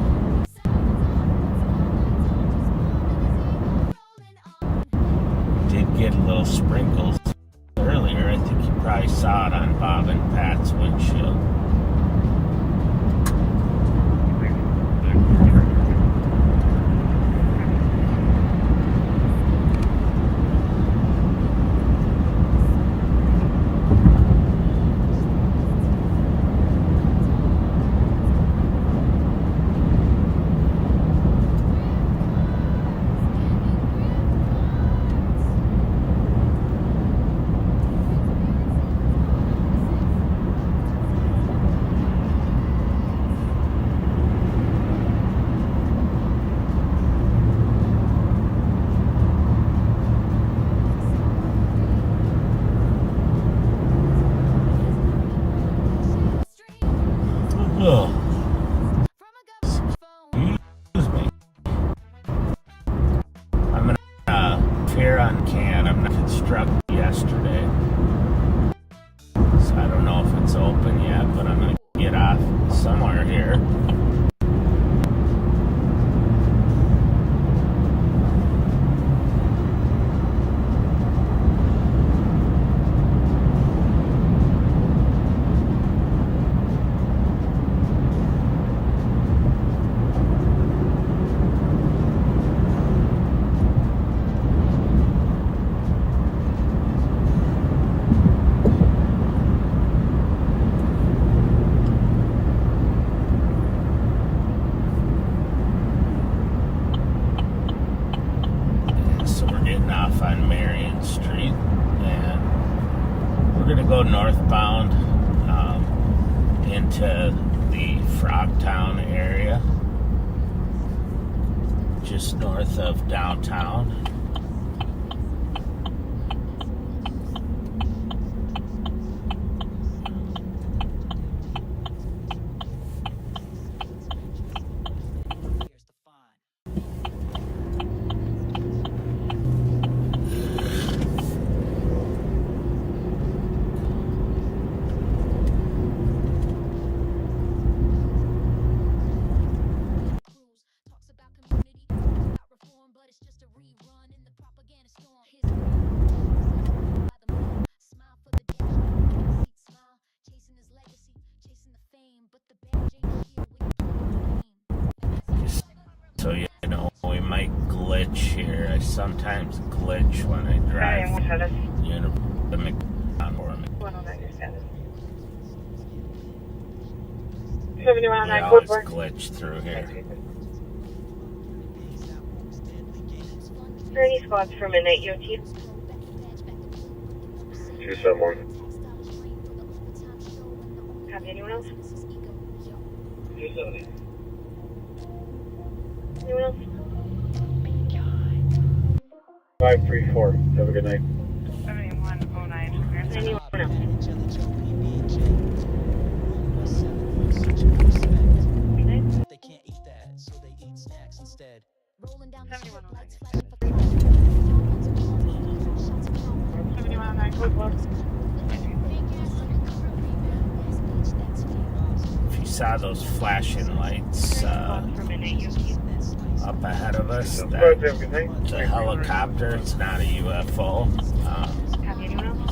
Did get little sprinkles earlier. I think you probably saw it on Bob and Pat's windshield. Excuse me. I'm gonna fear on can. I'm not constructed yesterday, so I don't know if it's open yet, but I'm gonna get off somewhere here. On Marion Street, and we're gonna go northbound into the Frogtown area, just north of downtown. So, you know, we might glitch here. I sometimes glitch when I drive. You know, the we always glitch through here. 30 squads for midnight UT. 271. Copy, anyone else? 270. Anyone else? 534. Have a good night. 7109. Anyone else? saw those flashing lights up ahead of us. It's a helicopter. It's not a UFO.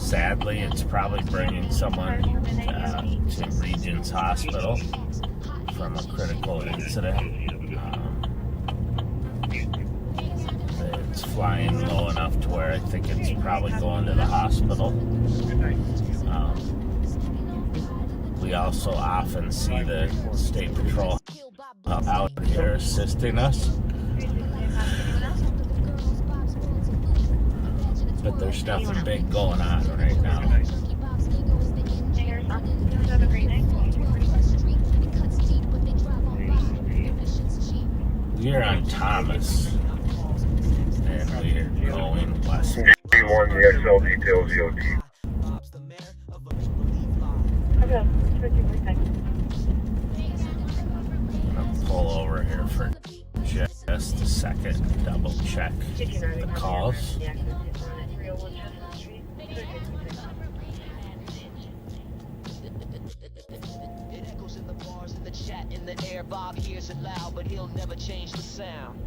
Sadly, it's probably bringing someone to Regents Hospital from a critical incident. It's flying low enough to where I think it's probably going to the hospital. We also often see the State Patrol out here assisting us. But there's nothing big going on right now. We're on Thomas, and we're going west. B1, the XL details EOD. I'm gonna pull over here for just a second, double check the calls. It echoes in the bars, in the chat, in the air. Bob hears it loud, but he'll never change the sound.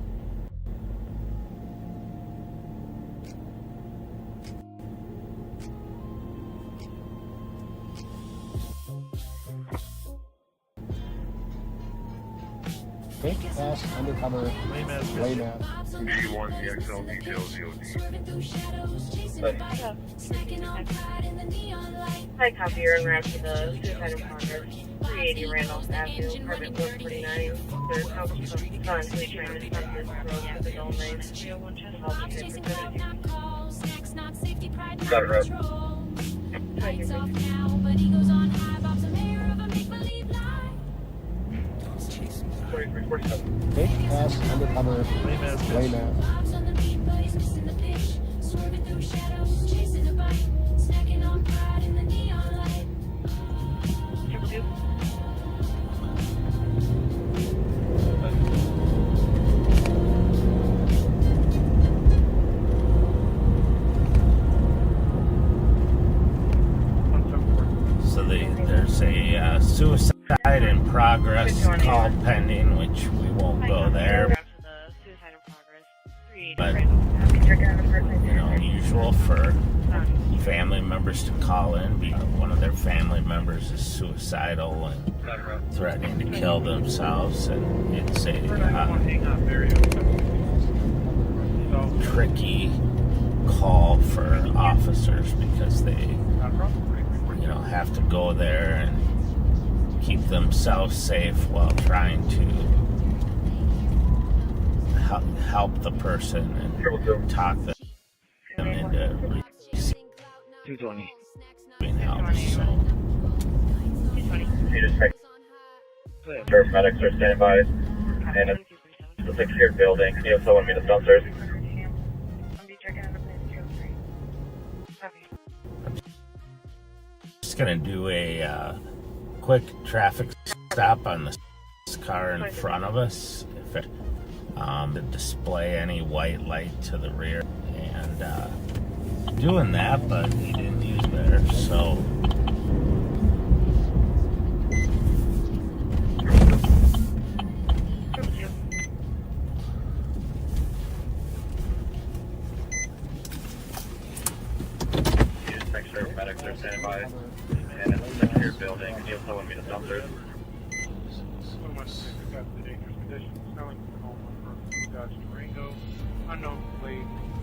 Fake pass undercover. Layman. B1, the XL details EOD. Hi, copy. You're in Ramsey, the suicide in progress. 380 Randolph Avenue, apartment 149. There's house of son who's trying to stop this road with his own legs. 301 Chest House is Got it, Rob. Fake pass undercover. Layman. So there's a suicide in progress call pending, which we won't go there. But, usual for family members to call in because one of their family members is suicidal and threatening to kill themselves, and it's a tricky call for officers because they have to go there and keep themselves safe while trying to help the person and talk them into receiving help. So, Medics are standing by, and it's a secured building. Can you have someone meet us downstairs? just gonna do a quick traffic stop on this car in front of us. If it to display any white light to the rear, and doing that, but he didn't use better, so. Make sure medics are standing by, and it's a secured building. Can you have someone meet us downstairs?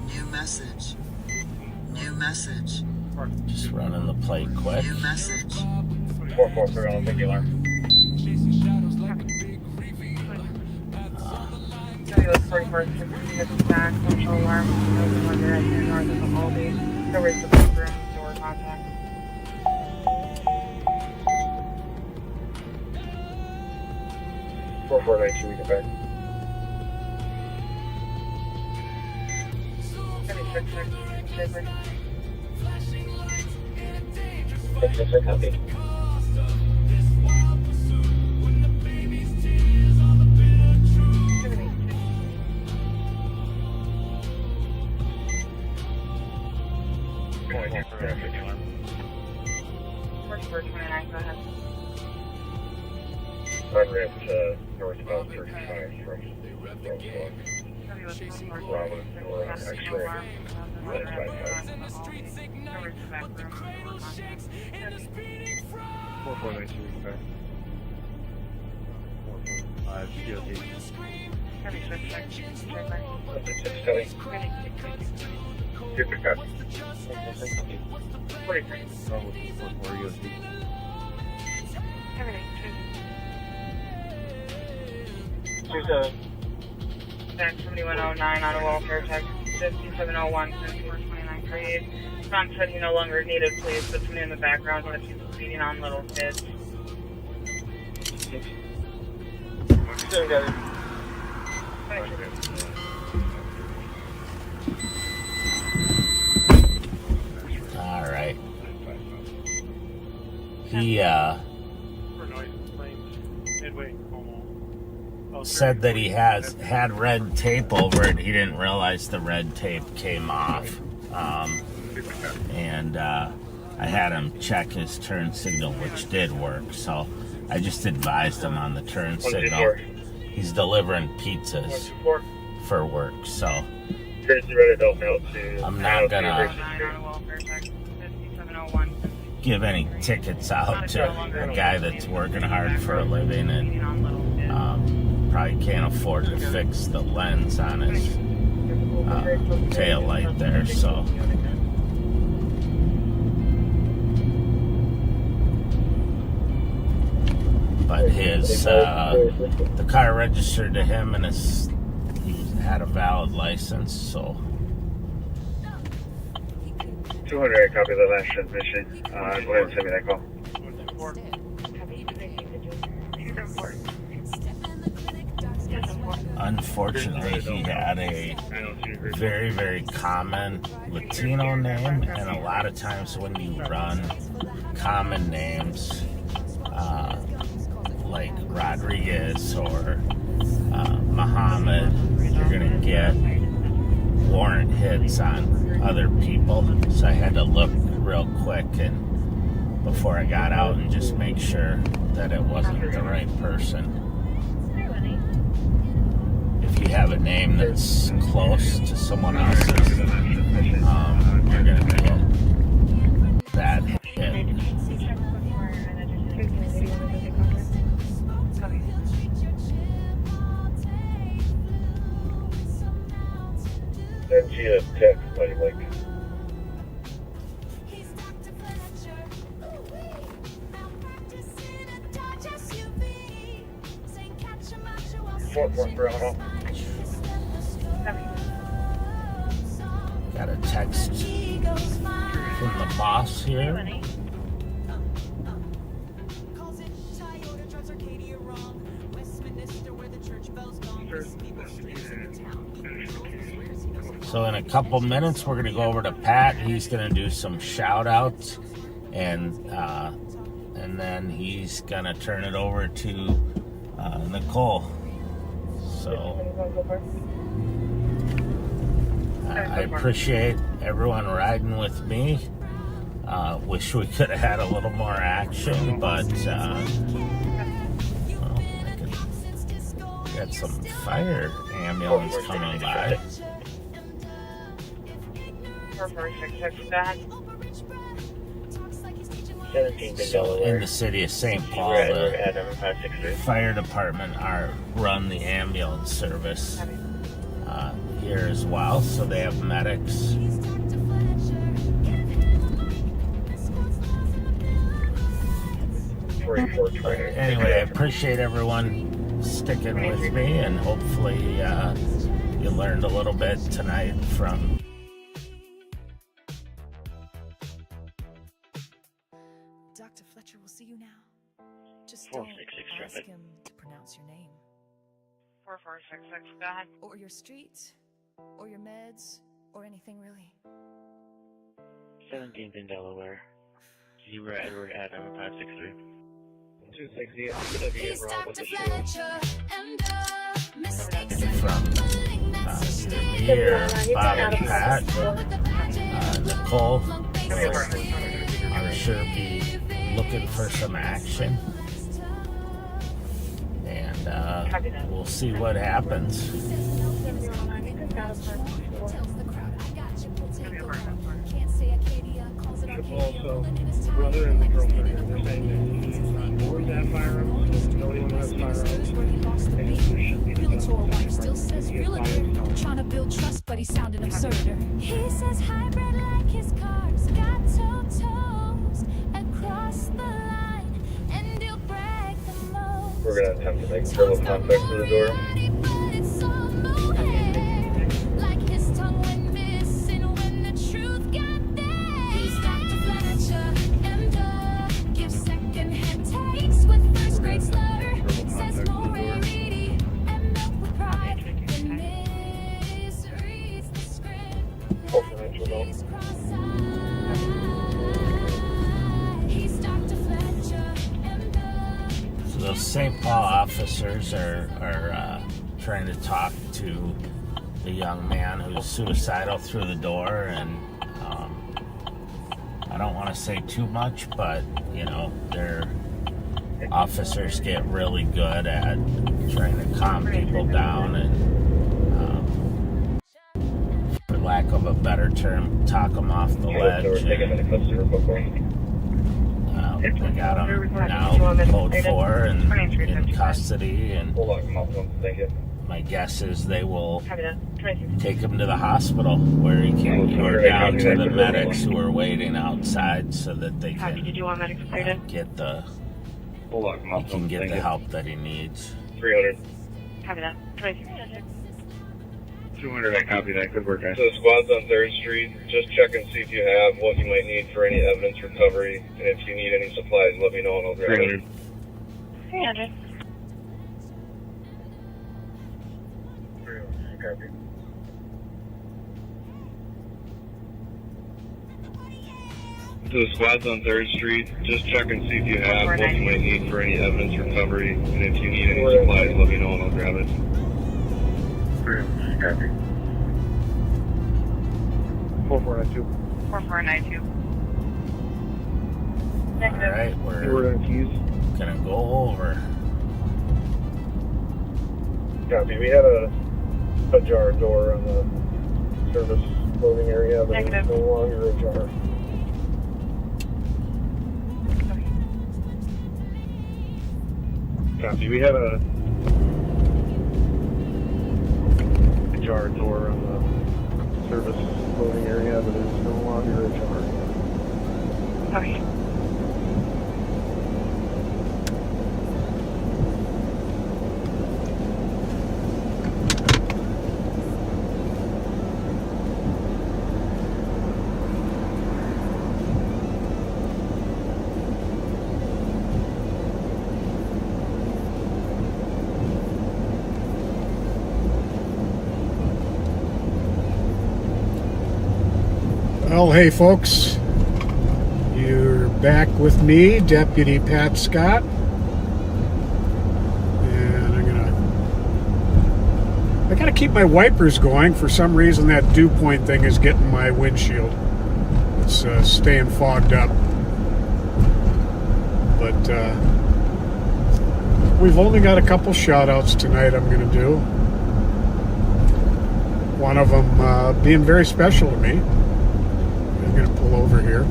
New message. New message. Just running the plate quick. New message. 443 on a big alarm. Back, social alarm, north of the Aldi. There was the bedroom door contact. Four 492, we get back. 666, copy. Run ramp to northbound 35 from Robert or X-ray. That's 4492 back. 445 COD. Good pickup. 43. Oh, 44 USD. Back 7109 on a welfare text 5701 2429 grade. Tom said he no longer needed police, but somebody in the background said he's bleeding on little kids. All right. He said that he had red tape over it. He didn't realize the red tape came off. And I had him check his turn signal, which did work. So I just advised him on the turn signal. He's delivering pizzas for work, so I'm not gonna give any tickets out to a guy that's working hard for a living and probably can't afford to fix the lens on his tail light there, so. But his, the car registered to him and he had a valid license, so. 200, copy the last transmission. Go ahead and send me that call. Unfortunately, he had a very, very common Latino name, and a lot of times when you run common names, like Rodriguez or Muhammad, you're going to get warrant hits on other people. So I had to look real quick and before I got out and just make sure that it wasn't the right person. If you have a name that's close to someone else's, you're going to get that hit. Send you a text, buddy, like. Got a text from the boss here. So in a couple minutes, we're going to go over to Pat. He's going to do some shout outs and then he's going to turn it over to Nicole. So I appreciate everyone riding with me. Wish we could have had a little more action, but we got some fire ambulance coming by. In the city of St. Paul, the fire department run the ambulance service here as well, so they have medics. Anyway, I appreciate everyone sticking with me, and hopefully you learned a little bit tonight from Dr. Fletcher will see you now. Just don't ask him to pronounce your name. 4466, go ahead. Or your street, or your meds, or anything really. 17th in Delaware. Zebra Edward Adam 563. 260. He's Dr. Fletcher and mistakes from me or Bob and Pat, Nicole will, I'm sure, be looking for some action. we'll see what happens. Also, the brother and the girlfriend, they're saying that boys have firearms, no one has firearms, and there should be Still says realtor, trying to build trust, but he's sounding absurder. He says hybrid like his car's got two toes across the line, and he'll break the most. We're going to attempt to make verbal contact through the door. But it's all mohair, like his tongue went missing when the truth got there. He's Dr. Fletcher, and gives second-hand takes with first-grade slur. Says more rarity and milk with pride. The misery's the script. He's cross-eyed. He's Dr. Fletcher, and So those St. Paul officers are trying to talk to the young man who's suicidal through the door, and I don't want to say too much, but you know, their officers get really good at trying to calm people down and, for lack of a better term, talk them off the ledge. They got him now, code 4, and in custody, and my guess is they will take him to the hospital where he can go down to the medics who are waiting outside so that they can get the help that he needs. 300. Copy that. 200, I copy that. Good work, guys. So the squad's on 3rd Street. Just check and see if you have what you might need for any evidence recovery. And if you need any supplies, let me know and I'll grab it. 300. 300, copy. So the squad's on 3rd Street. Just check and see if you have what you might need for any evidence recovery. And if you need any supplies, let me know and I'll grab it. 300, copy. 4492. 4492. Alright, we're gonna go over. Copy. We had a jar door on the service loading area, but it's no longer a jar. Copy. We had a jar door on the service loading area, but it's no longer a jar. Okay. Well, hey folks, you're back with me, Deputy Pat Scott, and I gotta keep my wipers going. For some reason that dew point thing is getting my windshield. It's staying fogged up, but we've only got a couple shout outs tonight I'm gonna do. One of them being very special to me. I'm going to pull over here.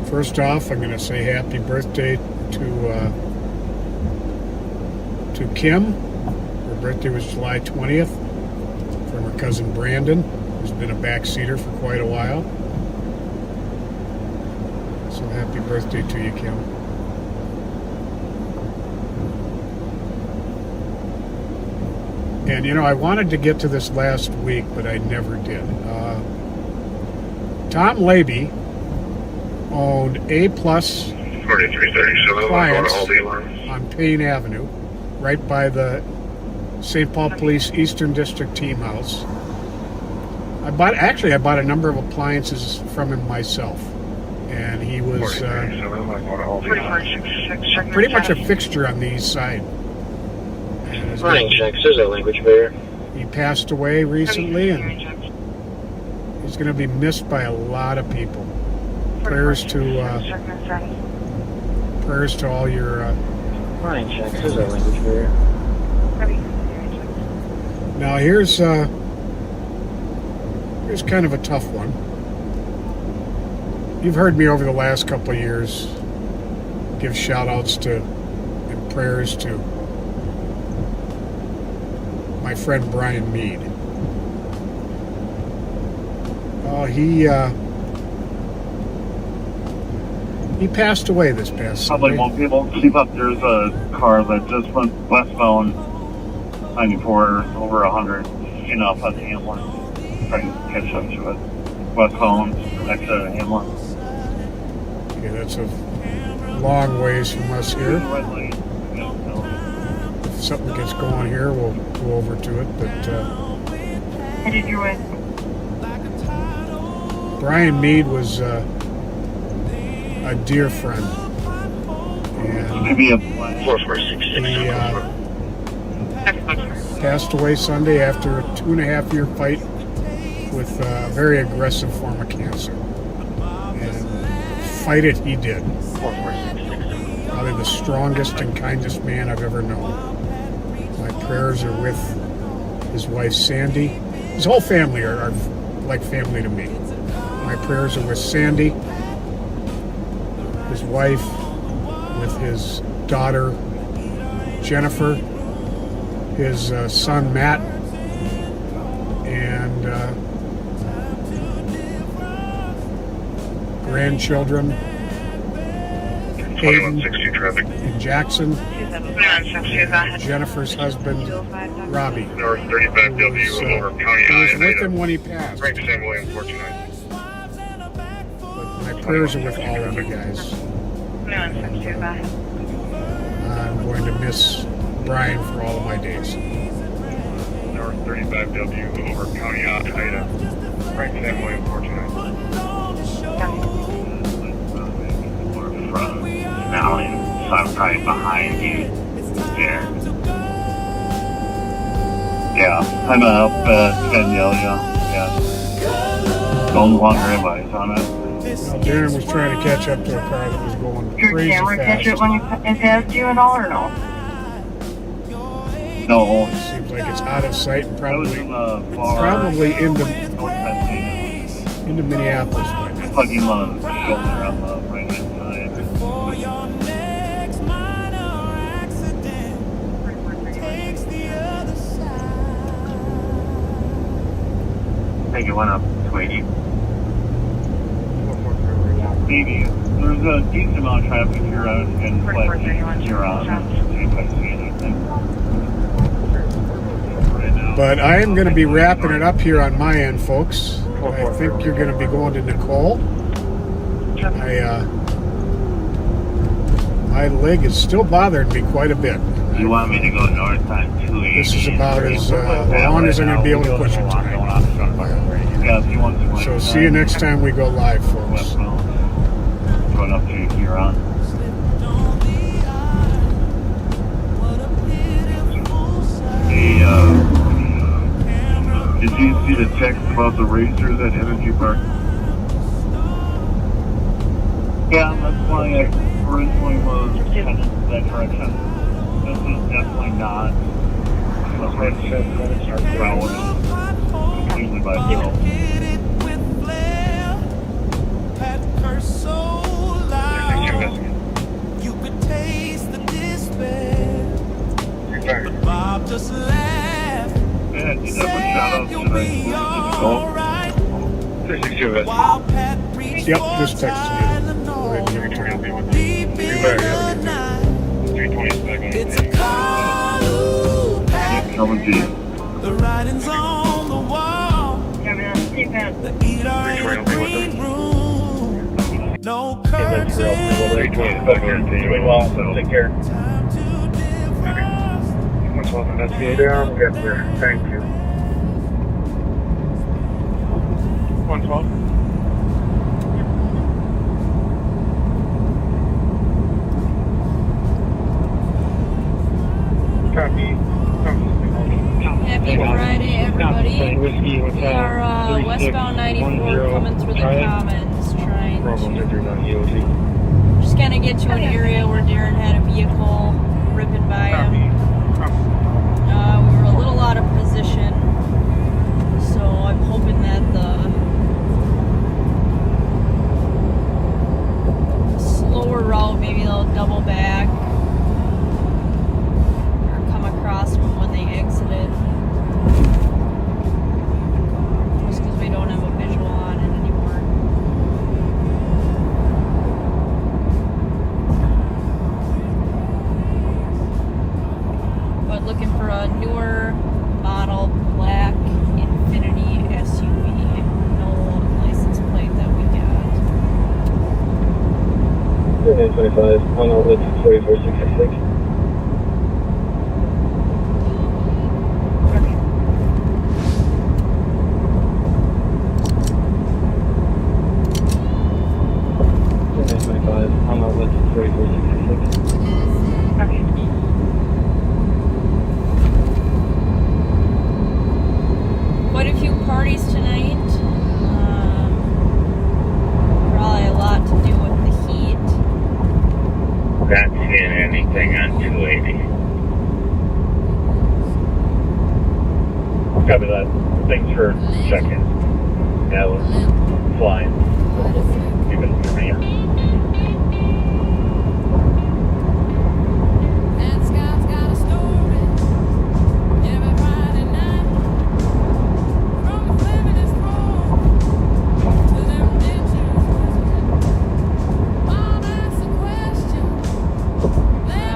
First off, I'm going to say happy birthday to Kim. Her birthday was July 20th, from her cousin Brandon, who's been a backseater for quite a while. So happy birthday to you, Kim. And you know, I wanted to get to this last week, but I never did. Tom Labey owned A-plus clients on Payne Avenue, right by the St. Paul Police Eastern District Team House. I bought a number of appliances from him myself, and he was pretty much a fixture on the east side. There's a language barrier. He passed away recently, and he's going to be missed by a lot of people. prayers to all your. Fine, check. There's our language barrier. Now here's kind of a tough one. You've heard me over the last couple of years give shout outs to and prayers to my friend Brian Mead. He passed away this past Probably Sunday. won't be able to keep up. There's a car that just went westbound 94 over 100, off at Hamlin. Trying to catch up to it. Westbound next to Hamlin. Okay, that's a long ways from us here. If something gets going here, we'll go over to it. But Headed your way. Brian Mead was a dear friend. Maybe a He passed away Sunday after a 2.5-year fight with a very aggressive form of cancer. And fight it he did. Probably the strongest and kindest man I've ever known. My prayers are with his wife Sandy. His whole family are like family to me. My prayers are with Sandy, his wife, with his daughter Jennifer, his son Matt, and grandchildren Hayden and Jackson, Jennifer's husband Robbie, North 35W over County who was with him when he passed. Frank St. William 49. My prayers are with all of you guys. I'm going to miss Brian for all of my days. North 35W over County Ida. Frank St. William 49. From Valley, so I'm probably behind you there. Yeah, I'm up at Candelia. Yeah. No longer advice on it. Now, Darren was trying to catch up to a car that was going crazy Camera fast. catch it when it has you and all or no? No. Seems like it's out of sight and probably into Minneapolis right now. Plugging the shoulder on the right hand side. I think it went up to 80. Maybe. There's a decent amount of traffic here out in Fletcher. See if I see anything. But I am going to be wrapping it up here on my end, folks. I think you're going to be going to Nicole. My leg is still bothering me quite a bit. You want me to go north on 280? This is about as long as I'm going to be able to push it tonight. Yeah, if you want to. So see you next time we go live, folks. Going up to Huron. Did you see the text about the racers at Energy Park? Yeah, that's why I originally was headed that direction. This is definitely not a race that starts around completely by itself. You could taste the despair. Bob just laughed. Yeah, you never shout out to the Yep, just texted you. It's a call, the writing's on the wall. The eater in the green room. No curtains. Doing well, so take care. Much love, investigator. I'm good there. Thank you. 112. Copy. Happy Friday, everybody. We are westbound 94 coming through the Commons. trying From to 153 EOT. just kind of get to an area where Darren had a vehicle ripping by him. We were a little out of position, so I'm hoping that the slower route, maybe they'll double back or come across from when they exited. Just because we don't have a visual on it anymore. But looking for a newer model black Infinity SUV. No license plate that we got. 925, on outlet 4466. On outlet 4466. Quite a few parties tonight. Probably a lot to do with the heat. Not seeing anything on 280. Copy that. Thanks for checking. Yeah, we're flying. Keep it for me.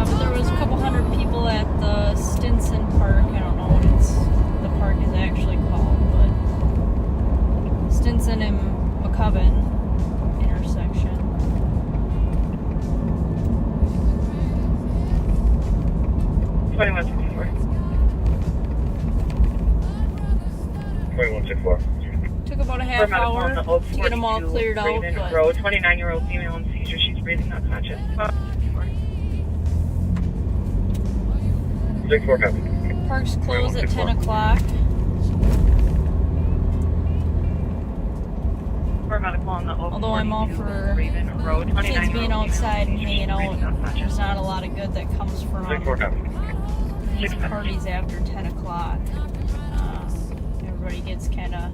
But there was a couple hundred people at the Stinson Park. I don't know what the park is actually called, but Stinson and McCubbin intersection. Took about a half hour to get them all cleared out, but 29-year-old female in seizure. She's breathing, not conscious. 64 copy. parks close at 10 o'clock. Although I'm all for kids being outside and hanging out, there's not a lot of good that comes from these parties after 10 o'clock. Everybody gets kind of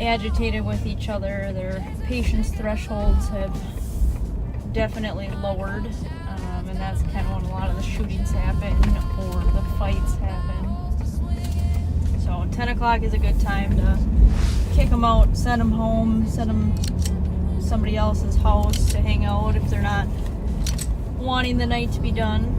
agitated with each other. Their patience thresholds have definitely lowered, and that's kind of when a lot of the shootings happen or the fights happen. So 10 o'clock is a good time to kick them out, send them home, send them somebody else's house to hang out if they're not wanting the night to be done.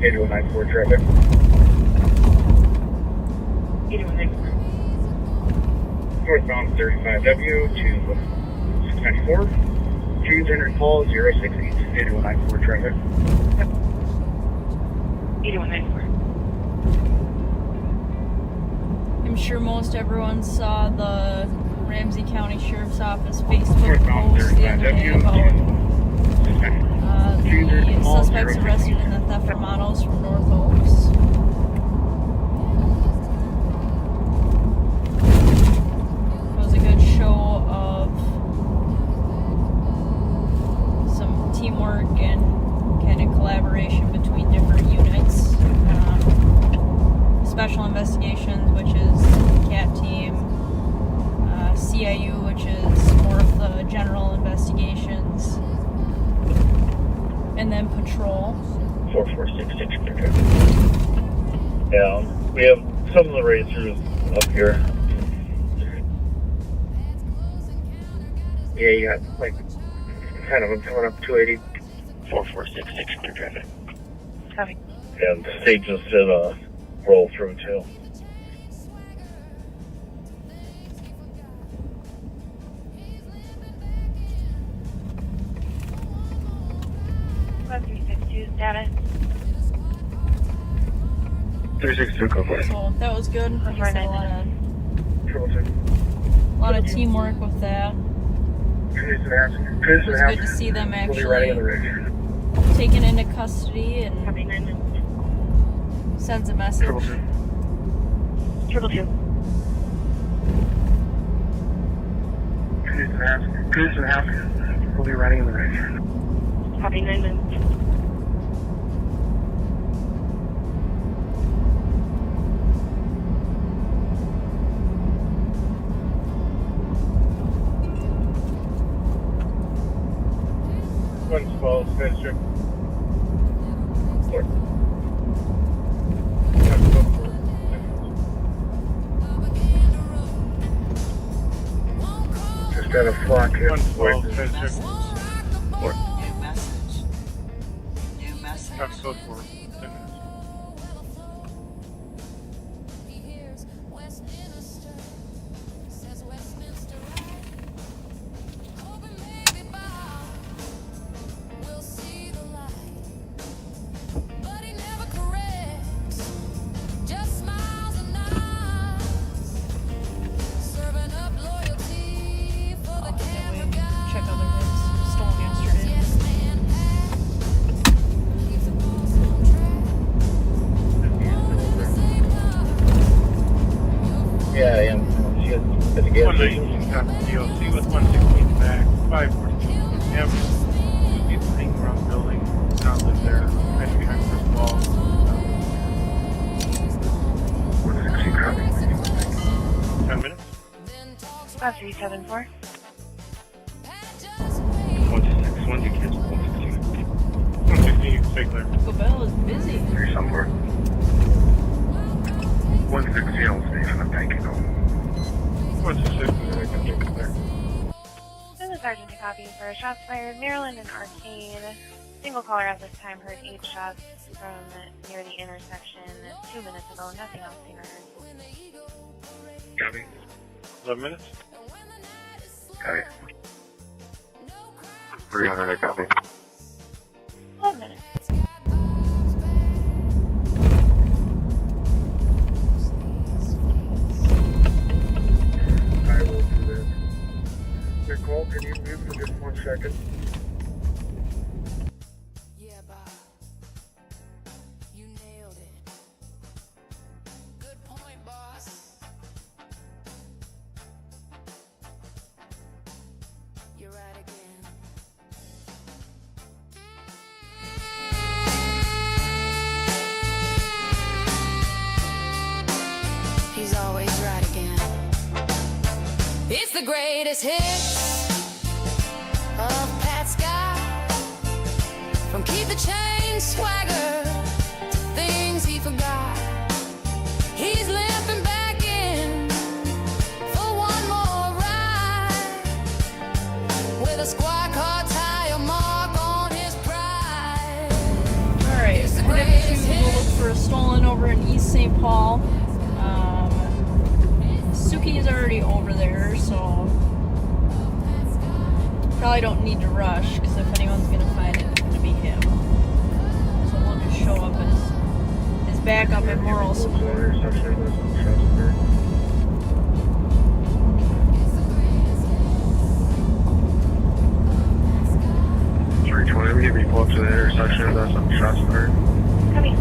.94 traffic. 8194. Northbound 35W to 694. 200 call 068 8194 traffic. 8194. I'm sure most everyone saw the Ramsey County Sheriff's Office Facebook post the other day about the suspects arrested in the theft of models from North Oaks. It was a good show of some teamwork and kind of collaboration between different units. Special Investigations, which is the CAT team, CIU, which is more of the general investigations, and then Patrol. 4466. Yeah, we have some of the racers up here. Yeah, you got like 10 of them coming up 280. 4466 clear traffic. Copy. And the state just did a roll through too. Status. 362 go for it. So that was good. Like I said, a lot of teamwork with that. It was good to see them actually taken into custody and sends a message. Triple two. Cruise and house. We'll be riding in the ridge. Copy 9 minutes. One swallow, Fletcher. Just got a flock here. One swallow, Fletcher. New message. New message. Copy code 4. Yeah, I am. She has been together. 119 copy DOC with 116 back. 542. Avenue. You see the hanging around the building. Not live there. Right behind this wall. 116 copy. 10 minutes. 374. 126. 1 you cancel. 116. 116 you can stay clear. Bobaganda is busy. 3 somewhere. 160 I'll stay from the bank and go. 126 I can take it there. This is Sergeant to copy for shots fired, Maryland and Arcade. Single caller at this time heard 8 shots from near the intersection 2 minutes ago. Nothing else seen or heard. Copy. 11 minutes? Copy. 300, copy. 11 minutes. I will do that. Nicole, can you mute for just 1 second? Yeah, Bob. You nailed it. Good point, boss. You're right again. He's always right again. It's the greatest hit of Pat Scott. From Keep the Change swagger to things he forgot. He's limping back in for one more ride with a squad car tire mark on his pride. Alright, we're going to go look for a stolen over in East St. Paul. Suki is already over there, so probably don't need to rush, because if anyone's going to find it, it's going to be him. So we'll just show up as backup and moral support. 320, we need to pull up to the intersection. That's some shots fired. Copy.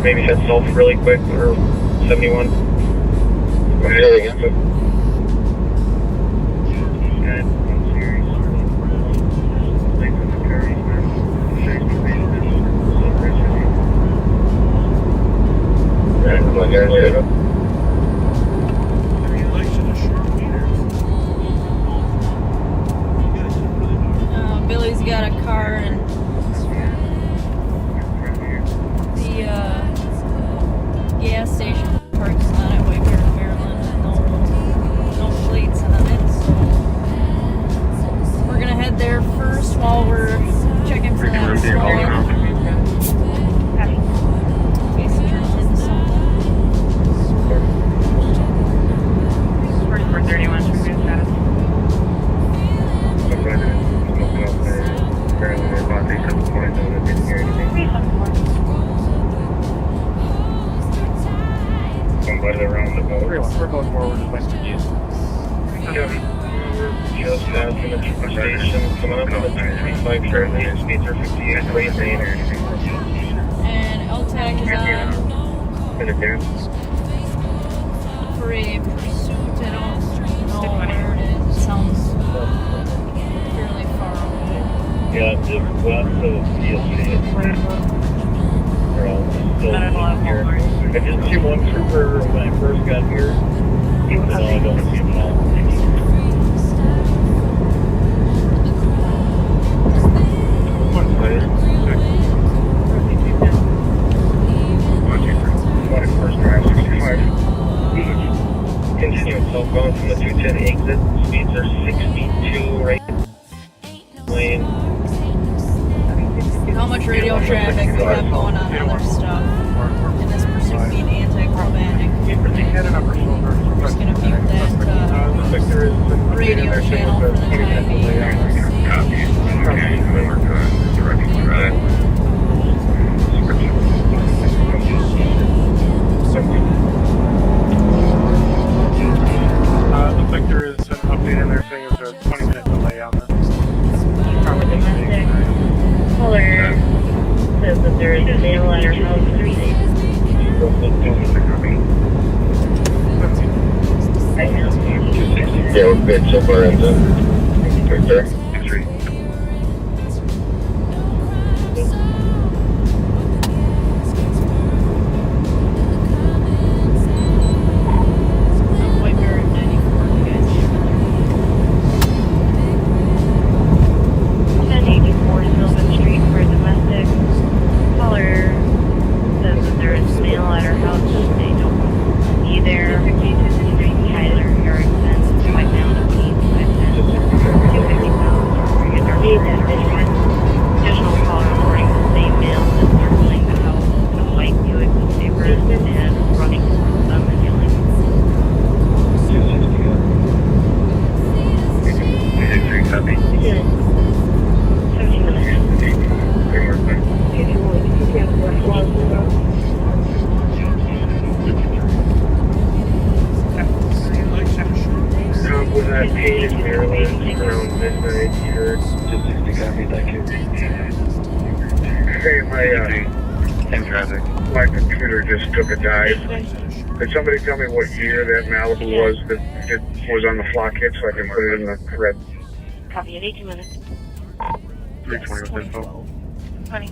maybe head south really quick, or 71. Okay, yeah. Billy's got a car and the gas station parks on it, way here in Maryland. No plates on it. So we're gonna head there first while we're checking for that swelling. We're going forward west of you. Just past the station, coming up on the 235 currently, speeds are 58 rate later. And LTAC is on for a pursuit. I don't know where it is. It sounds fairly far away. Yeah, just west of CSC. Still here. I did see one trooper when I first got here. No, I don't see him at all. Continuing southbound from the 210 exit, speeds are 62 right lane. How much radio traffic we have going on other stuff in this pursuit being anti-climatic. We're just going to mute that radio channel for the time being. Looks like there is an update in there saying there's a 20-minute delay on this. Caller says that there is a mail at her house. Yeah, we're good so far into right there. My computer just took a dive. Could somebody tell me what year that Malibu was that it was on the flock hit so I can put it in the red? Copy in 18 minutes. 320 with info. 20.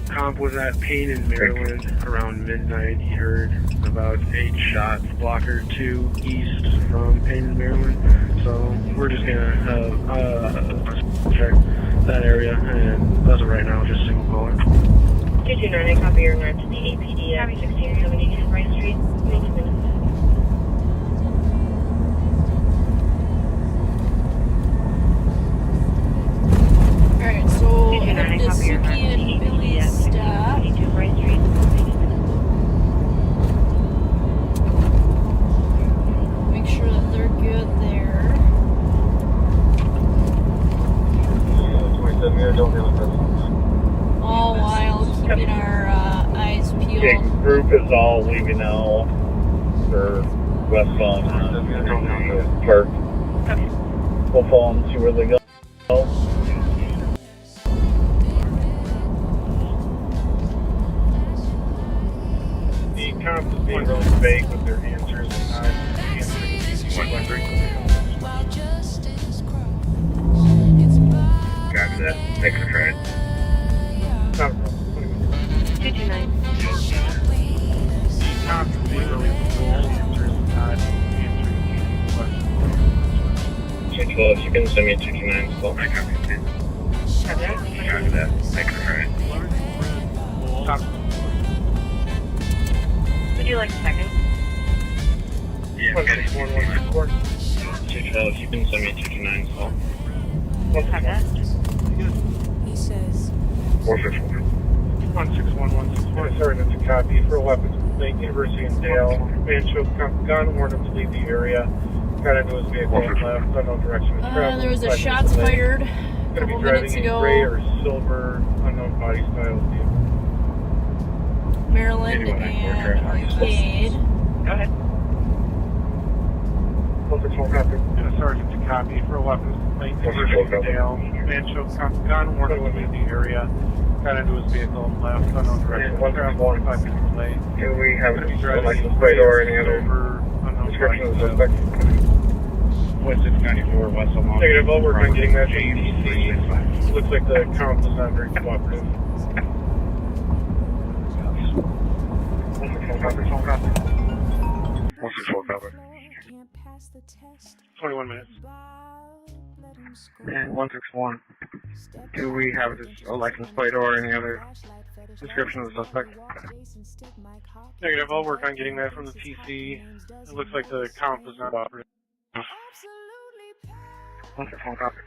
Comp was at Payne in Maryland around midnight. He heard about 8 shots, blocker 2 east from Payne in Maryland. So we're just gonna check that area, and as of right now, just single caller. 229, I copy your north to the APD at 1672 Vries Street. 18 minutes. Alright, so headed to Suki and Billy's stop. Make sure that they're good there. 27 years, don't really press. All while keeping our eyes peeled. Okay, group is all leaving now for westbound park. We'll follow them, see where they go. being really vague with their answers and not answering while justice crawls. Copy that. Thanks for trying. 229. not being really vague answers and not answering questions. 212, you can send me 229 as well. Copy Copy that. Thanks for trying. Would you like a second? Yeah, okay. 212, you can send me 229 as well. Copy that. He says 454. 161, sorry, that's a copy for weapons complaint, University in Dale. Man showed gun, warned him to leave the area. Got into his vehicle and left, unknown direction of travel. There was a shots fired a Gonna be couple driving minutes in ago. gray or silver, unknown body style vehicle. Maryland and Arcade. Go ahead. Sergeant to copy for weapons complaint, University in Dale. Man showed gun, warned him to leave the area. Got into his vehicle and left, unknown direction of travel. 45 minutes late. Do we have Gonna be a driving license in plate gray or any other silver, unknown description of the body style. suspect? West 694, West Omaha. Negative, I'll work on getting that from DC. Looks like the count was not very cooperative. 164 copy. 21 minutes. And 161. Do we have a license plate or any other description of the suspect? Negative, I'll work on getting that from the TC. It looks like the count was not cooperative. 161 copy.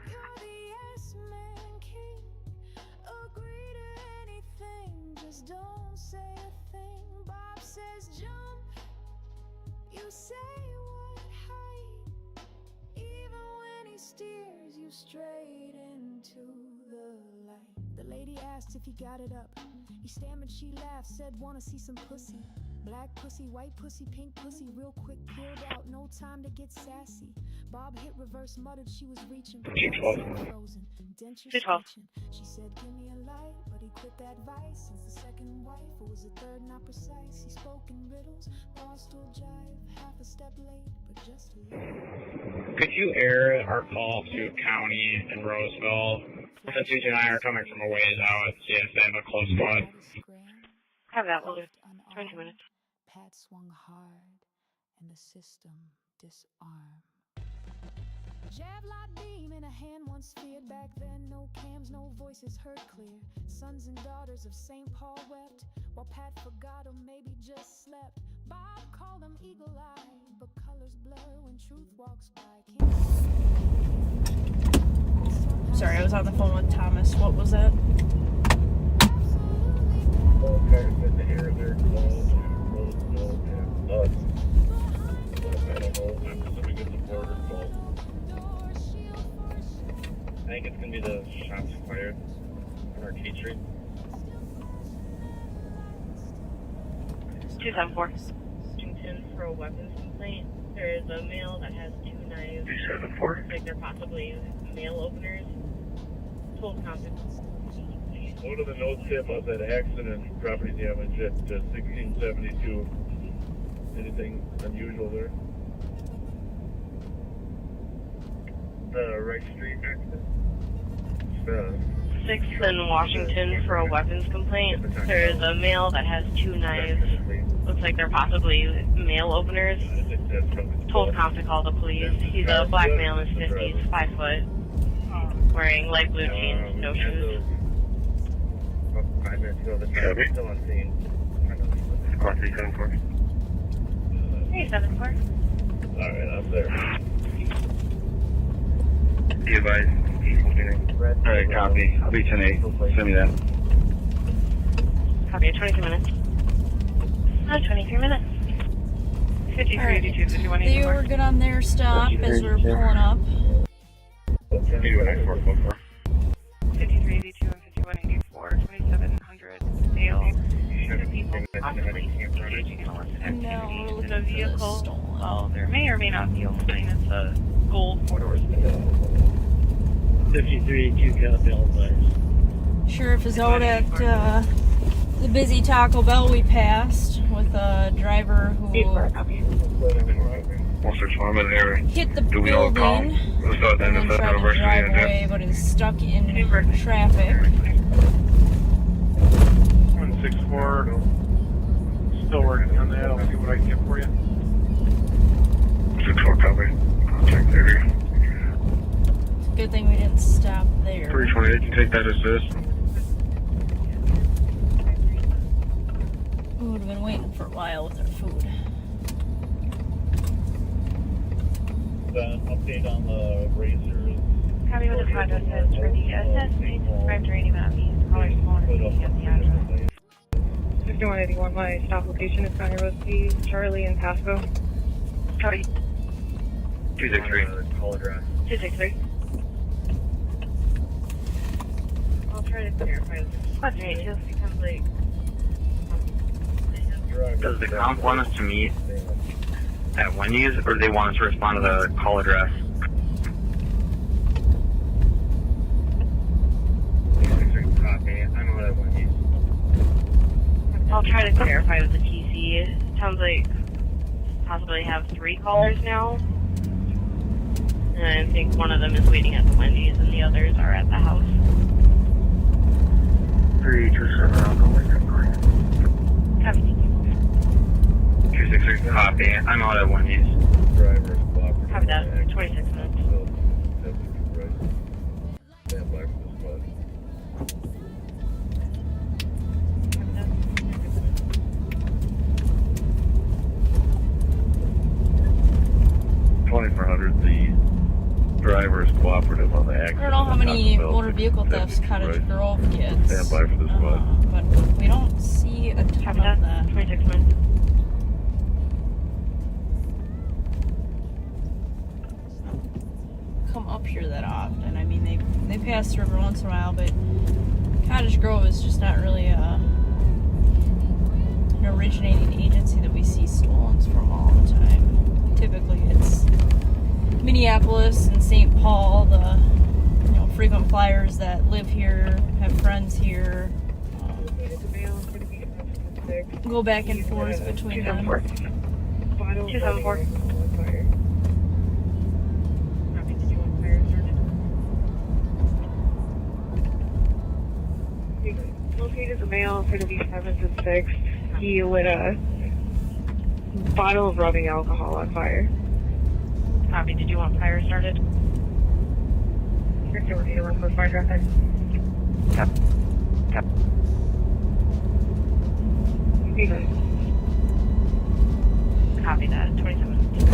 steers you straight into the light. The lady asked if he got it up. He stammered, she laughed, said wanna see some pussy. Black pussy, white pussy, pink pussy, real quick peeled out, no time to get sassy. Bob hit reverse, muttered she was reaching, but she was frozen. Dentures screeching. She said give me a light, but he quit that vice. Since the second wife, it was the third not precise. He spoke in riddles, paused to jive, half a step late, but just a little. Could you air our call to County and Roseville? Since you and I are coming from a ways out, see if they have a close spot. Have that, we'll do 22 minutes. Pat swung hard, and the system disarmed. Javelot beam in a hand once feared. Back then, no cams, no voices heard clear. Sons and daughters of St. Paul wept, while Pat forgot or maybe just slept. Bob called them eagle-eyed, but colors blur when truth walks by. Sorry, I was on the phone with Thomas. What was that? I think it's going to be the shots fired on Arcade Street. 274. Washington for a weapons complaint. There is a male that has 2 knives. 274. Looks like they're possibly nail openers. Told confidence. What are the notes say about that accident, property damage at 1672? Anything unusual there? The right street accident? 6th in Washington for a weapons complaint. There is a male that has 2 knives. Looks like they're possibly nail openers. Told Comp to call the police. He's a black male in his 50s, 5 foot, wearing light blue jeans, no shoes. 5 minutes ago, the truck is still on scene. Call 374. 374. Alright, I'm there. Be advised. Alright, copy. I'll be 10-8. Send me that. Copy, 22 minutes. 23 minutes. 5382, 5184. They were good on their stop as we were pulling up. 5382 and 5184, 2700 Dale. The people possibly engaging in illicit activity with a vehicle. Well, there may or may not be a sign. It's a gold 4-door vehicle. 5382 got Belfast. Sheriff is out at the the busy Taco Bell we passed with a driver who hit the building and then tried to drive away, but is stuck in traffic. 164. Still working on that. I'll see what I can get for you. 64 copy. Contact area. Good thing we didn't stop there. 328, you take that assist. We would have been waiting for a while with our food. Then update on the racers. Copy with the project says for the assist, please subscribe to radio at these callers phone and the address. 5181, my stop location is County Road C, Charlie and Pasco. Copy. 263. Call address. 263. I'll try to clarify this. Question 82 becomes like. Does the comp want us to meet at Wendy's, or do they want us to respond to the call address? Copy. I'm out at Wendy's. I'll try to clarify with the TC. It sounds like possibly have 3 callers now. And I think one of them is waiting at the Wendy's and the others are at the house. 327 around the way. Copy. 263. Copy. I'm out at Wendy's. Driver's cooperative. Copy that. 26 minutes. Stand by for the squad. 2400, the driver is cooperative on the accident. I don't know how many motor vehicle thefts Cottage Grove gets. Stand by for the squad. But we don't see a ton of that. 26 minutes. Come up here that often. I mean, they pass through every once in a while, but Cottage Grove is just not really an originating agency that we see stolen from all the time. Typically, it's Minneapolis and St. Paul, the frequent flyers that live here, have friends here, go back and forth between them. 274. Located the male for the B7 and 6. He lit a bottle of rubbing alcohol on fire. Copy. Did you want fire started? Victor, we're dealing with fire traffic. Yep. Yep. Copy that. 27 minutes.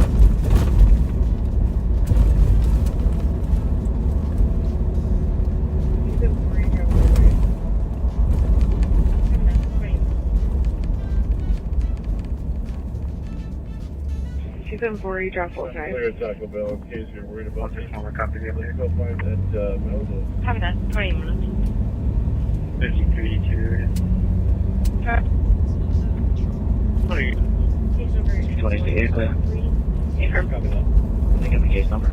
She's in 40, drop full time. Clear Taco Bell in case you're worried about Just want to copy the other. Go find that Melville. Copy that. 20 minutes. 53. 28. Clear. Copy that. They got the case number.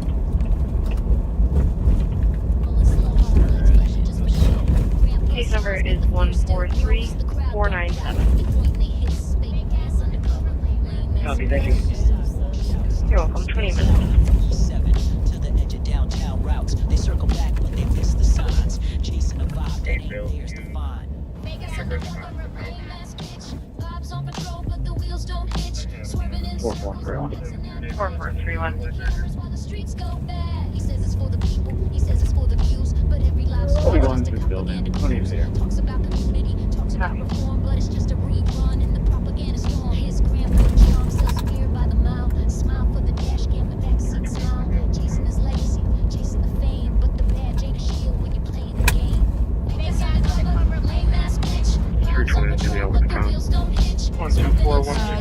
Case number is 143497. Copy, thank you. You're welcome. 20 minutes. To the edge of downtown routes. They circle back, but they miss the signs. Chasing a vibe that ain't theirs to find. 4431. 4431. We'll be going through the building. No name's here.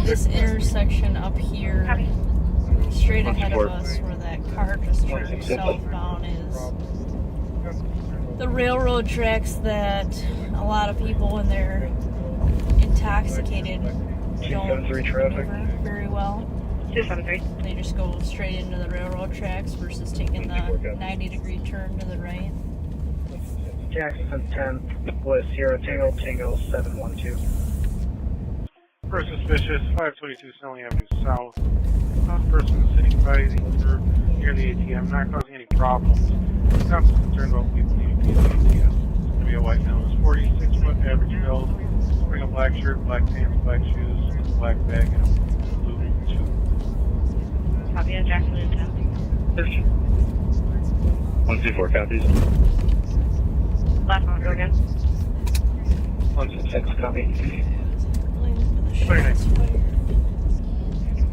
This intersection up here, straight ahead of us, where that car just turned southbound, is the railroad tracks that a lot of people, when they're intoxicated, don't maneuver very well. 273. They just go straight into the railroad tracks versus taking the 90-degree turn to the right. Jackson 10 with Sierra Tango Tango 712. First suspicious, 522 Snelling Avenue South. Person sitting by the curb near the ATM, not causing any problems. Not concerned about people needing to use the ATM. It's going to be a white male. It's 46-foot average build. Wearing a black shirt, black pants, black shoes, black bag, and a blue tube. Copy of Jackson and 10. 124 copies. Last one, go again. 126 copy.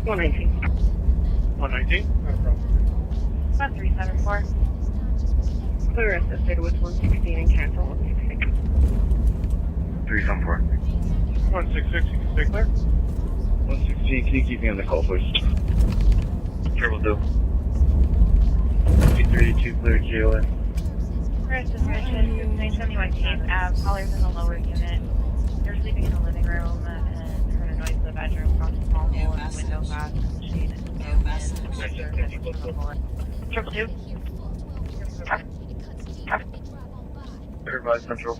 119. 119? No problem. 1374. Clear assisted with 116 and cancel 166. 374. 166, you can stay clear. 160, can you keep me on the call, please? Triple do. 32 clear GOS. First suspicious, 971 Ave, callers in the lower unit. They're sleeping in the living room and heard a noise in the bedroom across the small hole and window glass and shade and Triple two. Advise Central.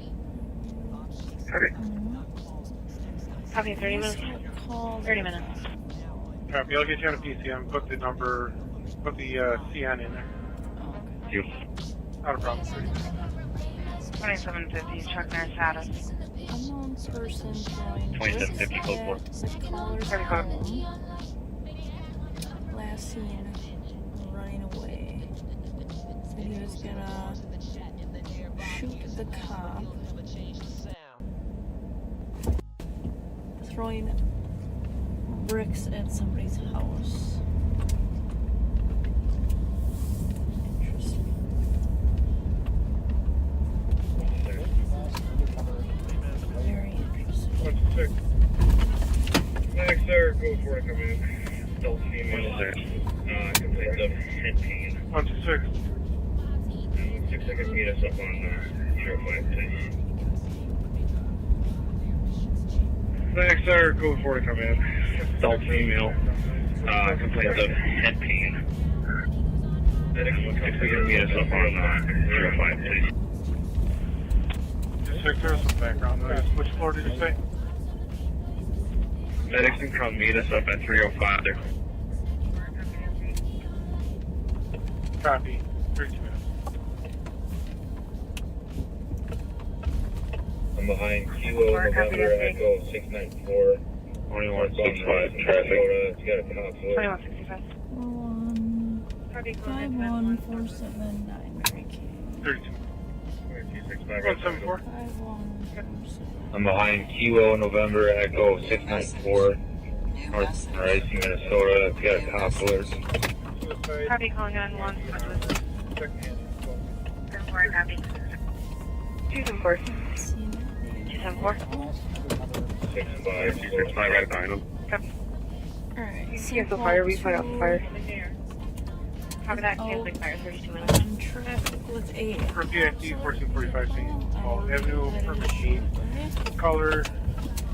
Okay. Copy 30 minutes. 30 minutes. Copy, I'll get you on a PCM, put the number, put the CN in there. Thank you. Not a problem. 2750, check their status. Unknown person throwing 2750, code 4. Caller's home. Last seen running away. Said he was gonna shoot the cop. Throwing bricks at somebody's house. Interesting. Very interesting. 126. Max, sir, go for it, come in. Adult female, complaints of head pain. 126. 126, I can meet us up on 05, please. Max, sir, go for it, come in. Adult female, complaints of head pain. Medics, if we can meet us up on 05, please. Just check there's some background noise. Which floor did you say? Medics can come meet us up at 305 there. Copy. 32 minutes. I'm behind Kilo November Echo 694. 2165 traffic. You got a conflict. 2165. 5147 32. 174. 5147. I'm behind Kilo November Echo 694. North Rice, Minnesota. You got a conflict. Copy, calling on 1. 10-4, copy. 274. 274. 65 right behind him. Copy. Alright, Cancel fire, we fight off the fire. Copy that, canceling fire, 32 minutes. On traffic with a For PID 1445 St. Paul Avenue, perfect meet. Caller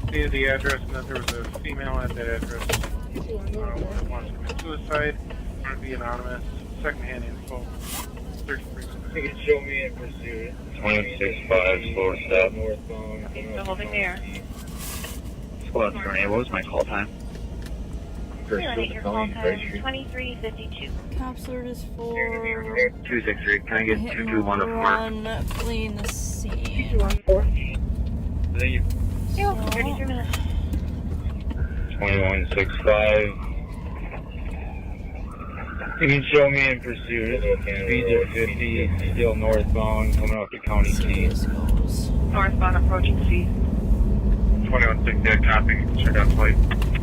stated the address and that there was a female at that address. That wants to commit suicide. Want to be anonymous. Secondhand info. 33 minutes. You can show me in pursuit. 265, slow step. Northbound. Still holding the air. Squad 20, what was my call time? Your call time 2352. Cops alert is for 263, can I get 221 to 4? run fleeing the scene. 214. Thank you. 33 minutes. 2165. You can show me in pursuit. Speeds are 50, still northbound, coming off the county T. Northbound approaching C. 2160, copy. Check out flight.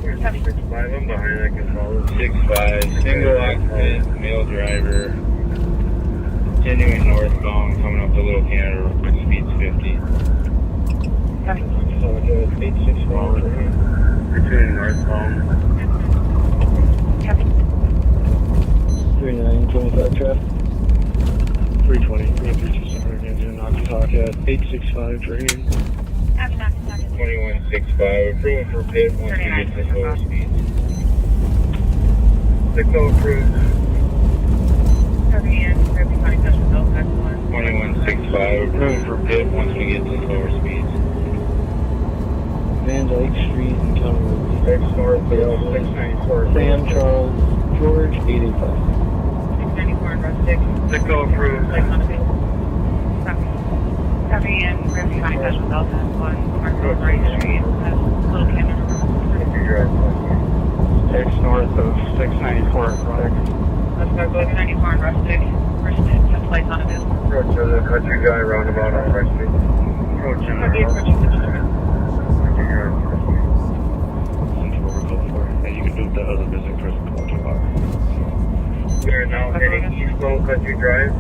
65, I'm behind, I can follow. 65, single occupant, male driver. Continuing northbound, coming up the Little Canada Road, speeds 50. Copy. So 865, returning northbound. Copy. 3925 traffic. 320, 327 engine, Nakataka, 865 draining. Copy, Nakataka. 2165, approving for pit once we get to lower speed. Cisco approved. Copy, and Ruby County Special Bill, 5-1. 2165. Hit once we get to lower speeds. Van Dyke Street and County Road. X North Bill 694. Sam Charles George 885. 694 and Road 6. Cisco approved. Copy and Ramsey County Special Delta 1, Mark Road, Wright Street, Little Canyon. X north of 694. Let's go 694 and Rustic. First test flights on a bill. Approach to the country guy roundabout on Wright Street. Approach him. Copy approaching the district. You can do the other visiting person call tomorrow. We are now heading East Low Country Drive.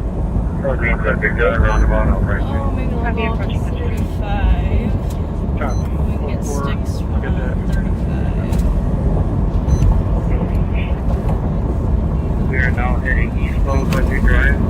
Approaching country guy roundabout on Wright Street. Oh, maybe we'll go up to 45. We can get sticks from 35. We are now heading East Low Country Drive.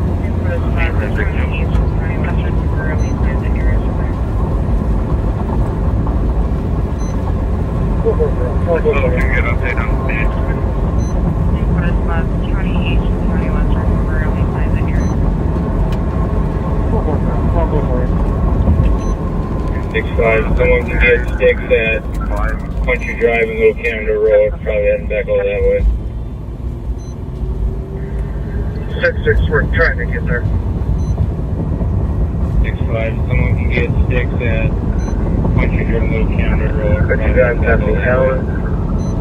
Someone can get sticks at Country Drive and Little Canada Road, probably heading back all that way. 6-6, we're trying to get there. 6-5, someone can get sticks at Country Drive and Little Canada Road. Country Drive, passing Allen,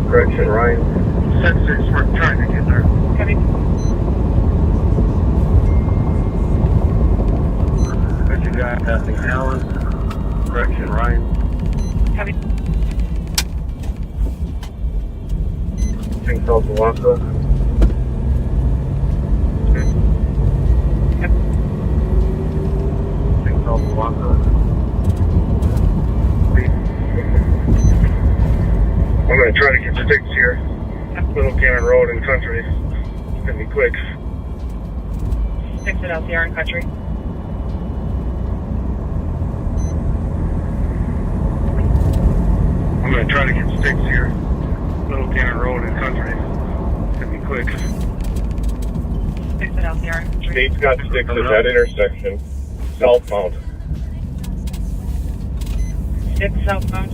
correction Ryan. 6-6, we're trying to get there. Country Drive, passing Allen. Correction, Ryan. Copy. St. Paul, Oaxaca. St. Paul, Oaxaca. I'm going to try to get sticks here. Little Cannon Road and Country. It's going to be quick. Sticks at LCR and Country. I'm going to try to get sticks here. Little Cannon Road and Country. It's going to be quick. Sticks at LCR and Country. State's got sticks at that intersection. Southbound. Sticks southbound.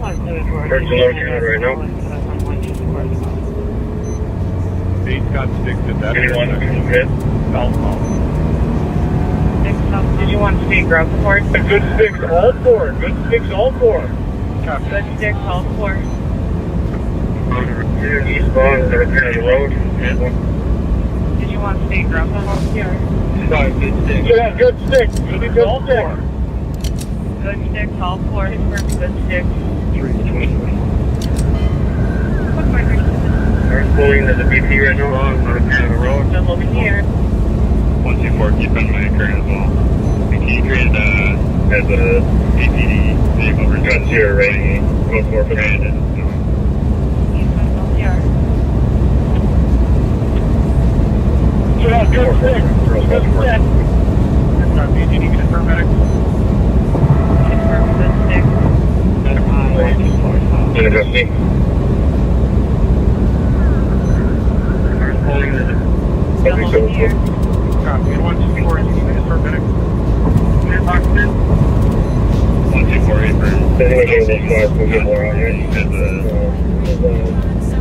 Where's the located right now? State's got sticks at that Anyone hit? Southbound. Did you want state ground support? Good sticks, all four. Good sticks, all four. Good sticks, all four. Eastbound, Little Cannon Road. Did you want state ground support? Here. Sorry, good sticks. Yeah, good sticks. Good sticks, all four. Good sticks, all four. Good sticks. 320. We're pulling to the BP right now on Little Cannon Road. Jump over here. 124, keep in my current as well. The key created as a APD vehicle for gun 0 rating, 104 for granted. Yeah. Good stick. Good stick. That's not me. Did you get a paramedic? Confirm good stick. In a custody. We're pulling to the Jump over here. Copy. 124, did you get a paramedic? 124 for anyway, this car, we'll get more on it.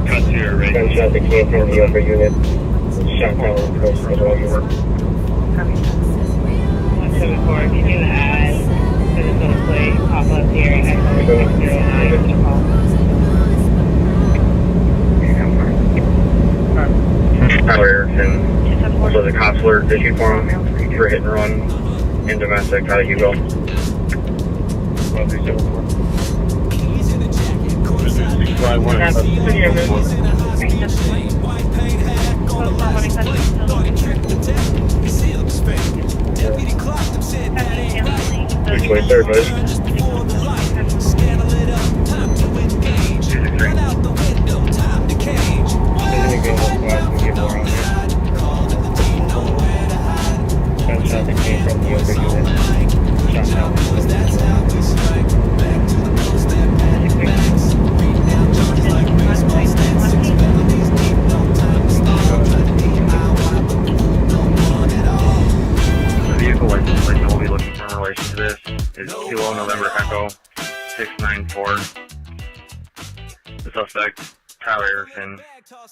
Cut to your rating. Gunshot that came from the upper unit. Shot down close to the wall you work. 174, can you add to this little plate, pop up here, and Echo 609 to call? Tyler Erickson. Also the cops alert issued for him for hit and run in domestic out of Hugo. 23rd, buddy. Gunshot that came from the other unit. Shot down. is 20 November Echo 694. The suspect, Tyler Erickson,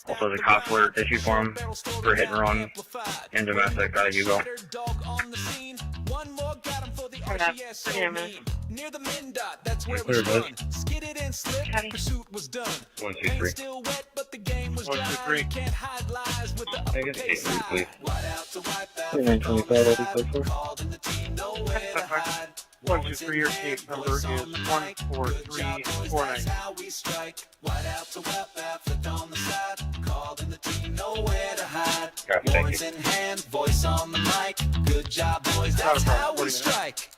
also the cops were issued for him for hit and run and domestic out of Hugo. Near the min dot, that's where we run. Skidded and slipped, pursuit was done. 1, 2, 3. Still wet, but the game was dry. 1, 2, 3. Can't hide lies with the uppercase side. Please. White out to wipe out. 3925, Called in the team, nowhere to hide. 1, 2, 3, your case number is 14349. That's how we strike. White out to wipe out, flipped on the side. Called in the team, nowhere to hide. Warrants in hand, voice on the mic. Good job, boys, that's how we strike.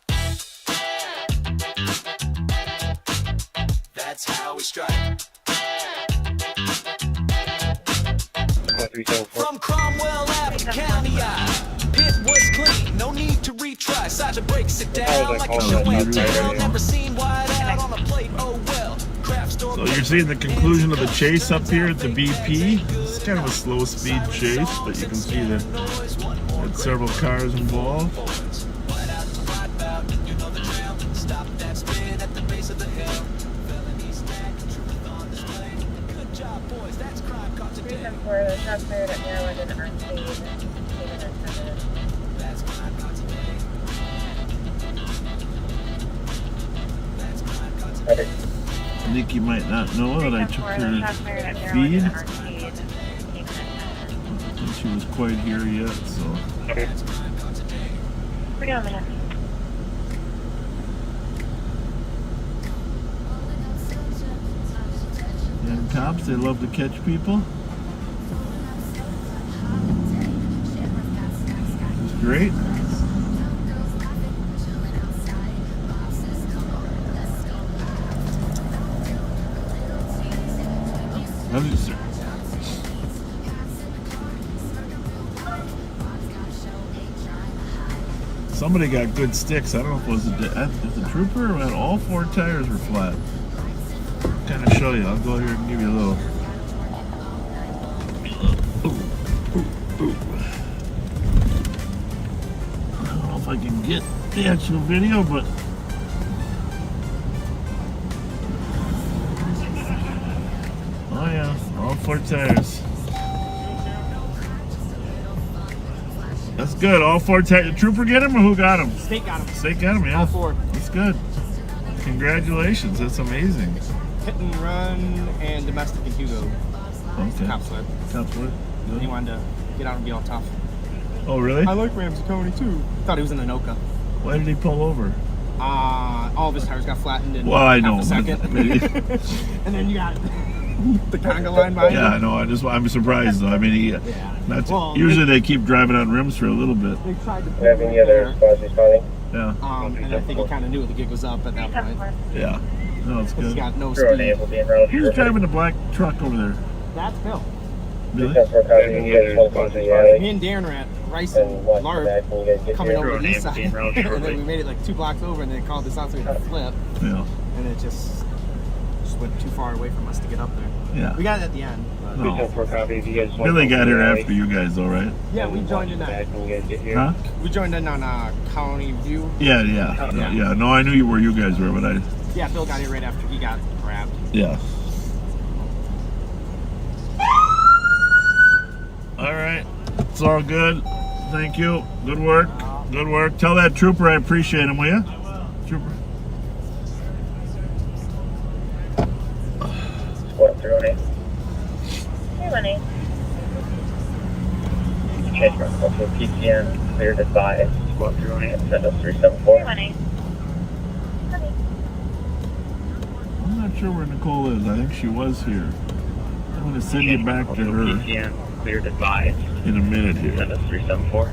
That's how we strike. From Cromwell Ave, County Eye. Pit was clean, no need to retry. Sergeant breaks it down like a show and tell. Never seen white out on a plate, oh well. So you're seeing the conclusion of the chase up here at the BP. It's kind of a slow speed chase, but you can see that there's several cars involved. For the shots fired at Maryland and Arcade. I think you might not know that I took her feed. I think she was quite here yet, so. Pretty on minute. And cops, they love to catch people. It's great. Somebody got good sticks. I don't know if it was the trooper or what. All 4 tires were flat. Kind of show you. I'll go here and give you a little. I don't know if I can get the actual video, but oh yeah, all 4 tires. That's good. All 4 tires. The trooper get him or who got him? State got him. State got him. Yeah. All 4. That's good. Congratulations. That's amazing. Hit and run and domestic in Hugo. Okay. Cop slip. Cop slip. He wanted to get out and be all tough. Oh, really? I like Ramsey too. Thought he was in Anoka. Why did he pull over? All of his tires got flattened in well, I know, half a second. And then you got the conga line behind Yeah, I him. know. I'm surprised though. I mean, usually they keep driving on rims for a little bit. They tried to Have any other spots responding? Yeah. And I think he kind of knew the gig was up at that point. Yeah. No, it's good. He's got no speed. Who's driving the black truck over there? That's Bill. Really? Me and Darren were at Rice and Lark coming over the east side. And then we made it like 2 blocks over and they called us out so we had to flip. Yeah. And it just went too far away from us to get up there. Yeah. We got it at the end. No. Billy got here after you guys though, right? Yeah, we joined in that. Huh? We joined in on County View. Yeah. No, I knew where you guys were, but I... Yeah, Bill got here right after he got grabbed. Yeah. All right. It's all good. Thank you. Good work. Good work. Tell that trooper I appreciate him, will you? Trooper. What, 318? 318. Change my call to PCN, cleared advice. Squad 318, send us 374. 318. I'm not sure where Nicole is. I think she was here. I'm going to send you back to her PCN, cleared advice. in a minute here. Send us 374.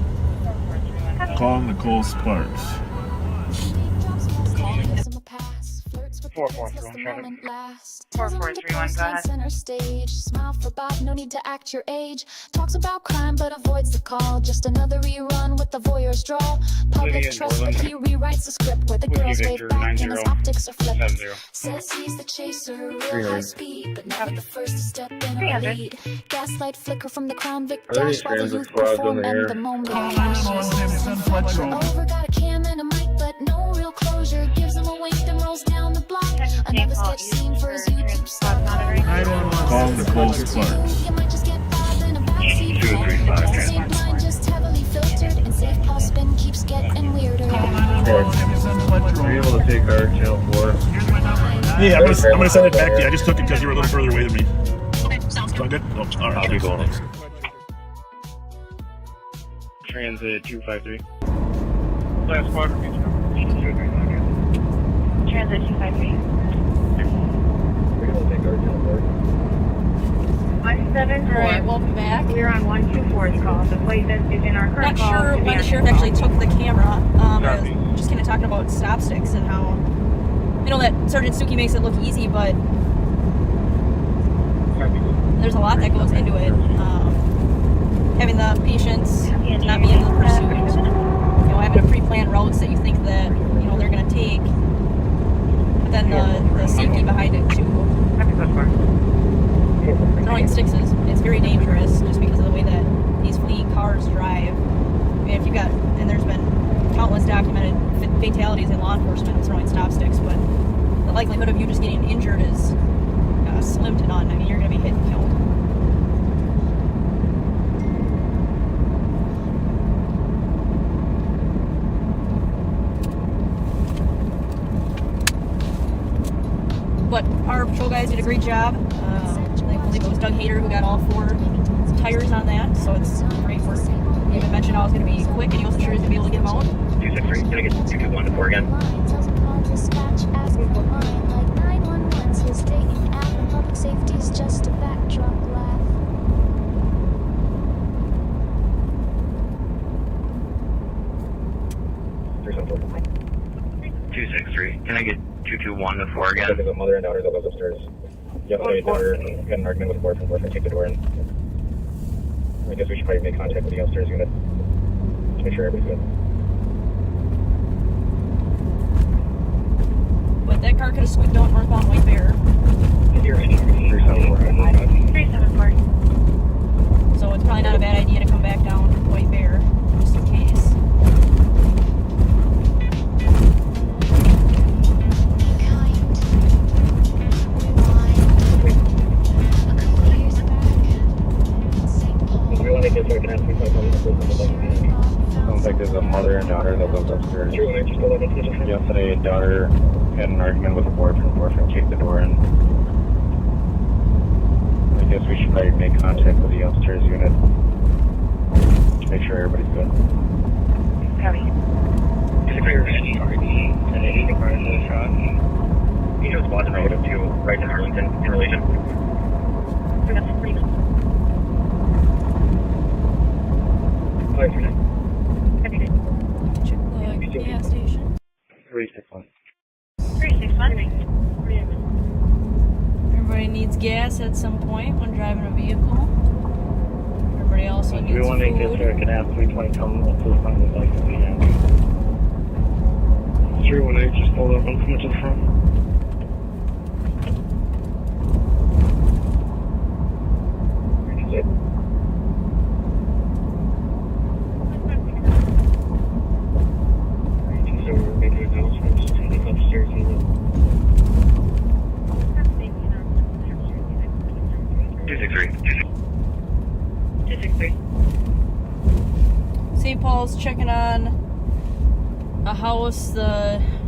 Call Nicole Sparks. 4431, 4431, go ahead. Center stage, smile for Bob, no need to act your age. Talks about crime but avoids the call. Just another rerun with the voyeur's draw. Public trust, but he rewrites the script where the girls wave back and his optics are flipped. Says he's the chaser, real high speed, but never the first to step in or lead. Gaslight flicker from the Crown Vic dash while the youth perform and the moment. Over, got a cam and a mic, but no real close. call Nicole Sparks. 235 transport. Are you able to take our channel 4? Yeah, I'm gonna send it back to you. I just took it because you were a little further away than me. Sound good? Oh, all right. I'll be going. Thanks. Transit 253. Last quadrant. Transit 253. Are you able to take our channel 4? 174. Alright, welcome back. We're on 124's call. The flight message in our current Not call. sure when the sheriff actually took the camera. I was just kind of talking about stop sticks and how, you know, that Sergeant Suki makes it look easy, but there's a lot that goes into it. Having the patience to not be in the pursuit, you know, having a pre-planned routes that you think that, you know, they're going to take, but then the safety behind it too. Throwing sticks is very dangerous just because of the way that these fleeing cars drive. I mean, if you got, and there's been countless documented fatalities in law enforcement throwing stop sticks, but the likelihood of you just getting injured is slim to none. I mean, you're going to be hit and killed. But our patrol guys did a great job. I believe it was Doug Hader who got all 4 tires on that, so it's great work. He even mentioned I was going to be quick, and he wasn't sure he was going to be able to get them out. 263, can I get 221 to 4 again? Safety's just a backdrop laugh. 263, can I get 221 to 4 again? There's a mother and daughter that lives upstairs. Yesterday, daughter had an argument with boyfriend. Boyfriend kicked the door in. I guess we should probably make contact with the upstairs unit to make sure everybody's good. But that car could have squeaked out northbound White Bear. 374. So it's probably not a bad idea to come back down White Bear, just in case. Sounds like there's a mother and daughter that lives upstairs. Yesterday, daughter had an argument with her boyfriend. Boyfriend kicked the door in. I guess we should probably make contact with the upstairs unit to make sure everybody's good. Copy. Is it clear for any RD and any requires a shot? You know, squadron relative to Wright and Arlington in relation. That's pretty good. 539. Check the gas station. 361. 361. Everybody needs gas at some point when driving a vehicle. Everybody also needs Do we want to get there? Can I have 320 come up to the front of the bike that we have? 318 just pulled up and come to the front. So we're making announcements to the upstairs unit. 263. 263. St. Paul's checking on a house,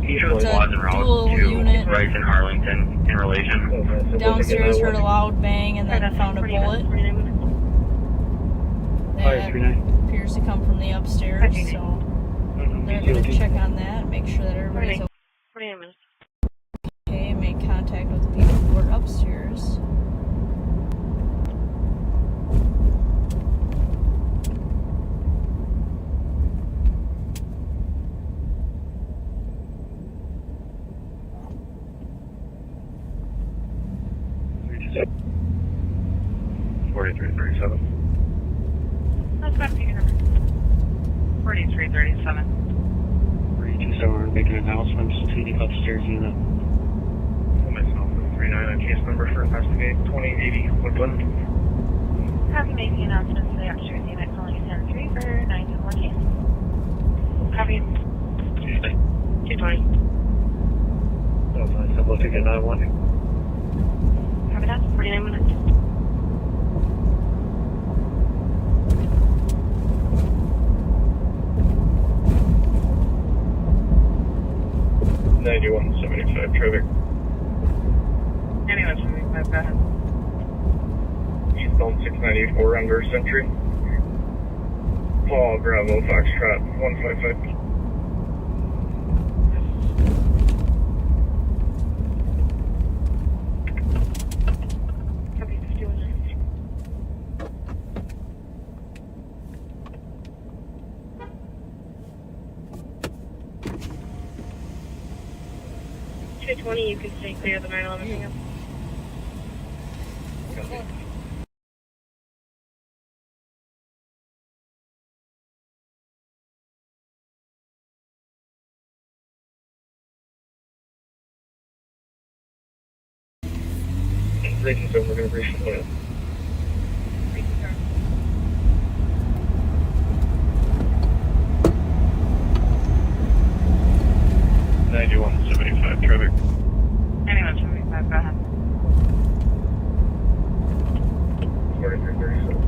He shows squads en dual route to unit. Wright and Arlington in relation. Downstairs heard a loud bang and then found a bullet. That appears to come from the upstairs, so they're going to check on that, make sure that everybody's okay, make contact with the people who are upstairs. Yep. 4337. That's about the number. 4337. 327, we're making announcements to the upstairs unit. Myself, 39 on case number for investigate 2080 Woodland. Copy, making announcements to the upstairs unit calling 10-3 for 911 case. Copy. 220. Simple ticket 911. Copy that, 49 minutes. 9175 traffic. 9175, go ahead. Eastbound 6984 under Century. Paul Bravo Foxtrot 155. Copy, 51. 220, you can stay clear of the 911 hang-up. Racing zone, we're going to reach the point. .9175 traffic. 9175, go ahead. 4337.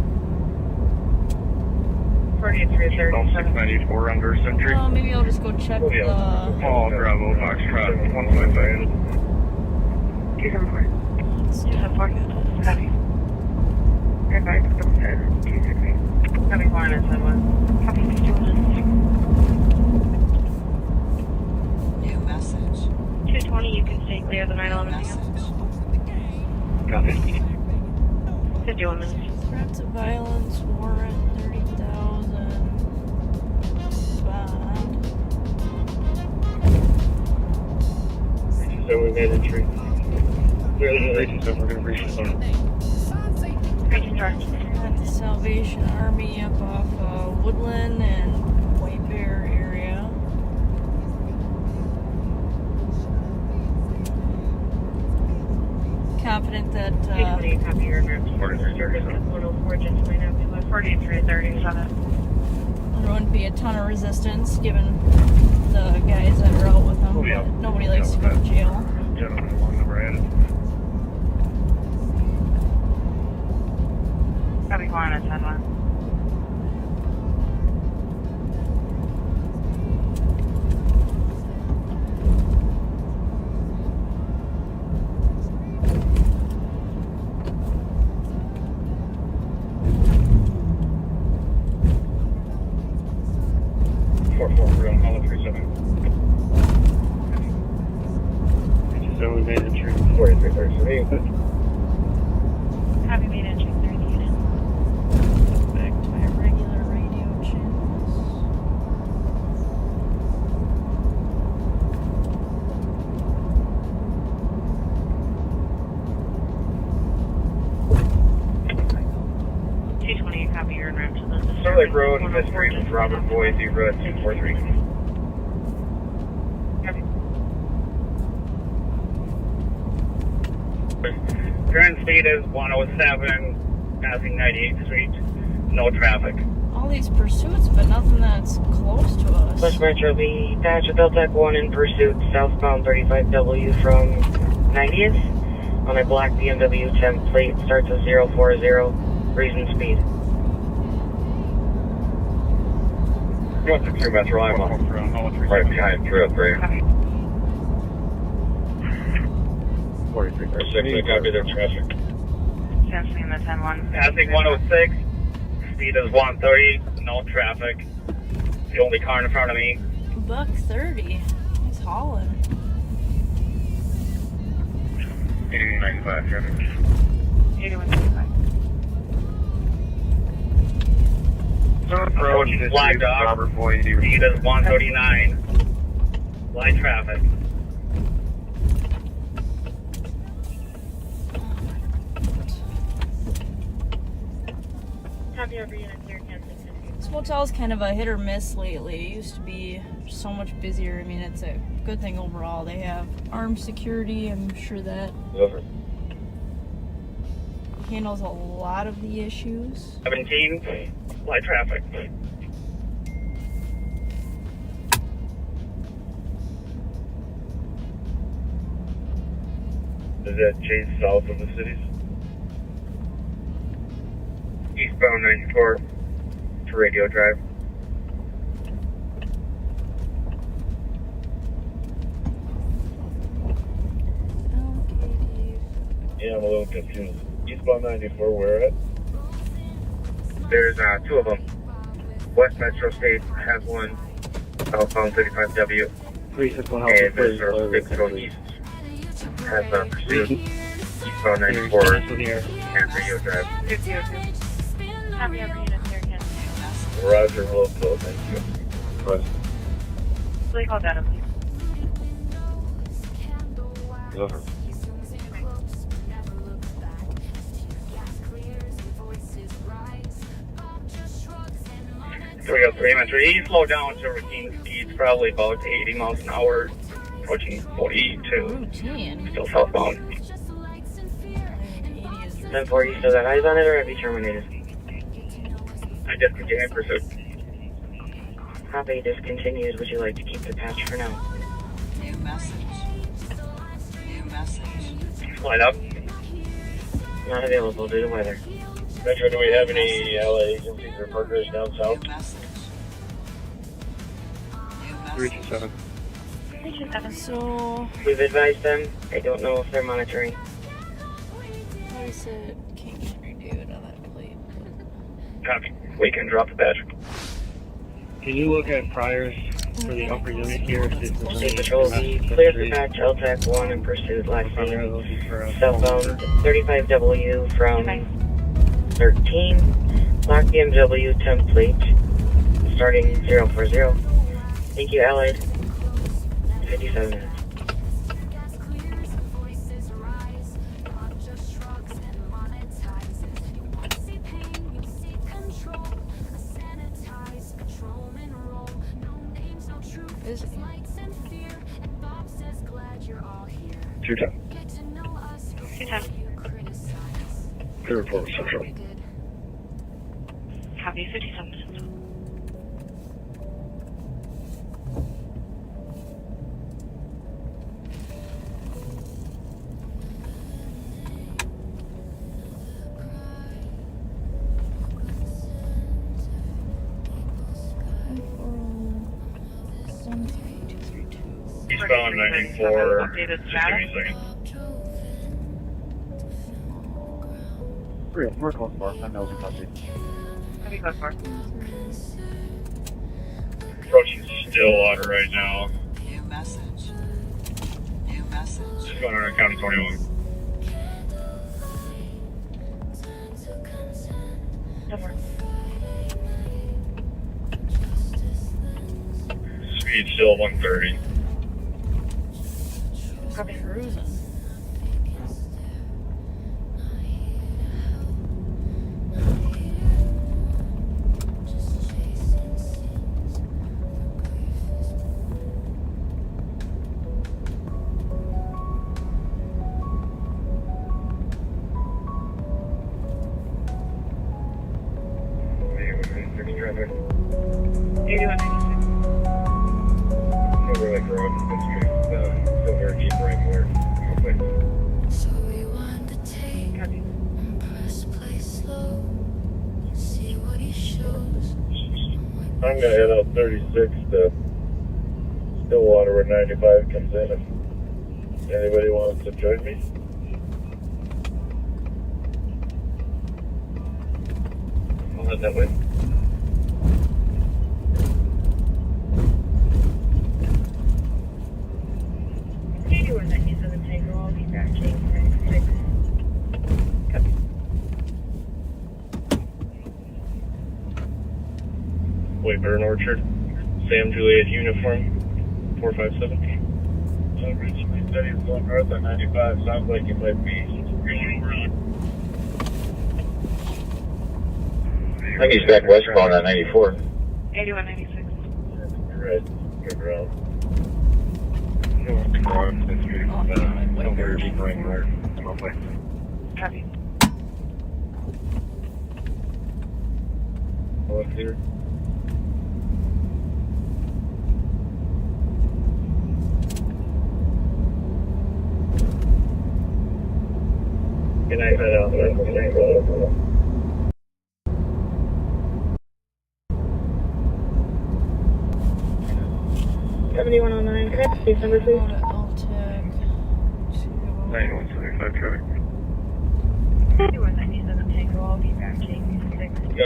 4337. 694 under Century. Oh, maybe I'll just go check the... Paul Bravo Foxtrot 155. 274. 274. Copy. Advise for the 263. Copy, flying at 71. Copy, 220. New message. 220, you can stay clear of the 911 hang-up. Copy. 51 minutes. Threats of violence, warrant, 30,000. Bond. So we made entry. Clear the racing zone, we're going to reach the zone. Racing charge. At the Salvation Army up off Woodland and White Bear area. Confident that 220, copy your route. 4337. 104, just line up. 4337. there wouldn't be a ton of resistance given the guys that are out with them. Oh, yeah. But nobody likes to go to jail. Gentlemen, long number added. Copy, flying at 10-1. So we made entry 4337. Copy, made entry 30 units. Back to my regular radio channels. $220, copy your route to the Star Lake Road, Mystery with Robert Boyd, Zebra 243. Current speed is 107, passing 98th Street, no traffic. All these pursuits, but nothing that's close to us. West Metro B, Patch of Deltec 1 in pursuit, southbound 35W from 90th on a black BMW temp plate, starts at 040, reason speed. Going to 2 Metro, I'm on right behind 303. 4336, copy their traffic. Passing the 10-1. Passing 106, speed is 130, no traffic. The only car in front of me. $130. He's hauling. 8195 traffic. 8195. Road, Black Dog, Robert Boyd, speed is 139. Light traffic. Copy over unit clear, cancel. This motel's kind of a hit or miss lately. It used to be so much busier. I mean, it's a good thing overall. They have armed security. I'm sure that Over. handles a lot of the issues. 17, light traffic. Is that chase south of the cities? Eastbound 94 to Radio Drive. Yeah, I'm a little confused. Eastbound 94, where at? There's two of them. West Metro State has one, southbound 35W. 361 And there's our big road east has pursuit. Eastbound 94 and Radio Drive. Have you ever used a surgeon? Roger, hello, Phil, thank you. Right. Please call data, please. Over. So we got 3 Metro. He slowed down to routine speeds, probably about 80 miles an hour, approaching 42. Still southbound. 10-4, you still got eyes on it, or have you terminated? I just continued pursuit. Copy, discontinued. Would you like to keep the patch for now? New message. New message. Line up. Not available due to weather. Metro, do we have any LA agencies or partners down south? 327. 327. So, We've advised them. I don't know if they're monitoring. I said can't get renewed on that plate. Copy. We can drop the patch. Can you look at priors for the upper unit here? State Patrol V, clear the patch, LTAC 1 in pursuit, last seen. Southbound 35W from 13. Black BMW template, starting 040. Thank you, Allied. 57 minutes. Is it? 210. 210. Clear report, Central. Copy, 57 minutes. Eastbound 94. Updated Just status. give me a second. Burrill, we're close for. I'm Nelson Country. Copy, close for. Approaching Stillwater right now. New message. New message. Just going around County 21. Over. Speed still 130. Copy. Cruising. Traffic. 8196. Silver Lake Road, Fifth Street, Silver Jeep Wrangler. Okay. So we want to take and press play slow. See what he shows. I'm gonna head out 36 to Stillwater where 95 comes in. If anybody wants to join me. I'll head that way. Wait, Burn Orchard. Sam Juliet uniform. 4517. Richmond said he was going north on 95. Sounds like he might be going over on. I think he's back westbound on 94. 8196. Right. Good route. Silver Jeep Wrangler. Okay. Copy. All clear. Can I head out there? 7109, correct? Please number, please. 9175 traffic.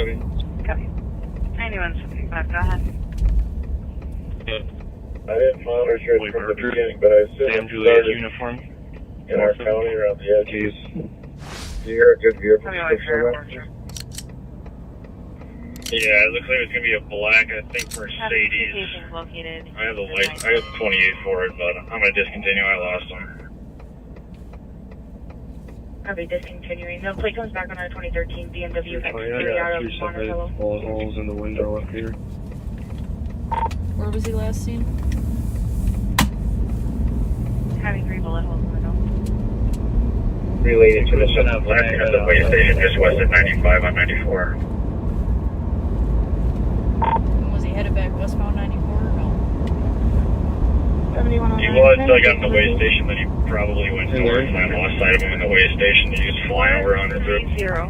Copy. Copy. 9175, go ahead. I didn't monitor it from the beginning, but I assume Sam it Juliet started uniform. in our county around the edges. Do you hear a good vehicle description of that? Yeah, it looks like it's gonna be a black, I think, Mercedes. Located. I have the light. I have the 28 for it, but I'm gonna discontinue. I lost them. Are we discontinuing? No, plate comes back on our 2013 BMW I X3 out got of two separate Monotone. bullet holes in the window up here. Where was he last seen? Having 3 bullet holes in the window. Related to the Southern Black at the way station just west of 95 on 94. Was he headed back westbound 94 or no? 7109. He was till I got in the way station, then he probably went north, and I lost sight of him in the way station. He was flying over 100 through. 0.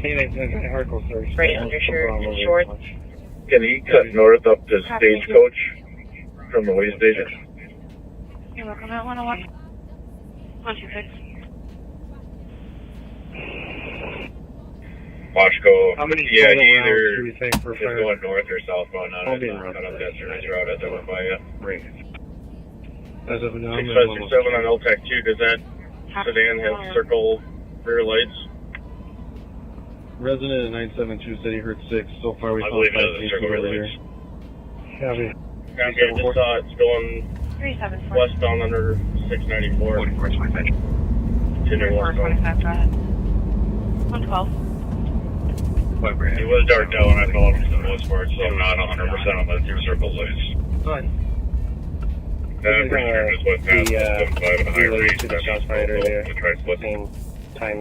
Hardcore search. Right undershirt and shorts. Can he cut north up to Stagecoach from the way station? You're welcome at 101. 126. Watch go. How many yeah, total he rounds either do you think for is fire? going north or southbound on I'll it. be in Cut route. up that service route as I went by you. Right. As of now, 6567 on LTAC 2. Does that sedan have circle rear lights? Resident at 972 City Hurt 6. So far we I found believe it 5 has a cases circle over rear here. lights. Copy. I just saw it's going 374. westbound under 694. 4425. Continuing westbound. 425, go ahead. 112. He was dark out when I followed him for the most part, so I'm not 100% on the two circle lights. Fine. I'm pretty sure it just went past 75 at a high rate. To the That shots means fired earlier. to try flipping. Same time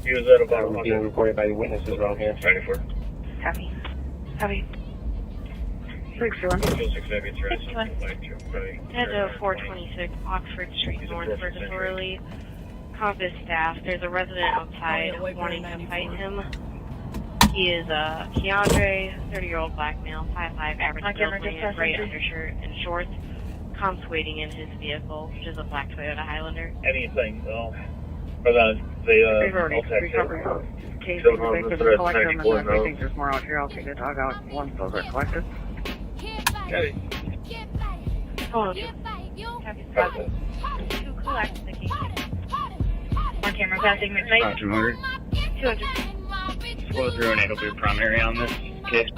He was at about being 100. reported by witnesses around here. 94. Copy. Copy. 61. 690 threats. 61. Head to 426 Oxford Street North for disorderly compass staff. There's a resident outside wanting to fight him. He is Keandre, 30-year-old black male, 5'5", average build length, gray undershirt and shorts. Comps waiting in his vehicle, which is a black Toyota Highlander. Anything, though. For the recovery case Don't of have the the victim threat collect them, and 94 then I now. think there's more out here. I'll take the dog out once those are collected. Okay. Oh, happy spot. To collect the case. On camera passing midnight. 200. 200. Slow through and it'll be primary on this case.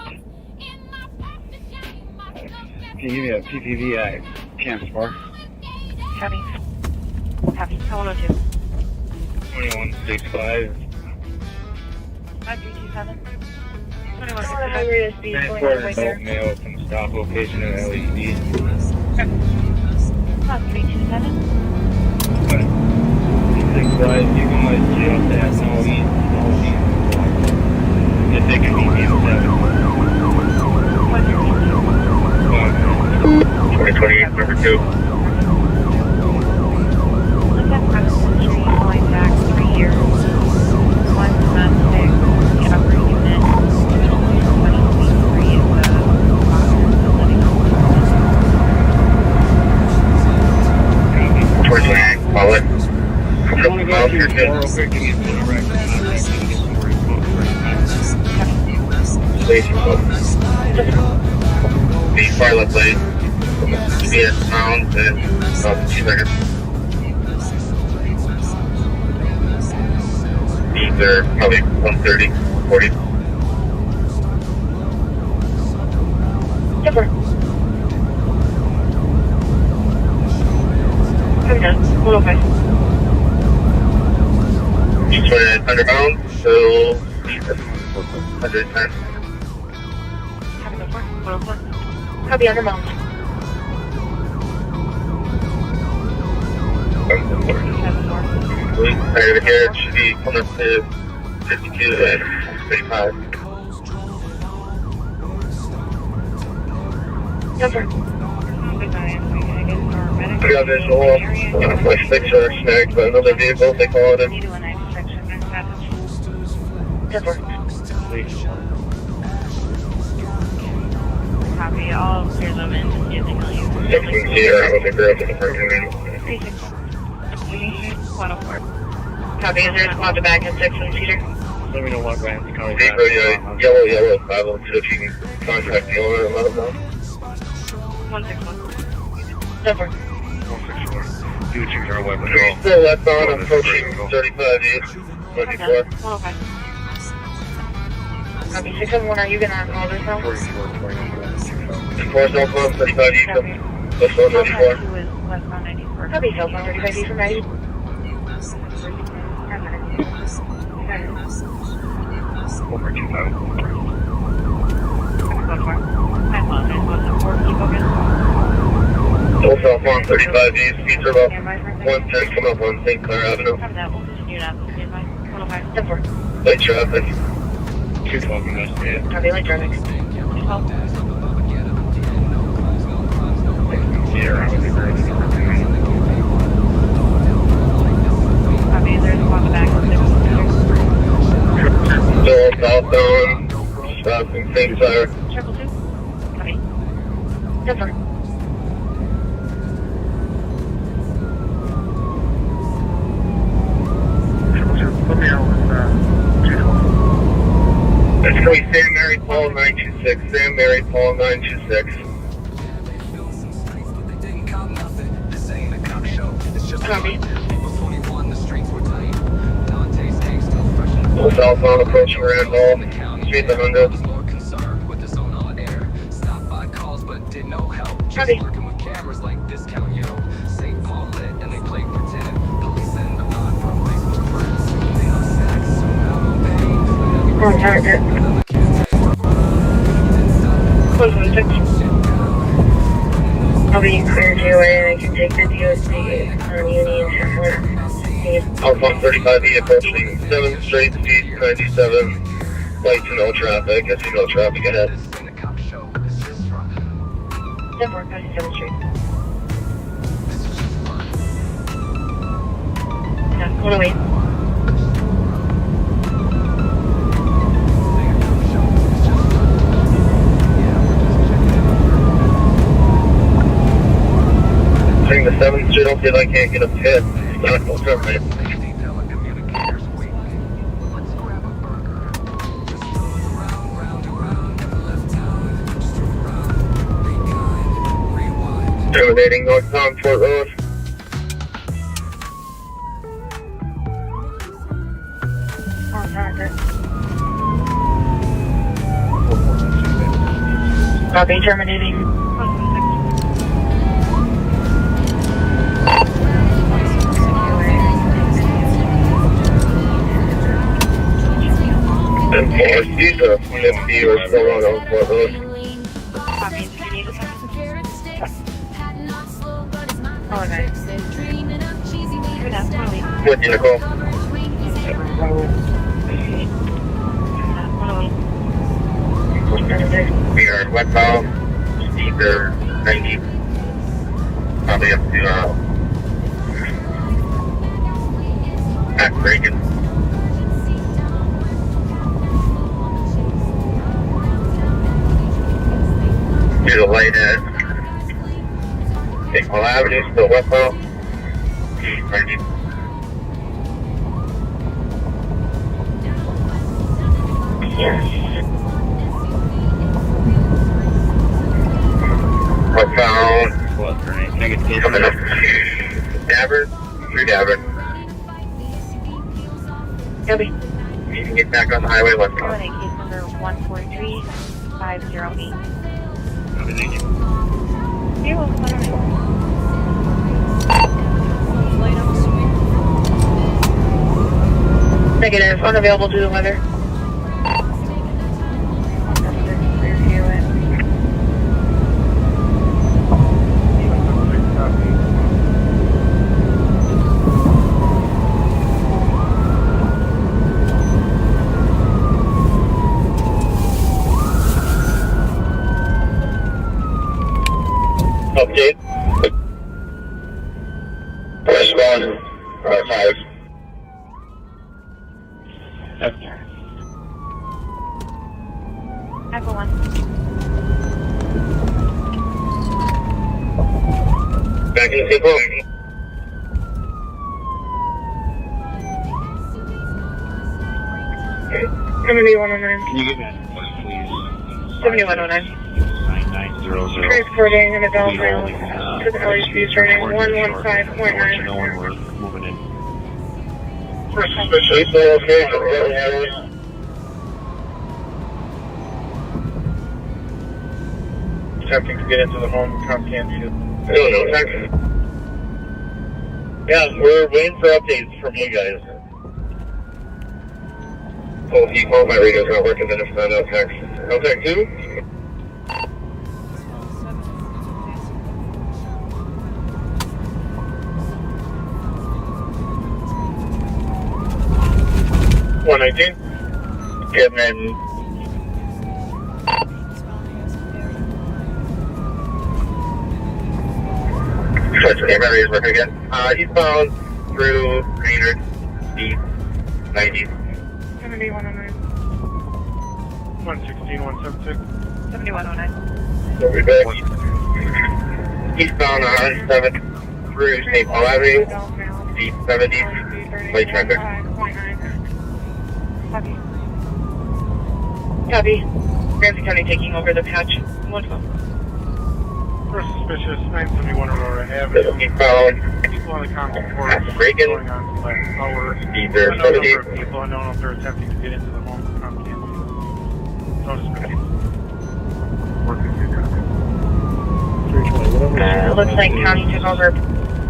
Can you give me a PPV? I can't spark. Copy. Copy. 102. 2165. 5327. 21. Transporter adult male from the stop location of LED. 327. 65, you can let jail that no heat. If they can be 2028, number 2. Look at Preston Street, going back 3 years. One domestic, the upper unit. Specialty 3 is the living on 2028, call it. I want to go through the real quick and get to the record. I'm not going to get some more quotes right now. Station code. The pilot plate. CS pounds and 2 seconds. Speeds are probably 130, 40. Different. I'm done. 105. Each one at 100 pounds, so 110. Copy the 4. 104. Copy under mount. Right here, it should be coming up to 52 and 35. Number. We got visual, flash picture snagged by another vehicle, they call it in. Number. Copy. I'll clear them in just using all you. 16 seater with a girl in the parking lot. 104. Copy. Is there a squad to back at 6 and seater? let me know what Ramsey County. Yellow 502 if you can contact the owner and let him know. 161. Number. 164. Do what you can away, but Still left on, approaching 35 East, 24. 105. Copy 671, are you going to call this now? 4 cell phone, 35 East, west on 94. Westbound 94. Copy cell phone, 35 East from 90. Over 2000. I apologize. Was it 4 key focus? Full cell phone, 35 East, speeds are about 110, coming up on St. Clair Avenue. From that, we'll continue to have 105. 10-4. Light traffic. 212 investigative. Copy, light traffic. 212. Sierra would be great. Copy, there's one back. Still southbound, from St. Clair. 222. Copy. 10-4. Put me on with 212. That's going to be Sam Mary Paul 926. Sam Mary Paul 926. Copy. Full southbound, approaching Randolph, Street 100. Copy. Contractor. Close 16. I'll be clear GOA and I can take the DOC on Union Hamlet. Outbound 35E approaching 7th Street, East 97. Light to no traffic. I see no traffic ahead. 10-4, copy 7th Street. Yeah, 108. Turning to 7th Street, don't see if I can't get a pit. Not no terminate. Terminating northbound Fort Road. Contractor. Copy, terminating. And 4 Caesar, 50 or so on Fort Road. Copy, if you need a second. Oh, okay. Good afternoon. With you, Nicole. 108. We are westbound, Caesar 90. Probably up to, at Reagan. To the light at St. Paul Avenue, still westbound. 90. Westbound. What, right? Negative. Coming up. Davern. Through Davern. Copy. You can get back on the highway westbound. Case number 143508. Thank you. You're welcome. Negative, unavailable due to weather. Update. Westbound, 5. Echo 1. Back in the vehicle. 7109. Can you give me a number, please? 7109. 9900. Transporting an adult male to the LHP turning 115.9. No one, we're moving in. Attempting to get into the home, can't do. No, Texas. Yeah, we're waiting for updates from you guys. Oh, he called my radio's not working, then it's not LTEX. LTEX 2? $119. And then Fletcher, my radio's working again. Eastbound through Greenwood, East 90. 7109. 116, 176. 7109. So we're back. Eastbound 107 through St. Paul Avenue, East 70, light traffic. Copy. Copy. Ramsey County taking over the patch. We're suspicious 971 Aurora Avenue. Eastbound. People on the conference board Reagan. going on for like hours. East there, I know a 70. number of people. I don't know if they're attempting to get into the home from campus. No suspicion. Working through that. Looks like county took over.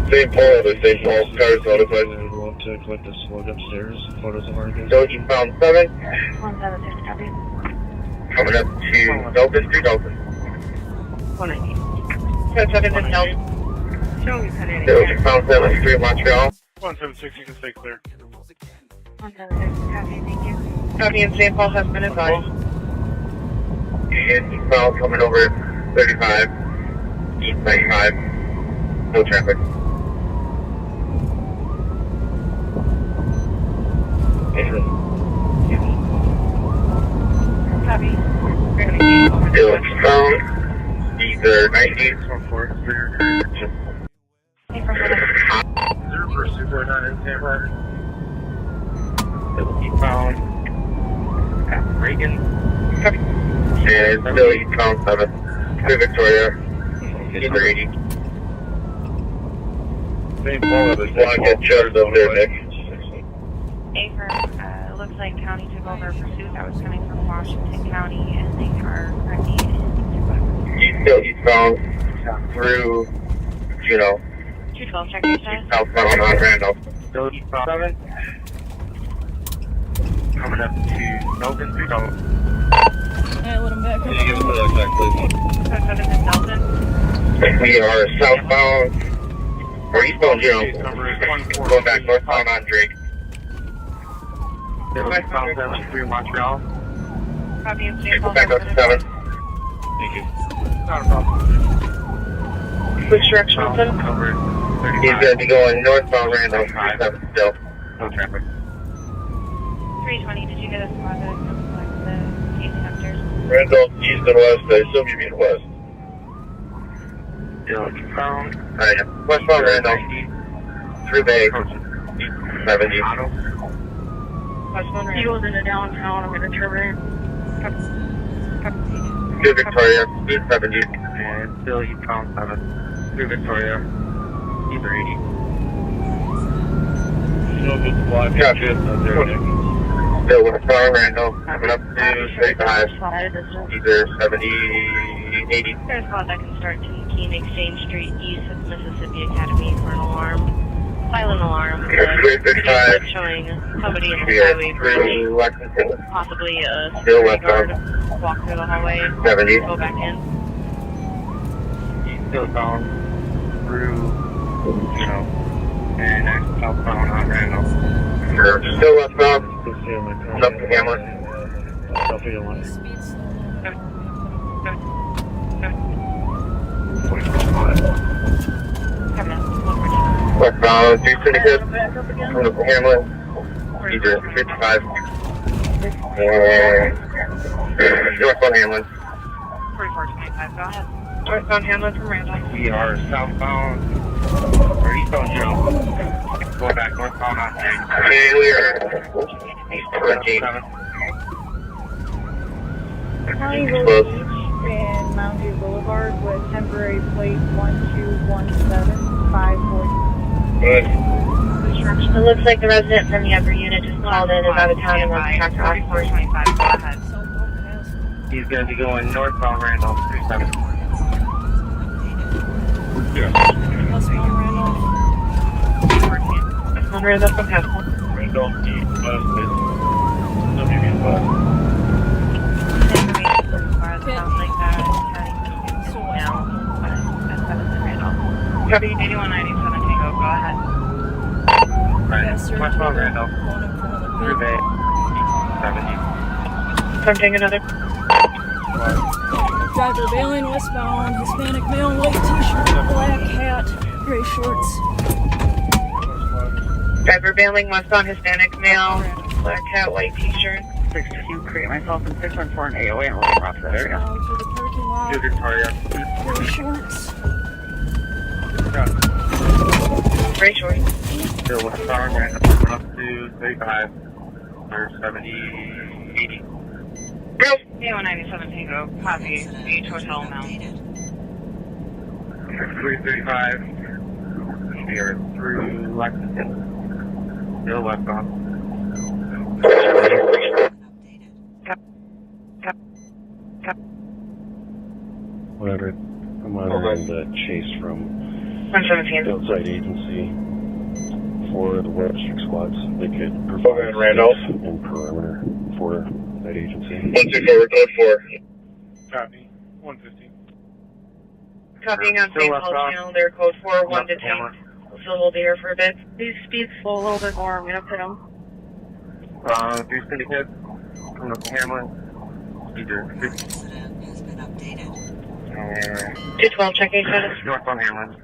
St. Paul, the St. Paul cars notified. We'll have to collect the SOG upstairs. Photos of our guys. So eastbound 7. 176, copy. Coming up to Dolphin Street, Dolphin. 190. 7 is Nelson. Show me Pennington. So eastbound 7th Street, Montreal. 176, you can stay clear. 176, copy, thank you. Copy, and St. Paul has been advised. And eastbound coming over 35, East 95. No traffic. Copy. Still eastbound, either 90. Hey, from Zero pursuit going on in St. Paul. Still eastbound, at Reagan. Copy. And still eastbound 7, to Victoria, either 80. St. Paul, Want to get jugged over there, Nick? Affirm. Looks like county took over pursuit that was coming from Washington County, and they are currently in Still eastbound through, you know, 212. Check your status. southbound on Randolph. Still eastbound 7. Coming up to Dolphin Street. Yeah, let him back. Can you give us the exact please? 7 is Nelson. We are southbound, or eastbound, you know, Number is 140. going back northbound on Drake. Still eastbound 7 through Montreal. Copy, and St. Paul Back up has to been 7. advised. Thank you. Not a problem. which direction is it? Covered. He's going to be going northbound Randolph 7 still. No traffic. 320, did you get us on to collect the case captures? Randolph east and west, I assume you mean west. Still eastbound. Westbound Randolph, through Bay, 70. He goes into downtown, I'm going to turn around. To Victoria, east 70. And still eastbound 7 through Victoria. Either 80. No good block. Gotcha. Still westbound Randolph, coming up to 35. Either 70, 80. There's a spot that can start to Keene Exchange Street east of Mississippi Academy for an alarm. Silent alarm. It's showing somebody in the highway bridge. Possibly a security guard walk through the hallway. 70. Go back in. Still bound through, you know, and southbound on Randolph. Sure. Still westbound. Up to Hamlet. Westbound, 2 Syndicate. Coming up to Hamlet. Either 55. And northbound Hamlet. 4425, go ahead. Northbound Hamlet from Randolph. We are southbound, or eastbound Joe. Going back northbound on And we are east 20. County Road Beach and Mountain View Boulevard with temporary plate 1217540. It looks like the resident from the upper unit just called in about a town and wants to talk to us. 4425, go ahead. He's going to be going northbound Randolph 37. Westbound Randolph. Randolph from Pascal. Randolph East West is WV West. Copy 8197 Tango, go ahead. Right, westbound Randolph. Through Bay. 70. Something another. Driver bailing westbound, Hispanic male, white t-shirt, black hat, gray shorts. Driver bailing westbound Hispanic male, black hat, white t-shirt. 62, create myself in 614 and AOA and we'll cross that area. Down through the parking lot. To Victoria. Gray shorts. Gray shorts. Still westbound Randolph up to 35. Or 70, 80. 8197 Tango, copy. Beach Hotel Mount. 335. We are through Lexington. Still westbound. Whatever. I'm on the chase from 117. the outside agency for the Web District squads. They could provide Randolph and perimeter for that agency. 124, code 4. Copy. 115. Copying on St. Paul Channel, their code 4, 1 detained. So hold here for a bit. Please speak slow a little bit more. I'm going to put them. 3 syndicates from the Hamlin. Either 212, check A status. northbound Hamlin.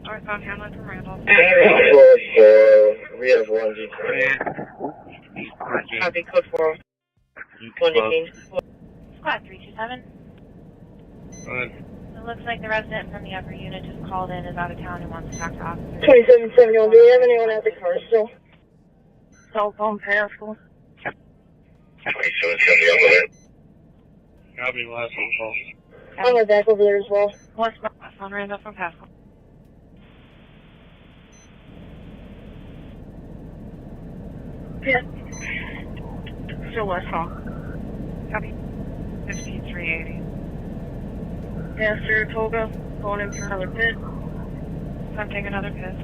Northbound Hamlet from Randolph. 4, we have 1 detained. Copy, code 4, 1 detained. Squad 327. It looks like the resident from the upper unit just called in, is out of town, and wants to talk to officers. 2771, do we have anyone at the car still? Cell phone, Pascal. 2770 over there. Copy, last phone call. I'm back over there as well. Westbound Randolph from Pascal. Yeah. Still westbound. Copy. 5380. Yeah, Saratoga, going in for another pit. I'm taking another pit.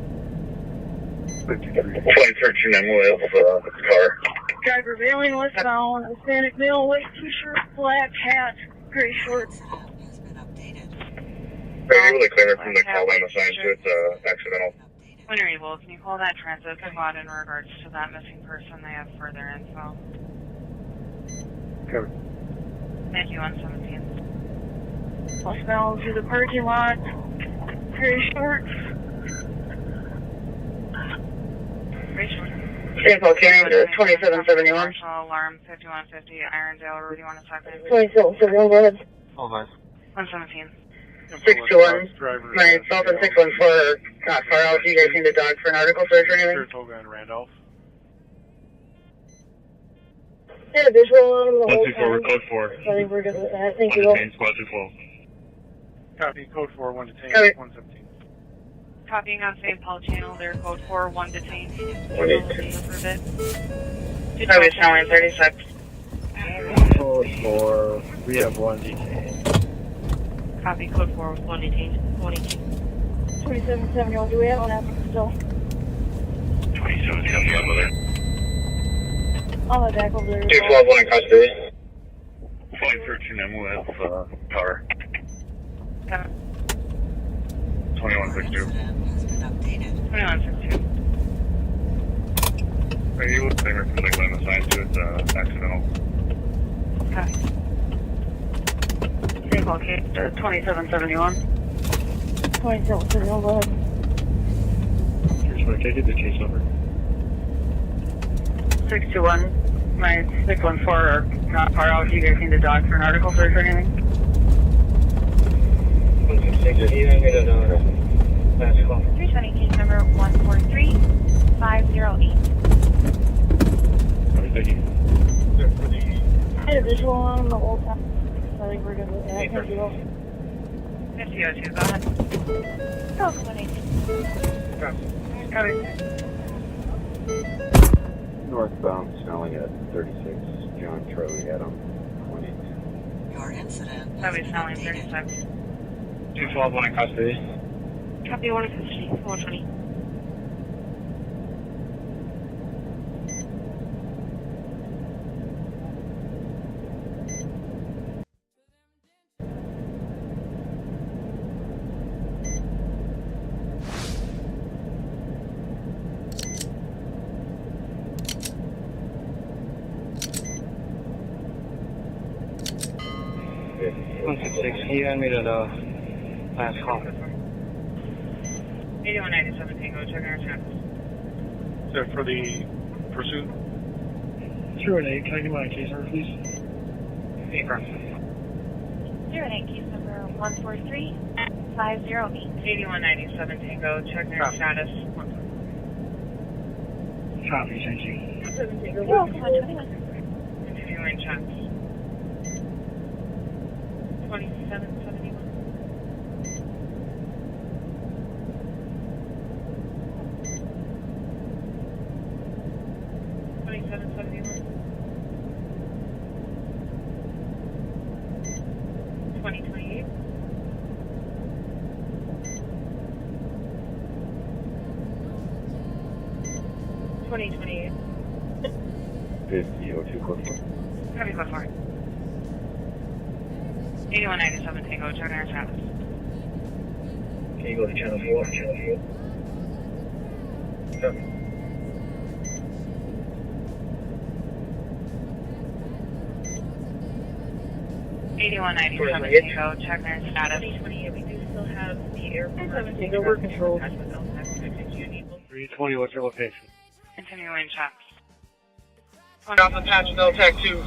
2013, I'm with the car. Driver bailing westbound, Hispanic male, white t-shirt, black hat, gray shorts. Are you able to clear it from the call line assigned to it, accidental? When you're able, can you call that transit squad in regards to that missing person? They have further info. Covered. Thank you, 117. Westbound to the parking lot, gray shorts. Gray shorts. St. Paul Carrier, 2771. Marshall alarm 5150, Irondale, Rudy, 1 second. 2771, go ahead. Oh, nice. 117. 621. Myself and 614 are not far out. Do you guys need a dog for an article search or anything? Saratoga and Randolph. Yeah, visual on them the whole 124, time. code 4. I think we're good with that. Thank 1 you. detained, squad 212. Copy, code 4, 1 detained, Copy. 117. Copying on St. Paul Channel, their code 4, 1 detained. 118. Copy, Channel 36. Code 4, we have 1 detained. Copy, code 4 with 1 detained. 118. 2771, do we have one applicant still? 2770 over there. I'll head back over there. 212, 1 in custody. 2013, I'm with car. 2162. 2162. Are you with clear from the line assigned to it, accidental? Okay. St. Paul Case, 2771. 2771, go ahead. Here's my ticket, the case number. 621. My 614 are not far out. Do you guys need a dog for an article search or anything? 116, you need a dog. Last call. 320, case number 143508. Alright, thank you. I have visual on the old town. I think we're good with that. Thank you. SCO2, go ahead. Oh, come on. Northbound Snelling at 36, John Charlie Adam 20. Your incident. Probably Snelling 36. 212, one in custody. Copy, one in custody. 420. Can you hand me that last call? 8197 Tango, checking our traffic. So for the pursuit? 08, can I get my case number, please? 08, case number 14350B. 8197 Tango, checking our status. Copy, thank you. You're welcome, 121. Continuing checks. 2771. $20.28. 2028. 50, 02, code 4. Copy, code 4. 8197 Tango, checking our status. Can you go to channel 4? Channel 4. Copy. 8197 Tango, checking our status. 2028, we do still have the airport. Tango, we're controlled. 320, what's your location? Continuing checks. Got the patch with LTAC 2,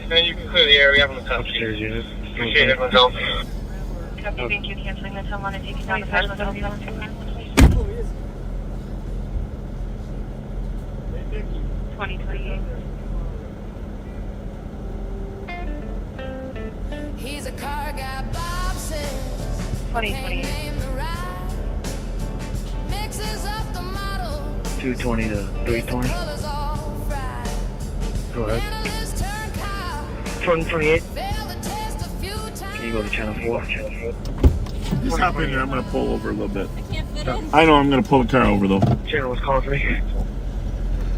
then you can clear the area. We have them in Upstairs unit. Appreciate it, myself. Copy, thank you. Canceling the 10-1 and taking down the patch with LTAC 2028. He's a car guy, Bob says. 2028. Mixes up the model. 220 to 320. Go ahead. 2028. Can you go to channel 4? Channel 4. Just hop in there. I'm going to pull over a little bit. I can't fit in. I know I'm going to pull the car over though. Channel was calling for me.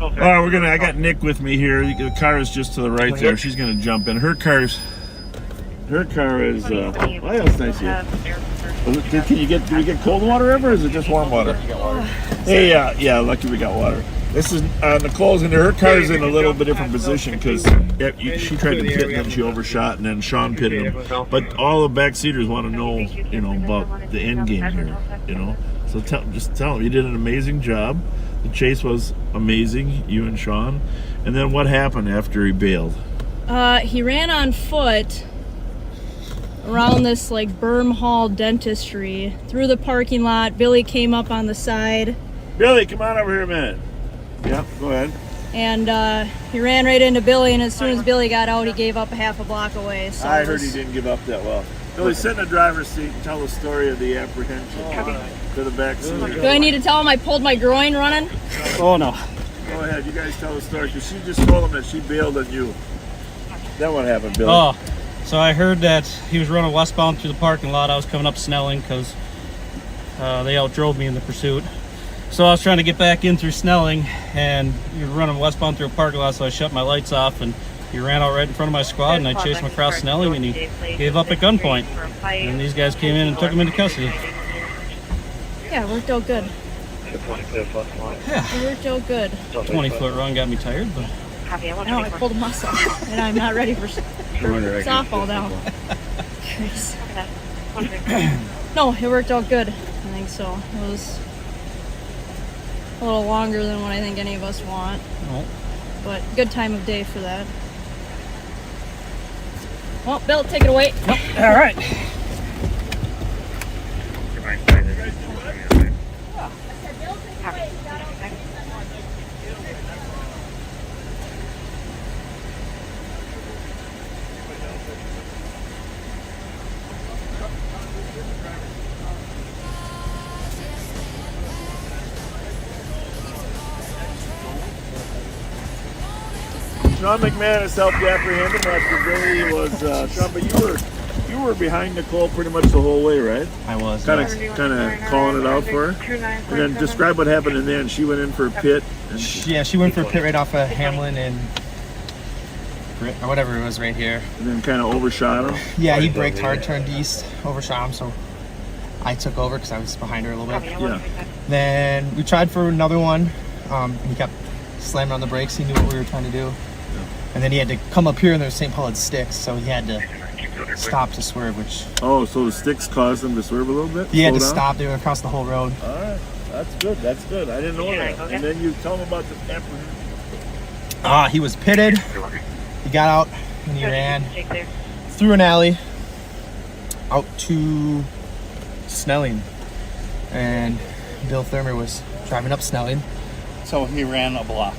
All right, I got Nick with me here. The car is just to the right there. She's going to jump in. Her car is. Well, that's nice of you. Do we get cold water ever, or is it just warm water? Hey, yeah, lucky we got water. This is Nicole's in there. Her car's in a little bit different position because she tried to pit and then she overshot, and then Sean pitted him. But all the back seaters want to know, about the end game here, So just tell them you did an amazing job. The chase was amazing, you and Sean. And then what happened after he bailed? He ran on foot around this Berm Hall dentistry through the parking lot. Billy came up on the side. Billy, come on over here a minute. Yep, go ahead. And he ran right into Billy, and as soon as Billy got out, he gave up a half a block away. So I heard he didn't give up that well. Billy, sit in the driver's seat and tell the story of the apprehension to the back seat. Do I need to tell him I pulled my groin running? Oh, no. Go ahead, you guys tell the story, because she just told him that she bailed on you. Then what happened, Billy? Oh, so I heard that he was running westbound through the parking lot. I was coming up Snelling because they outdrove me in the pursuit. So I was trying to get back in through Snelling, and he was running westbound through a parking lot, so I shut my lights off, and he ran out right in front of my squad, and I chased him across Snelling, and he gave up at gunpoint. And these guys came in and took him into custody. Yeah, it worked out good. Yeah. It worked out good. 20-foot run got me tired, but... Now I pulled a muscle, and I'm not ready for softball now. No, it worked out good. I think so. It was a little longer than what I think any of us want. Oh. But good time of day for that. Well, Bill, take it away. Nope. All right. Sean McManus helped you apprehend him after Billy was Sean, but you were behind Nicole pretty much the whole way, right? I was. Kind of calling it out for her. And then describe what happened, and then she went in for a pit. Yeah, she went for a pit right off of Hamlin and or whatever it was right here. And then kind of overshot him. Yeah, he braked hard, turned east, overshot him, so I took over because I was behind her a little bit. Yeah. Then we tried for another one. He kept slamming on the brakes. He knew what we were trying to do. And then he had to come up here and there's St. Paul had sticks, so he had to stop to swerve, which... Oh, so the sticks caused him to swerve a little bit? He had to stop. They went across the whole road. All right. That's good. That's good. I didn't know that. And then you tell him about the apprehension. He was pitted. He got out and he ran through an alley out to Snelling. And Bill Thurmer was driving up Snelling. So he ran a block.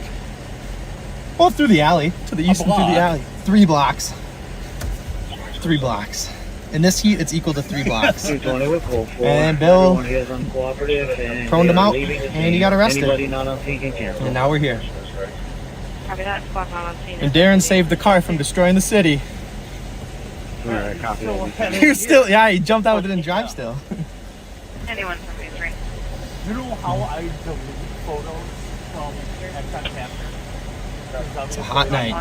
Well, through the alley, to the east and through the alley. 3 blocks. 3 blocks. In this heat, it's equal to 3 blocks. And Bill proned him out, and he got arrested. And now we're here. And Darren saved the car from destroying the city. Alright, copy. He was still, yeah, he jumped out with it and drive still. Anyone from these rings? You know how I delete photos from Exxon Capture? It's a hot night.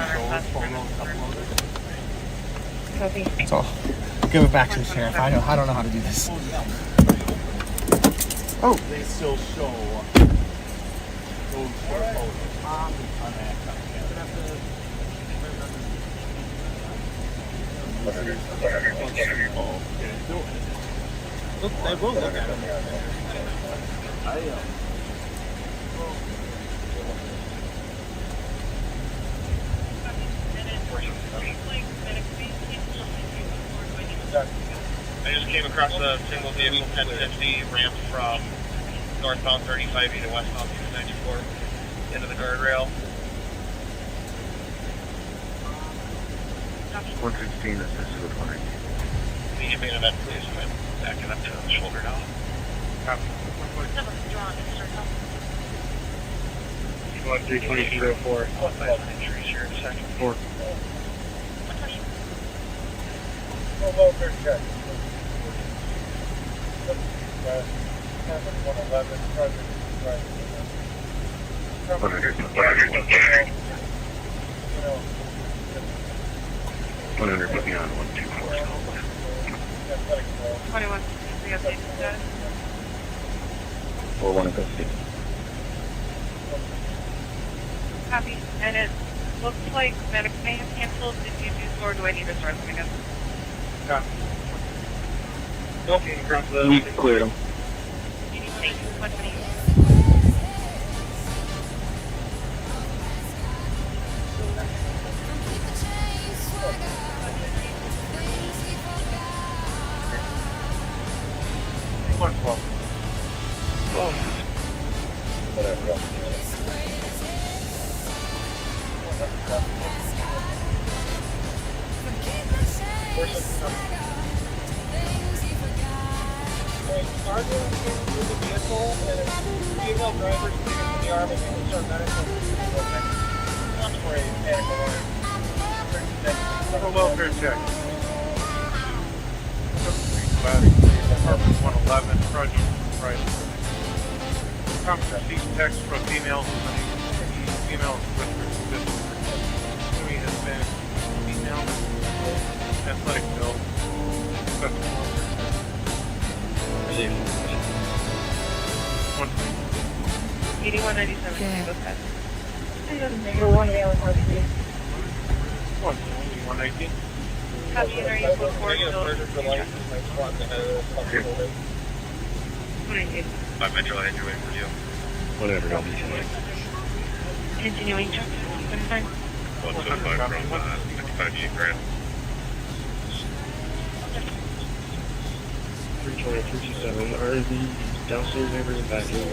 So, give it back to the sheriff. I don't know how to do this. Oh, they still show those photos on that. Look, they will look at it. I just came across a single vehicle 1050 ramp from northbound 35 to westbound 294 into the guardrail. 116, this is with 119. Can you get me to that, please? I'm backing up to the shoulder now. Copy. 32304. I'll find some injuries here in a second. 4. Welfare check. 111, project. 100 put me on 124. 21. We have safety status. 41 in custody. Copy. And it looks like medic may have canceled. Did you do, or do I need to start them again? Copy. Nope, you can cross the... We cleared them. Thank you. What do you need? Welfare check. Apartment 111, project right. Received text from female with Louis has been female athletic bill. 8197. Okay. Number 119. Copy. Are you before By Metro, I had you waiting for you. Whatever, I'll be tonight. Continuing check. 29. 125 from 55 grand. 320, 327. Are the downstairs neighbors and back here?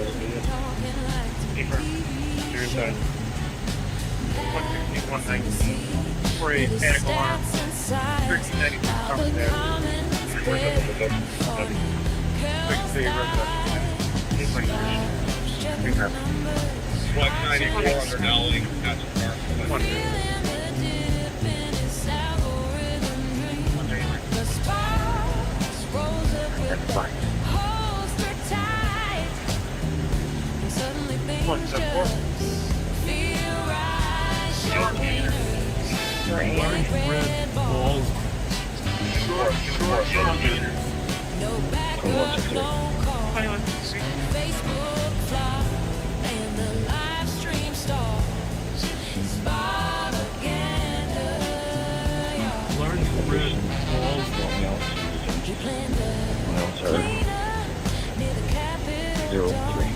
You're inside. 116, 119. For a panic alarm. 1392 covered there. Flex 94 under Dowling. That's a car. fine. holds her tight. And suddenly things just feel right. Show winners, red balls. No backup, no call. Facebook flop and the live stream stalls. It's Bobaganda, y'all. Large red balls. He planned a cleanup near the Capitol Dome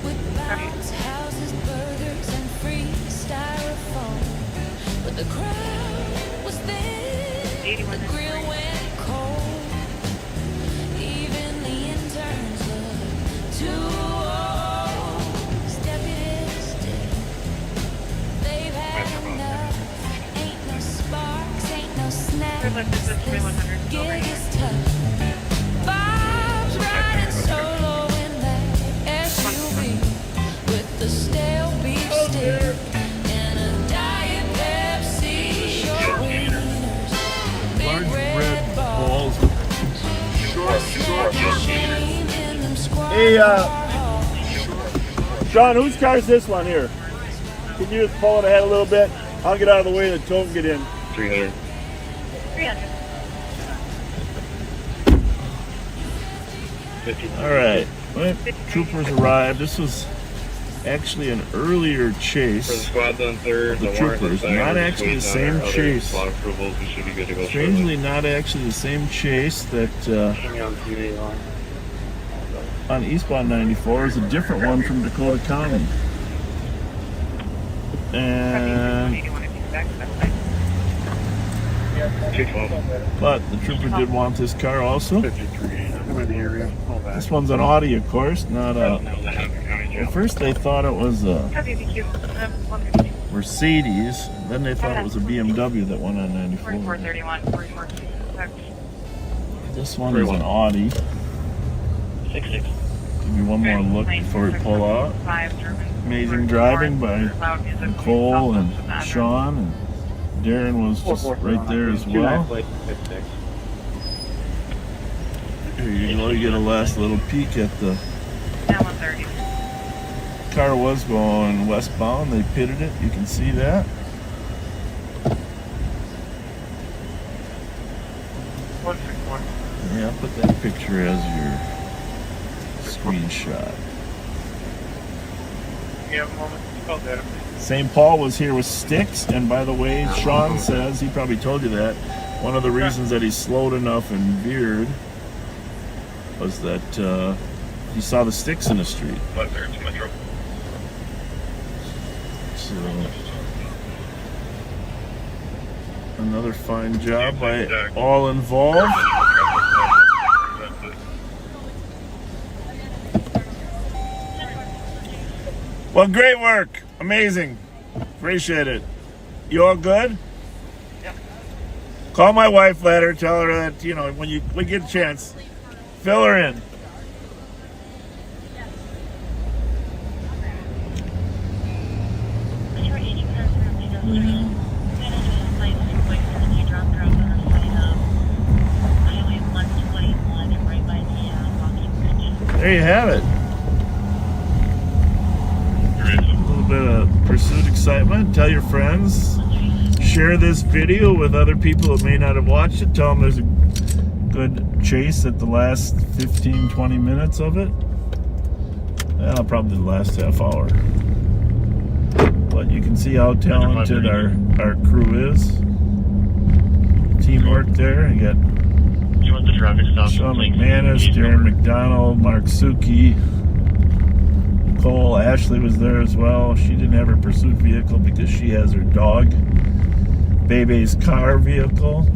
with bounce houses, burgers, and free styrofoam. But the crowd was thin, the grill went cold. Even the interns looked too old. Deputies did. They've had enough. Ain't no sparks, ain't no snaps. Gig is tough. Bob's riding solo in that SUV with the stale beef stick and a Diet Pepsi. Show winners, big red balls. Hey, Sean, whose car is this one here? Can you just pull it ahead a little bit? I'll get out of the way and the tow can get in. 300. 300. All right. Well, troopers arrived. This was actually an earlier chase. For the squads on third, The troopers, not actually the same chase. A lot of approvals, we should be good to go. Strangely, not actually the same chase that on eastbound 94 is a different one from Dakota County. And but the trooper did want this car also. This one's an Audi, of course, not a. At first they thought it was a Mercedes, then they thought it was a BMW that went on 94. 4431, 4466. This one is an Audi. 66. Give you one more look before we pull out. Amazing driving by Nicole and Sean, and Darren was just right there as well. Here you go, you get a last little peek at the car. Was going westbound, they pitted it, you can see that. Yeah, I'll put that picture as your screenshot. St. Paul was here with sticks, and by the way, Sean says, he probably told you that, one of the reasons that he slowed enough and veered was that he saw the sticks in the street. So, another fine job by all involved. Well, great work. Amazing. Appreciate it. You all good? Yep. Call my wife later. Tell her that, you know, when you get a chance, fill her in. There you have it. A little bit of pursuit excitement. Tell your friends. Share this video with other people that may not have watched it. Tell them there's a good chase at the last 15-20 minutes of it. Well, probably the last half hour. But you can see how talented our crew is. Teamwork there. You got The traffic stop. Sean McManus, Darren McDonald, Mark Suki, Cole. Ashley was there as well. She didn't have her pursuit vehicle because she has her dog. BaeBae's car vehicle.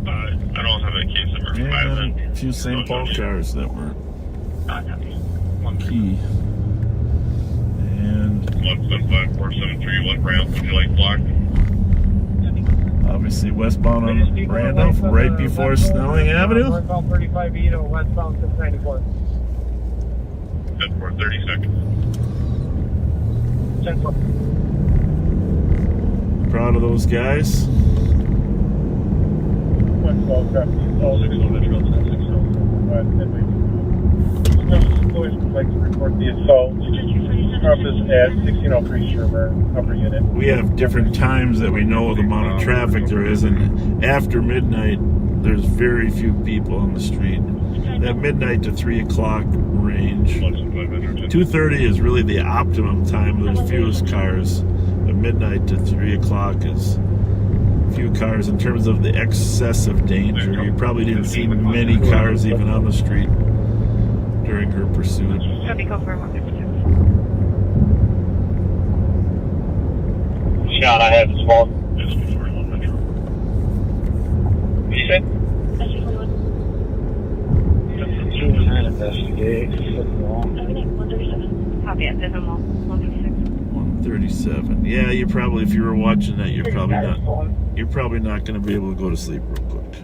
I don't have a case number. And a few St. Paul cars that were key. And 175473, what ramp would you like blocked? obviously westbound on Randolph, right before Snelling Avenue. Northbound 35E to westbound 694. 10 for 30 seconds. 10 for. Proud of those guys. Westbound traffic. Oh, 6 on Metro, 10 6. West Midway. Boys would like to report the assault. Compass at 1603 Sherburne, upper unit. We have different times that we know the amount of traffic there is, and after midnight, there's very few people on the street. That midnight to 3 o'clock range. 2:30 is really the optimum time. There's fewest cars. But midnight to 3 o'clock is few cars. In terms of the excessive danger, you probably didn't see many cars even on the street during her pursuit. Sean, I have this fault. What did you say? Investigate. Copy at 137. Yeah, you probably, if you were watching that, you're probably not going to be able to go to sleep real quick.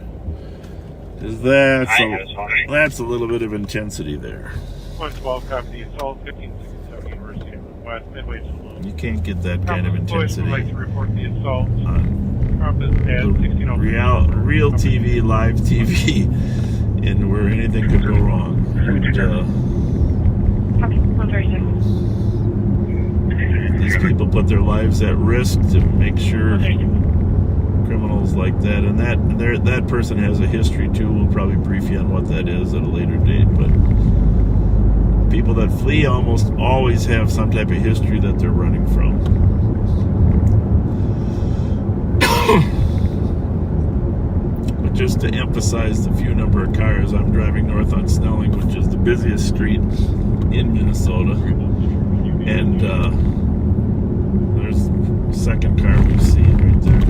'Cause that's a little bit of intensity there. 112, copy the assault, 1567 University of West Midway Saloon. You can't get that kind of intensity Would like to report the assault. on Compass at 1603. real TV, live TV, and where anything could go wrong. These people put their lives at risk to make sure criminals like that, and that person has a history too. We'll probably brief you on what that is at a later date, but people that flee almost always have some type of history that they're running from. But just to emphasize the few number of cars, I'm driving north on Snelling, which is the busiest street in Minnesota, and there's the second car we've seen right there.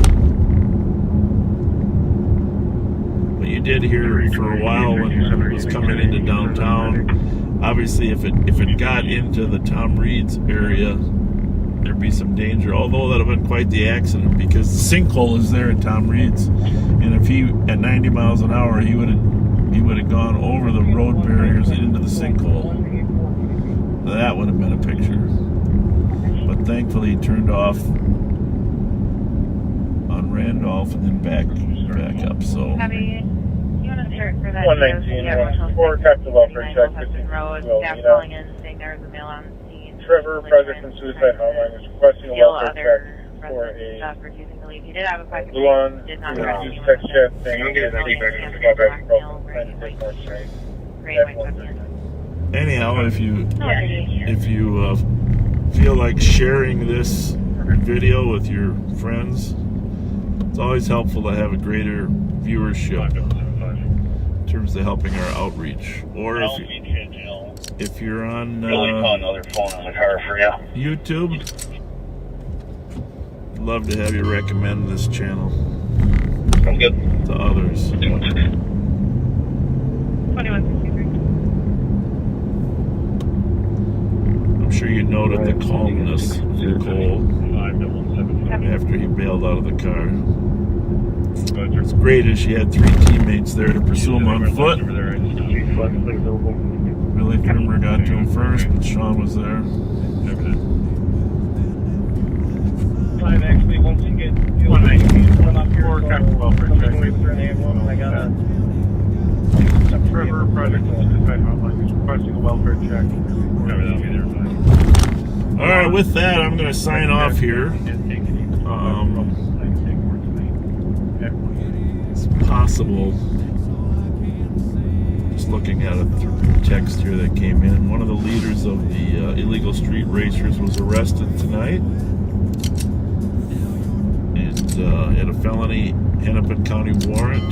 But you did hear for a while when it was coming into downtown. Obviously, if it got into the Tom Reed's area, there'd be some danger. Although that'd have been quite the accident, because the sinkhole is there at Tom Reed's, and if he at 90 miles an hour, he would have gone over the road barriers and into the sinkhole. That would have been a picture. But thankfully, he turned off on Randolph and then back up. So. 119, 4 Captain Welfare check, 15 calling in saying there was a male on the scene. Trevor, Project and Suicide Hotline, is requesting a welfare check for a refusing to leave. He did have a package. Luan, Did not use text chat saying Don't get his ID back. Anyhow, if you feel like sharing this video with your friends, it's always helpful to have a greater viewership in terms of helping our outreach. Or if you're on YouTube, I'd love to have you recommend this channel to others. 2163. I'm sure you noted the calmness of Cole after he bailed out of the car. What's great is she had 3 teammates there to pursue him on foot. Billy Trimmer got to him first, but Sean was there. Actually, once you get 119, up here, 4 Captain Welfare check, I got a Trevor, Project and Suicide Hotline, is requesting a welfare check. All right, with that, I'm going to sign off here. It's possible, just looking at it through text here that came in, one of the leaders of the illegal street racers was arrested tonight. And had a felony Hennepin County warrant.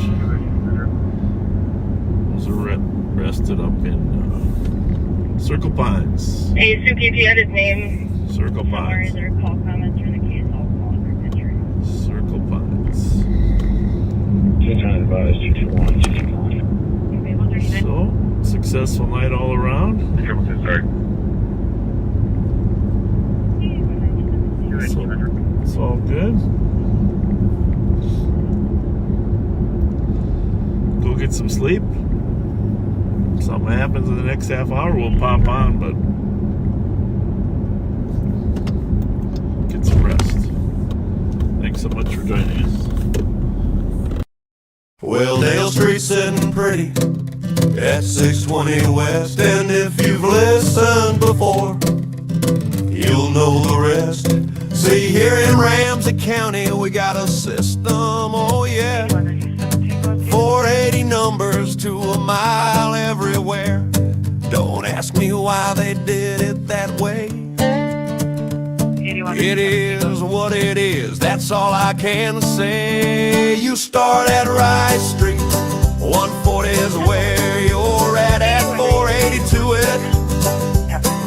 Was arrested up in Circle Pines. Hey, Suki, if you had his name. Circle Pines. There are call comments for the case, I'll call for picture. Circle Pines. 221. So, successful night all around. So, it's all good. Go get some sleep. If something happens in the next half hour, we'll pop on, but get some rest. Thanks so much for joining us. Well, Dale Street's sitting pretty at 620 West. And if you've listened before, you'll know the rest. See, here in Ramsey County, we got a system, oh yeah. 480 numbers to a mile everywhere. Don't ask me why they did it that way. It is what it is, that's all I can say. You start at Rice Street, 140 is where you're at 482 it.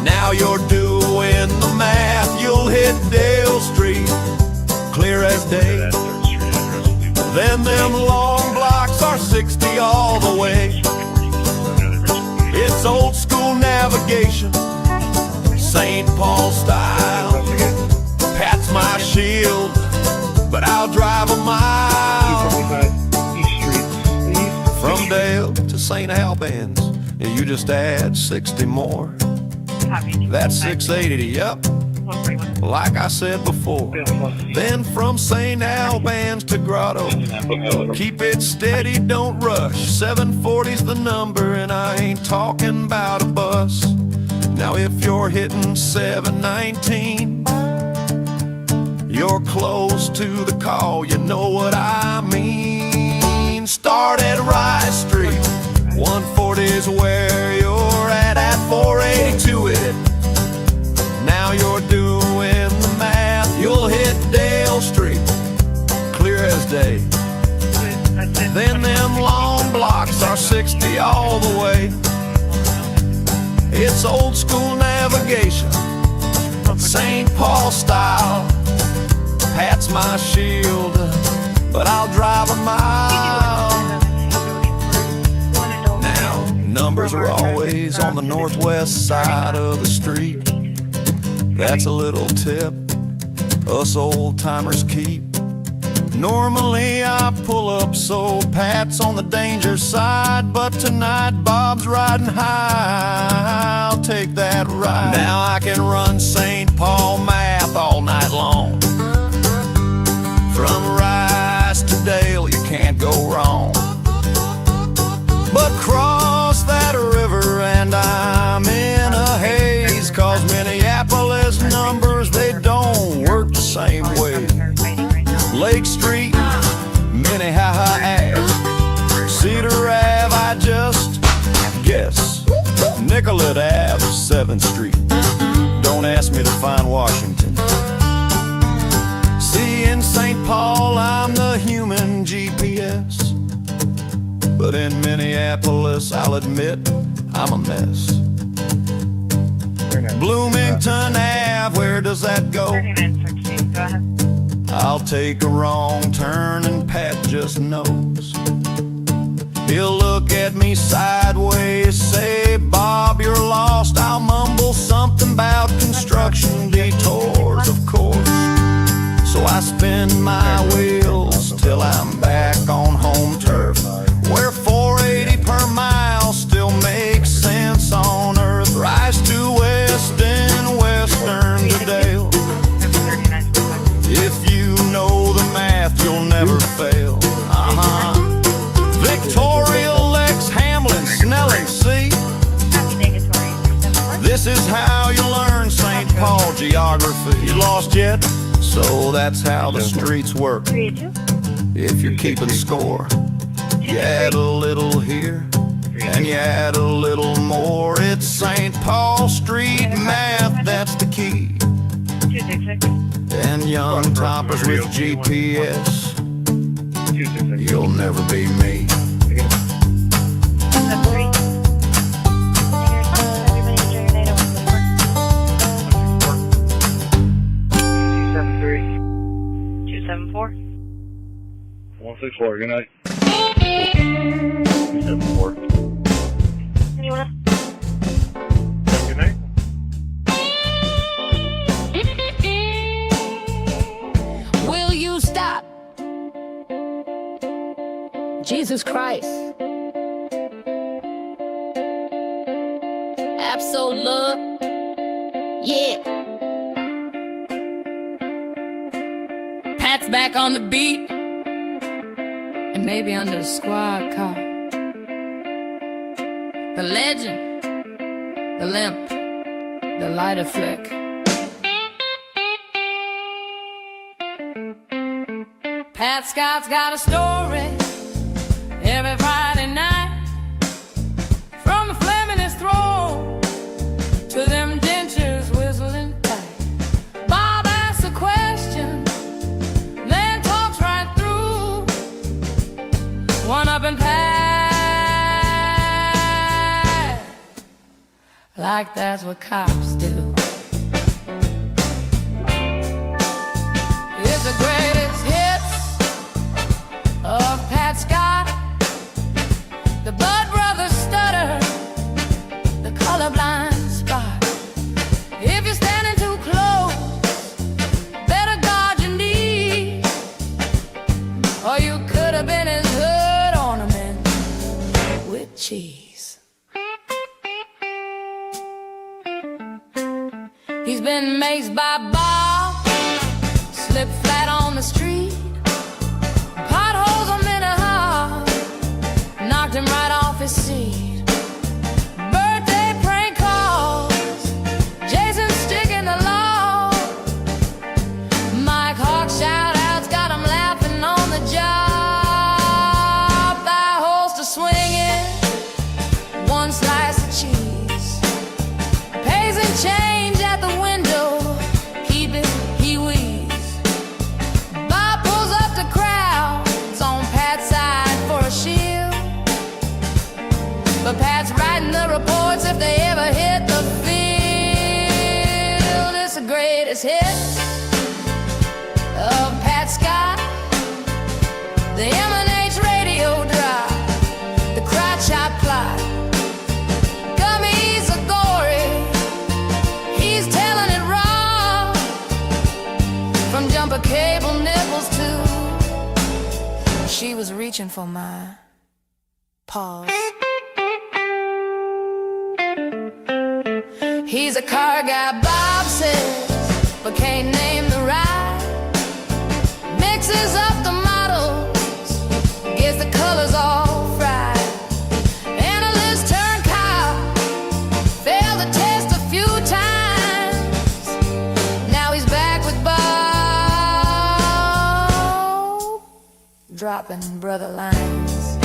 Now you're doing the math, you'll hit Dale Street, clear as day. Then them long blocks are 60 all the way. It's old school navigation, St. Paul style. Pat's my shield, but I'll drive a mile. From Dale to St. Albans, you just add 60 more. That's 680, yep, like I said before. Then from St. Albans to Grotto, keep it steady, don't rush. 740's the number, and I ain't talking about a bus. Now if you're hitting 719, you're close to the call, you know what I mean. Start at Rice Street, 140's where you're at 482 it. Now you're doing the math, you'll hit Dale Street, clear as day. Then them long blocks are 60 all the way. It's old school navigation, St. Paul style. Pat's my shield, but I'll drive a mile. Now, numbers are always on the northwest side of the street. That's a little tip us old timers keep. Normally I pull up so Pat's on the danger side, but tonight Bob's riding high, I'll take that ride. Now I can run St. Paul math all night long. From Rice to Dale you can't go wrong. But cross that river and I'm in a haze, cause Minneapolis numbers, they don't work the same way. Lake Street, Minnehaha Ave, Cedar Ave, I just guess. Nicollet Ave, 7th Street. Don't ask me to find Washington. See, in St. Paul, I'm the human GPS. But in Minneapolis, I'll admit, I'm a mess. Bloomington Ave, where does that go? I'll take a wrong turn and Pat just knows. He'll look at me sideways, say, Bob, you're lost. I'll mumble something about construction detours, of course. So I spin my wheels till I'm back on home turf, where 480 per mile still makes sense on earth. Rise to West and Western to Dale. If you know the math, you'll never fail. Victoria, Lex, Hamlin, Snelling, see? This is how you learn St. Paul geography. You lost yet? So that's how the streets work. If you're keeping score, you add a little here and you add a little more. It's St. Paul Street math, that's the key. And young toppers with GPS, you'll never be me. Four. 164, good night. 274. Anyone? Good night. Will you stop? Jesus Christ. Absolute. Yeah. Pat's back on the beat. And maybe under the squad car. The legend, the limp, the lighter flick. Pat Scott's got a story every Friday night, from the flame in his throat to them dentures whistling tight. Bob asks a question, then talks right through. One up and Pat, like that's what cops do. It's the greatest hits of Pat Scott, the Bud Brothers stutter, the colorblind spot. If you're standing too close, better guard your knee, or you could have been his hood ornament with cheese. He's been maced by Bob, slipped flat on the street, potholes a minute high, knocked him right off his seat. Birthday prank calls, Jason sticking the law, Mike Hawk shout-outs got him laughing on the job. Thigh holster swinging, one slice of cheese, pays in change at the window, keep it, he wheezes. Bob pulls up the crowds on Pat's side for a shield, but Pat's writing the reports if they ever hit the field. It's the greatest hits of Pat Scott, the M&H radio drop, the crotch shot plot. Gummy's a gory, he's telling it raw, from jumper cable nipples to she was reaching for my paws. He's a car guy, Bob says, but can't name the ride. Mixes up the models, gets the colors all fried. Analyst turned cop, failed the test a few times. Now he's back with Bob, dropping brother lines.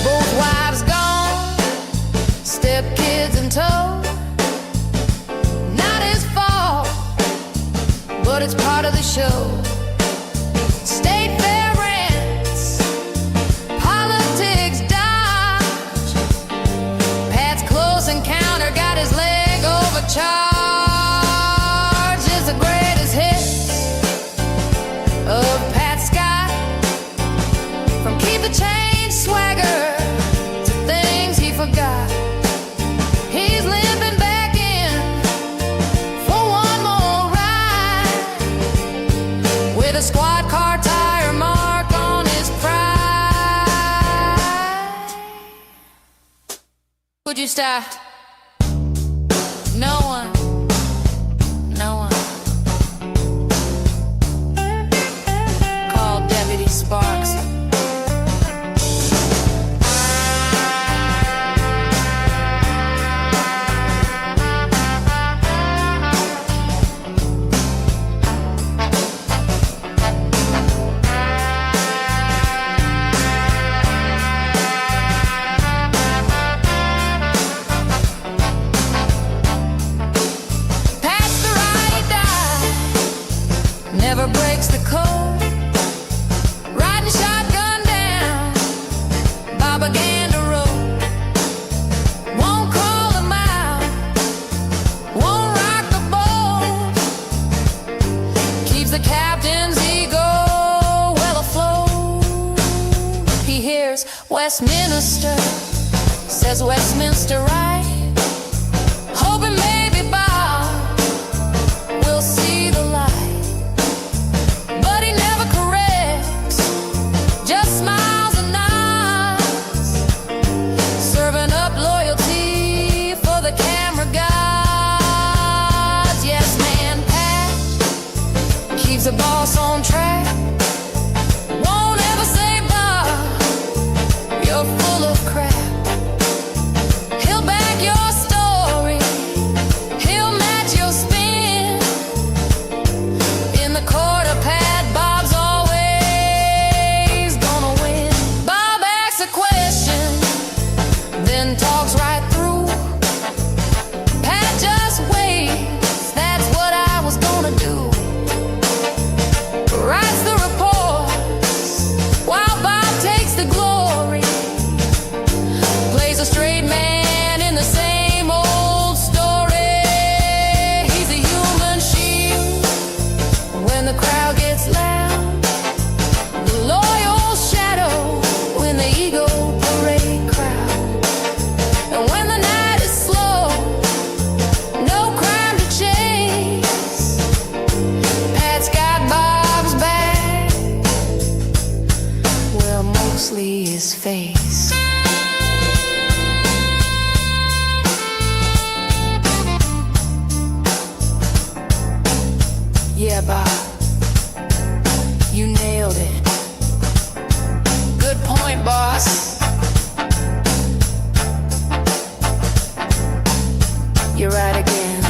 Both wives gone, step kids in tow. Not his fault, but it's part of the show. State fair rents, politics dodge. Pat's close encounter got his leg overcharged. It's the greatest hits of Pat Scott, from keep the change swagger to things he forgot. He's limping back in for one more ride, with a squad car tire mark on his pride. Would you stop? No one, no one. Call Deputy Sparkses. Pat's the right die, never breaks the code. Riding shotgun down Bobaganda Road. Won't call him out, won't rock the boat. Keeps the captain's ego well afloat. He hears Westminster, says Westminster right, hoping maybe Bob will see the light. But he never corrects, just smiles and nods, serving up loyalty for the camera gods. Yes, man, Pat keeps the boss on track, won't ever say Bob right through. Pat just waits, that's what I was gonna do. Writes the reports while Bob takes the glory. Plays a straight man in the same old story. He's a human shield when the crowd gets loud, the loyal shadow when the ego parade crowd. And when the night is slow, no crime to chase, Pat's got Bob's back, well, mostly his face. Yeah, Bob, you nailed it. Good point, boss. You're right again.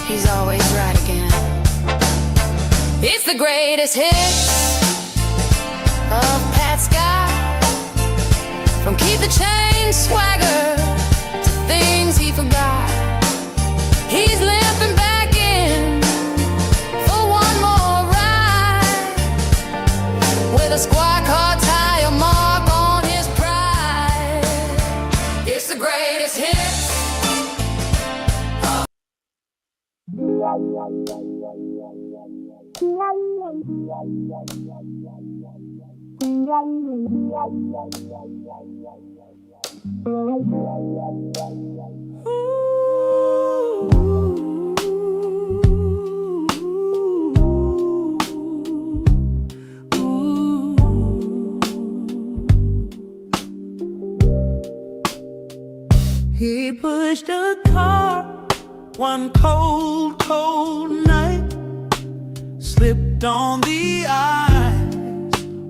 He's always right again. It's the greatest hits of Pat Scott. From Keep the Change swagger to things he forgot. He's limping back in for one more ride with a squad car tire mark on his pride. It's the greatest hits. He pushed a car one cold, cold night, slipped on the ice.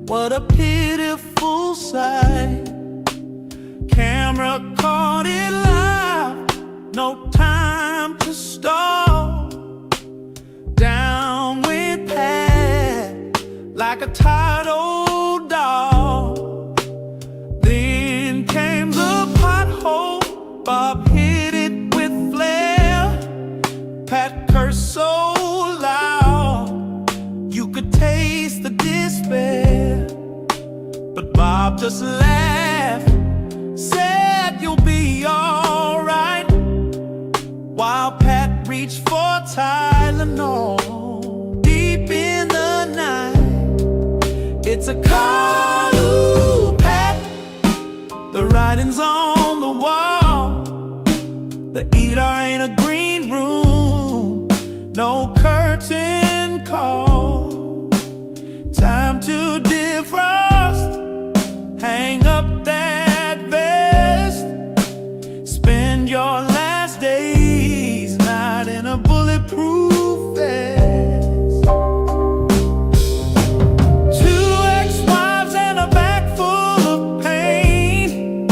What a pitiful sight. Camera caught it live, no time to stall. Down went Pat like a tired old dog. Then came the pothole, Bob hit it with flair. Pat cursed so loud, you could taste the despair. But Bob just laughed, said you'll be alright, while Pat reached for Tylenol. Deep in the night, it's a call, ooh, Pat. The writing's on the wall. The ER ain't a green room, no curtain call. Time to defrost, hang up that vest, spend your last days not in a bulletproof vest. 2 ex-wives and a back full of pain.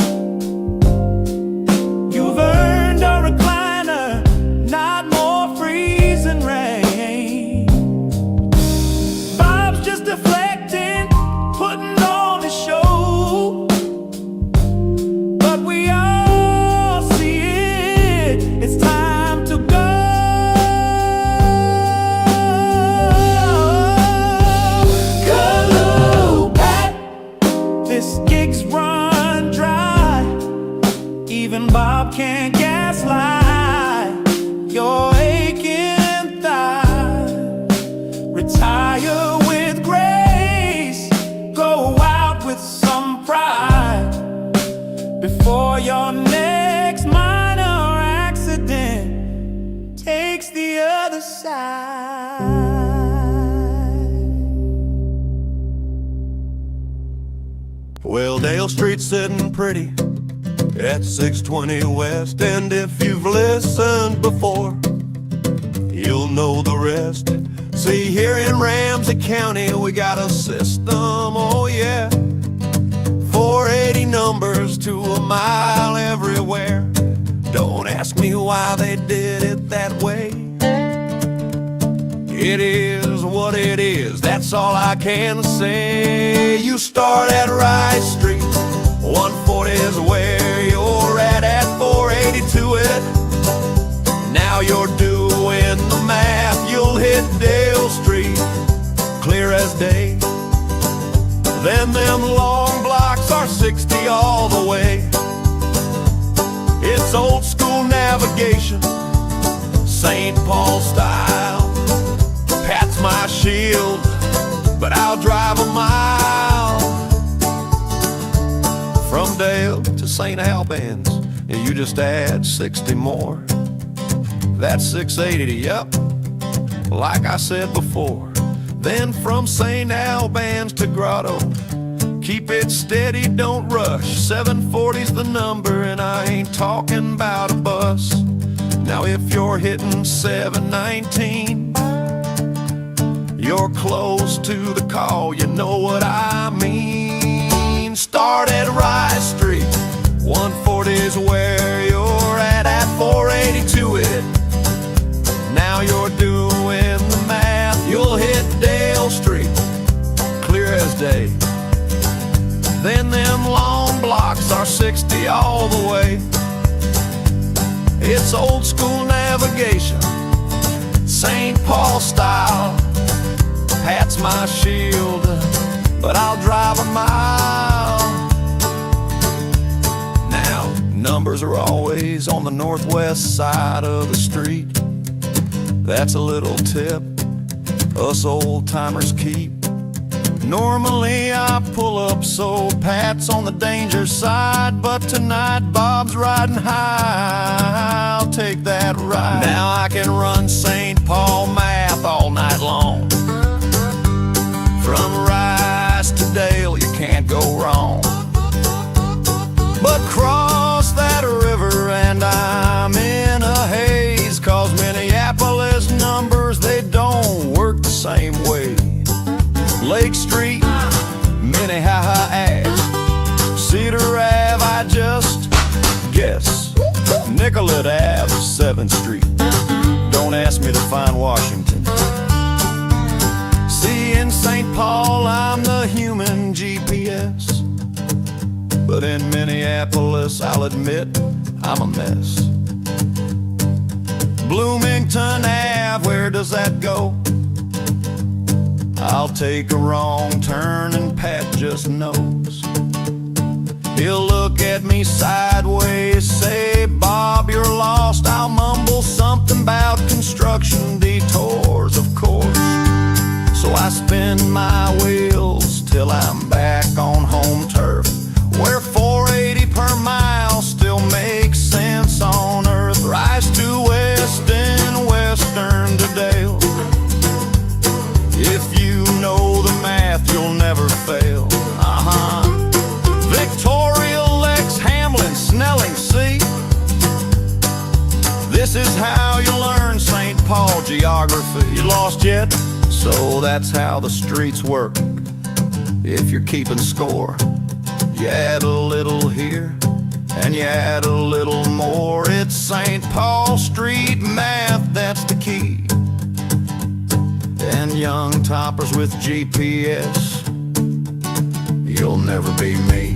You've earned a recliner, not more freezing rain. Bob's just deflecting, putting on a show, but we all see it, it's time to go. Galoo, Pat, this gig's run dry. Even Bob can't gaslight your aching thigh. Retire with grace, go out with some pride, before your next minor accident takes the other side. Well, Dale Street's sitting pretty at 620 West, and if you've listened before, you'll know the rest. See, here in Ramsey County, we got a system, oh yeah, 480 numbers to a mile everywhere. Don't ask me why they did it that way. It is what it is, that's all I can say. You start at Rice Street, 140 is where you're at 482 it. Now you're doing the math, you'll hit Dale Street, clear as day. Then them long blocks are 60 all the way. It's old school navigation, St. Paul style. Pat's my shield, but I'll drive a mile. From Dale to St. Albans, you just add 60 more. That's 680, yep, like I said before. Then from St. Albans to Grotto, keep it steady, don't rush. 740's the number, and I ain't talking about a bus. Now if you're hitting 719, you're close to the call, you know what I mean. Start at Rice Street, 140's where you're at 482 it. Now you're doing the math, you'll hit Dale Street, clear as day. Then them long blocks are 60 all the way. It's old school navigation, St. Paul style. Pat's my shield, but I'll drive a mile. Now, numbers are always on the northwest side of the street. That's a little tip us old timers keep. Normally I pull up so Pat's on the danger side, but tonight Bob's riding high, I'll take that ride. Now I can run St. Paul math all night long. From Rice to Dale you can't go wrong. But cross that river and I'm in a haze, 'cause Minneapolis numbers, they don't work the same way. Lake Street, Minnehaha Ave, Cedar Ave, I just guess. Nicollet Ave, 7th Street. Don't ask me to find Washington. See, in St. Paul, I'm the human GPS. But in Minneapolis, I'll admit, I'm a mess. Bloomington Ave, where does that go? I'll take a wrong turn and Pat just knows. He'll look at me sideways, say, Bob, you're lost. I'll mumble something about construction detours, of course. So I spin my wheels till I'm back on home turf, where 480 per mile still makes sense on earth. Rise to Weston, Western to Dale. If you know the math, you'll never fail. Victoria, Lex, Hamlin, Snelling, see? This is how you learn St. Paul geography. You lost yet? So that's how the streets work. If you're keeping score, you add a little here and you add a little more. It's St. Paul Street math, that's the key. And young toppers with GPS, you'll never be me.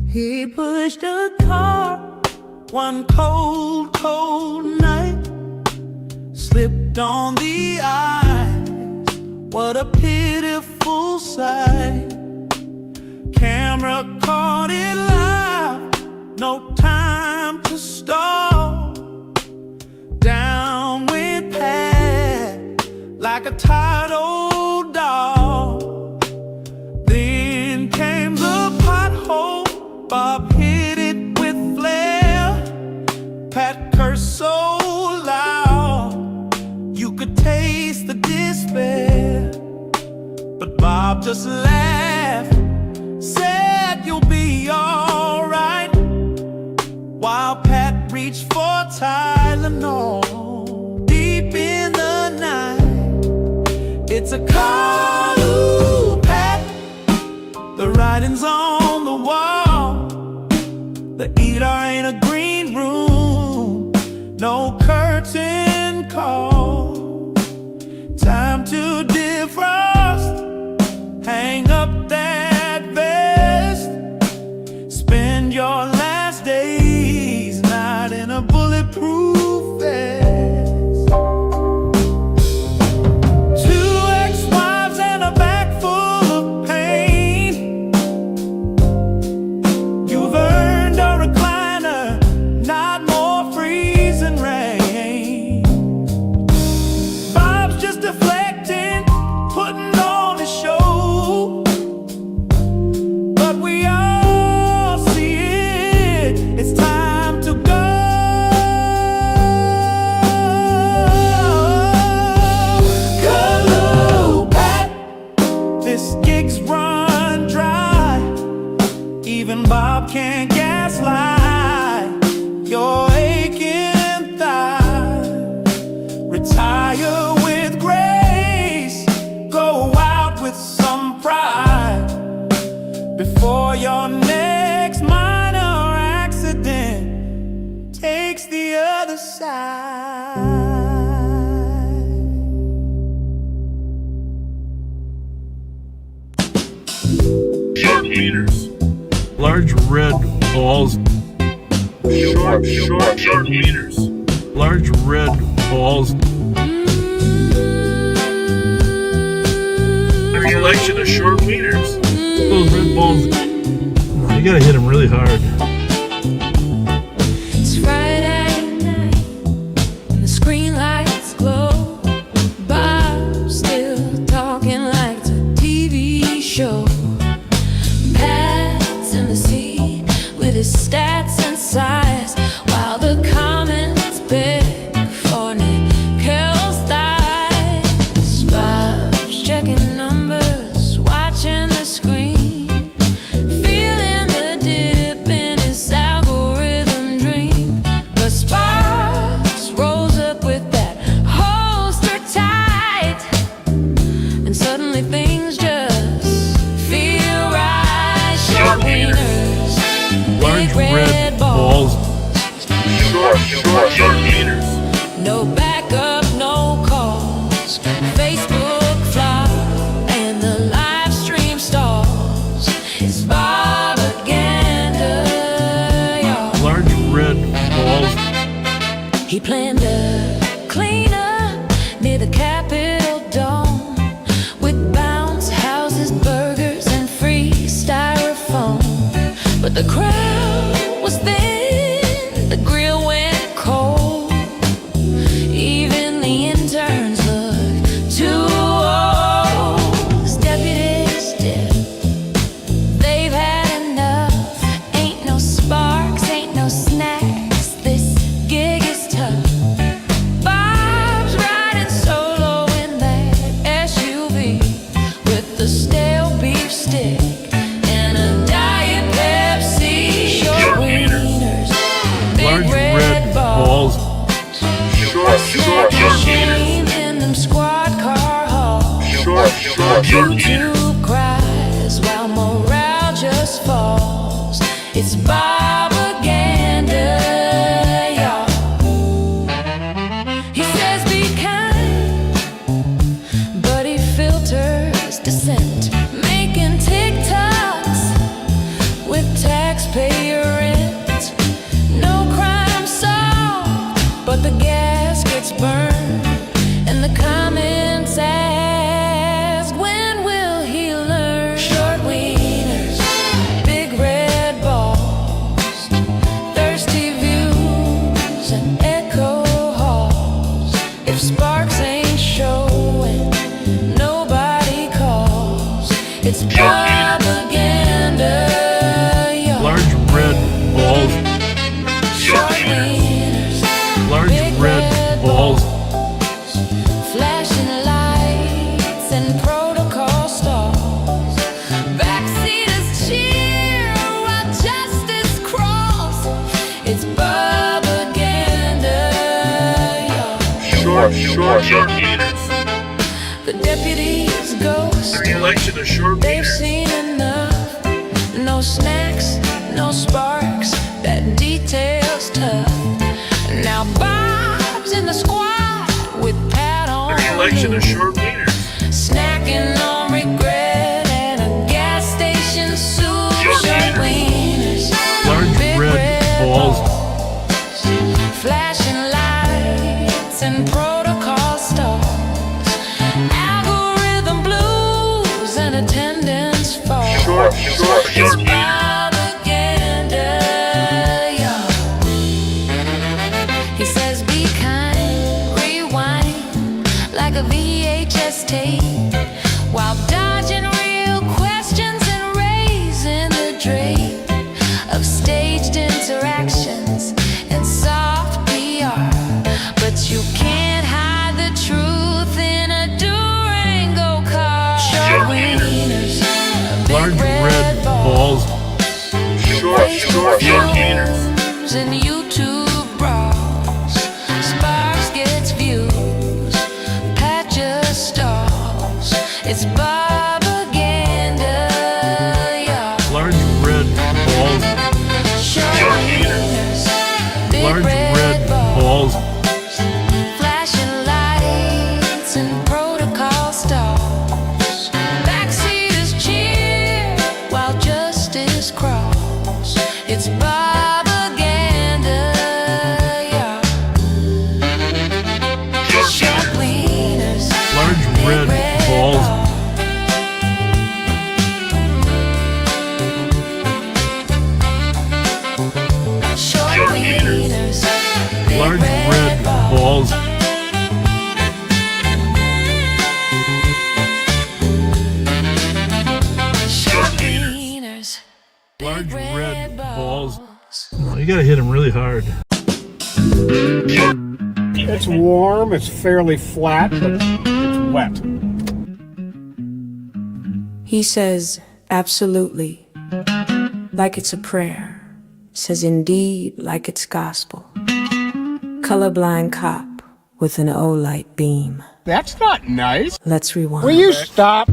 He pushed a car one cold, cold night, slipped on the ice. What a pitiful sight. Camera caught it live, no time to stall. Down went Pat like a tired old dog. Then came the pothole. Bob hit it with flair. Pat cursed so loud you could taste the despair. But Bob just laughed, said you'll be alright, while Pat reached for Tylenol. Deep in the night, it's a call, ooh, Pat. The writing's on the wall. The ER ain't a green room, no curtain call. Time to defrost, hang up that vest. Spend your last days not in a bulletproof vest. 2 ex-wives and a back full of pain. You've earned a recliner, not more freezing rain. Bob's just deflecting, putting on a show, but we all see it. It's time to go. Hello, Pat. This gig's run dry. Even Bob can't gaslight your aching thigh. Retire with grace, go out with some pride, before your next minor accident takes the other side. Short meters. Large red balls. Short meters. Large red balls. A collection of short meters. Those red balls. You gotta hit them really hard. It's Friday night and the screen lights glow. Bob's still talking like it's a TV show. Pat's in the seat with his stats and size, while the comments beg for Nickel's thighs. Bob's checking numbers, watching the screen, feeling the dip in his algorithm dream. But Sparks rolls up with that holster tight, and suddenly things just feel right. Short wieners, Large big red balls. Short meters. no backup, no calls. Facebook flop and the live stream stalls. It's Bobaganda, y'all. Large red balls. He planned a cleanup near the Capitol Dome, with bounce houses, burgers, and free styrofoam. But the crowd was thin, the grill went cold. Even the interns looked too old. As deputies dip, they've had enough. Ain't no sparks, ain't no snacks. This gig is tough. Bob's riding solo in that SUV with the stale beef stick and a Diet Pepsi. Short wieners, Large big red red balls. balls. Shame in them squad car halls. YouTube cries while morale just falls. It's Bobaganda, y'all. He says be kind, but he filters dissent, making TikToks with taxpayer rent. No crime solved, but the gas gets burned, and the comments ask, when will he learn? Short wieners, big red balls. short meters. The deputies ghost. The election of short They've meters. seen enough. No snacks, no sparks. That detail's tough. Now Bob's in the squad with Pat on The election of short meters. snacking on regret at a gas station soup. Short wieners, Large big red balls. flashing lights and protocol stalls. Algorithm blues and attendance falls. Short It's meters. propaganda, y'all. He says be kind, rewind like a VHS tape, while dodging real questions and raising the drape of staged interactions and soft PR. But you can't hide the truth in a Durango car. Short wieners, Large big red balls. Short meters. and YouTube brawls. Sparks gets views, Pat just stalls. It's Bobaganda, y'all. Large red balls. Short meters, big Large red balls. flashing lights and protocol stalls. Backseaters cheer while justice crawls. It's Bobaganda, y'all. Short wieners, Large red balls. short wieners, Large red balls. short wieners, Large red balls. Oh, you gotta hit him really hard. It's warm, it's fairly flat, but it's wet. He says, absolutely, like it's a prayer. Says indeed, like it's gospel. Colorblind cop with an O-light beam. That's not nice. Let's rewind. Will you stop?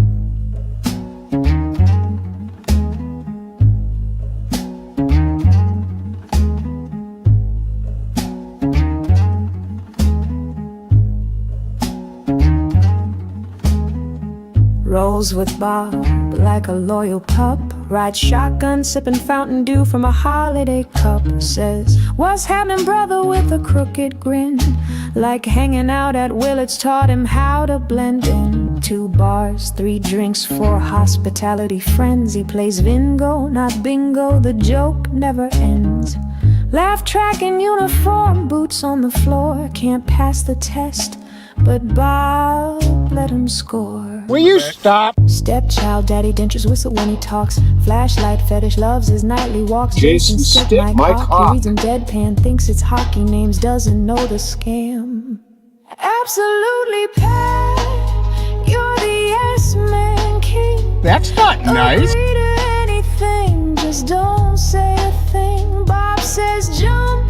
Rolls with Bob like a loyal pup. Ride shotgun, sipping Fountain Dew from a holiday cup. Says, what's happening, brother, with a crooked grin? Like hanging out at Willard's taught him how to blend in. 2 bars, 3 drinks, 4 hospitality friends. He plays Vingo, not bingo, the joke never ends. Laugh track in uniform, boots on the floor. Can't pass the test, but Bob let him score. Will you stop? Stepchild, daddy dentures whistle when he talks. Flashlight fetish, loves his nightly walks. Jason, stick my cock. He reads him deadpan, thinks it's hockey names, doesn't know the scam. Absolutely, Pat, you're the yes-man king. That's not nice. Agree to anything, just don't say a thing. Bob says jump,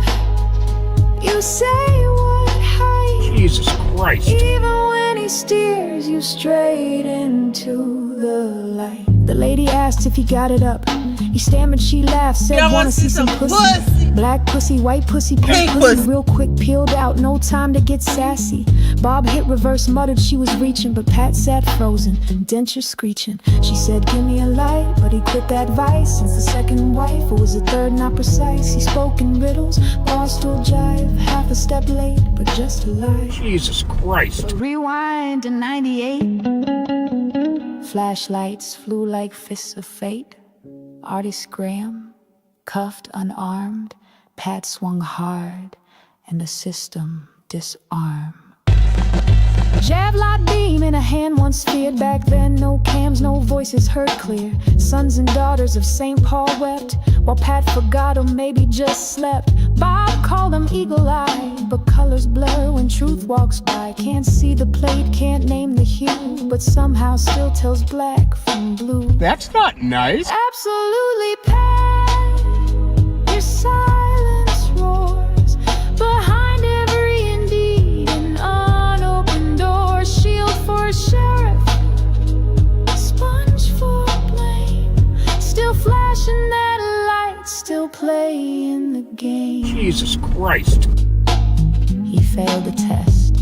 you say what height. Jesus Christ. Even when he steers you straight into the light. The lady asked if he got it up. He stammered, she laughed, said, wanna see some pussy. Black pussy, white pussy, pink pussy. Real quick, peeled out, no time to get sassy. Bob hit reverse, muttered she was reaching, but Pat sat frozen, denture screeching. She said, give me a light, but he quit that vice. Since the second wife, it was the third not precise. He spoke in riddles, Bob still jive. Half a step late, but just alive. Jesus Christ. Rewind to 98. Flashlights flew like fists of fate. Artie Graham, cuffed, unarmed. Pat swung hard, and the system disarmed. Javelot beam in a hand once feared. Back then, no cams, no voices heard clear. Sons and daughters of St. Paul wept, while Pat forgot or maybe just slept. Bob called him eagle-eyed, but colors blur when truth walks by. Can't see the plate, can't name the hue, but somehow still tells black from blue. That's not nice. Absolutely, Pat, your silence roars behind every indeed and early in the game. Jesus Christ. He failed the test,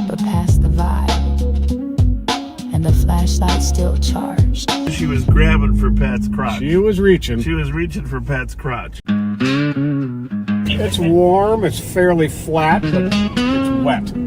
but passed the vibe. And the flashlight still charged. She was grabbing for Pat's crotch. She was reaching. She was reaching for Pat's crotch. It's warm, it's fairly flat, but it's wet.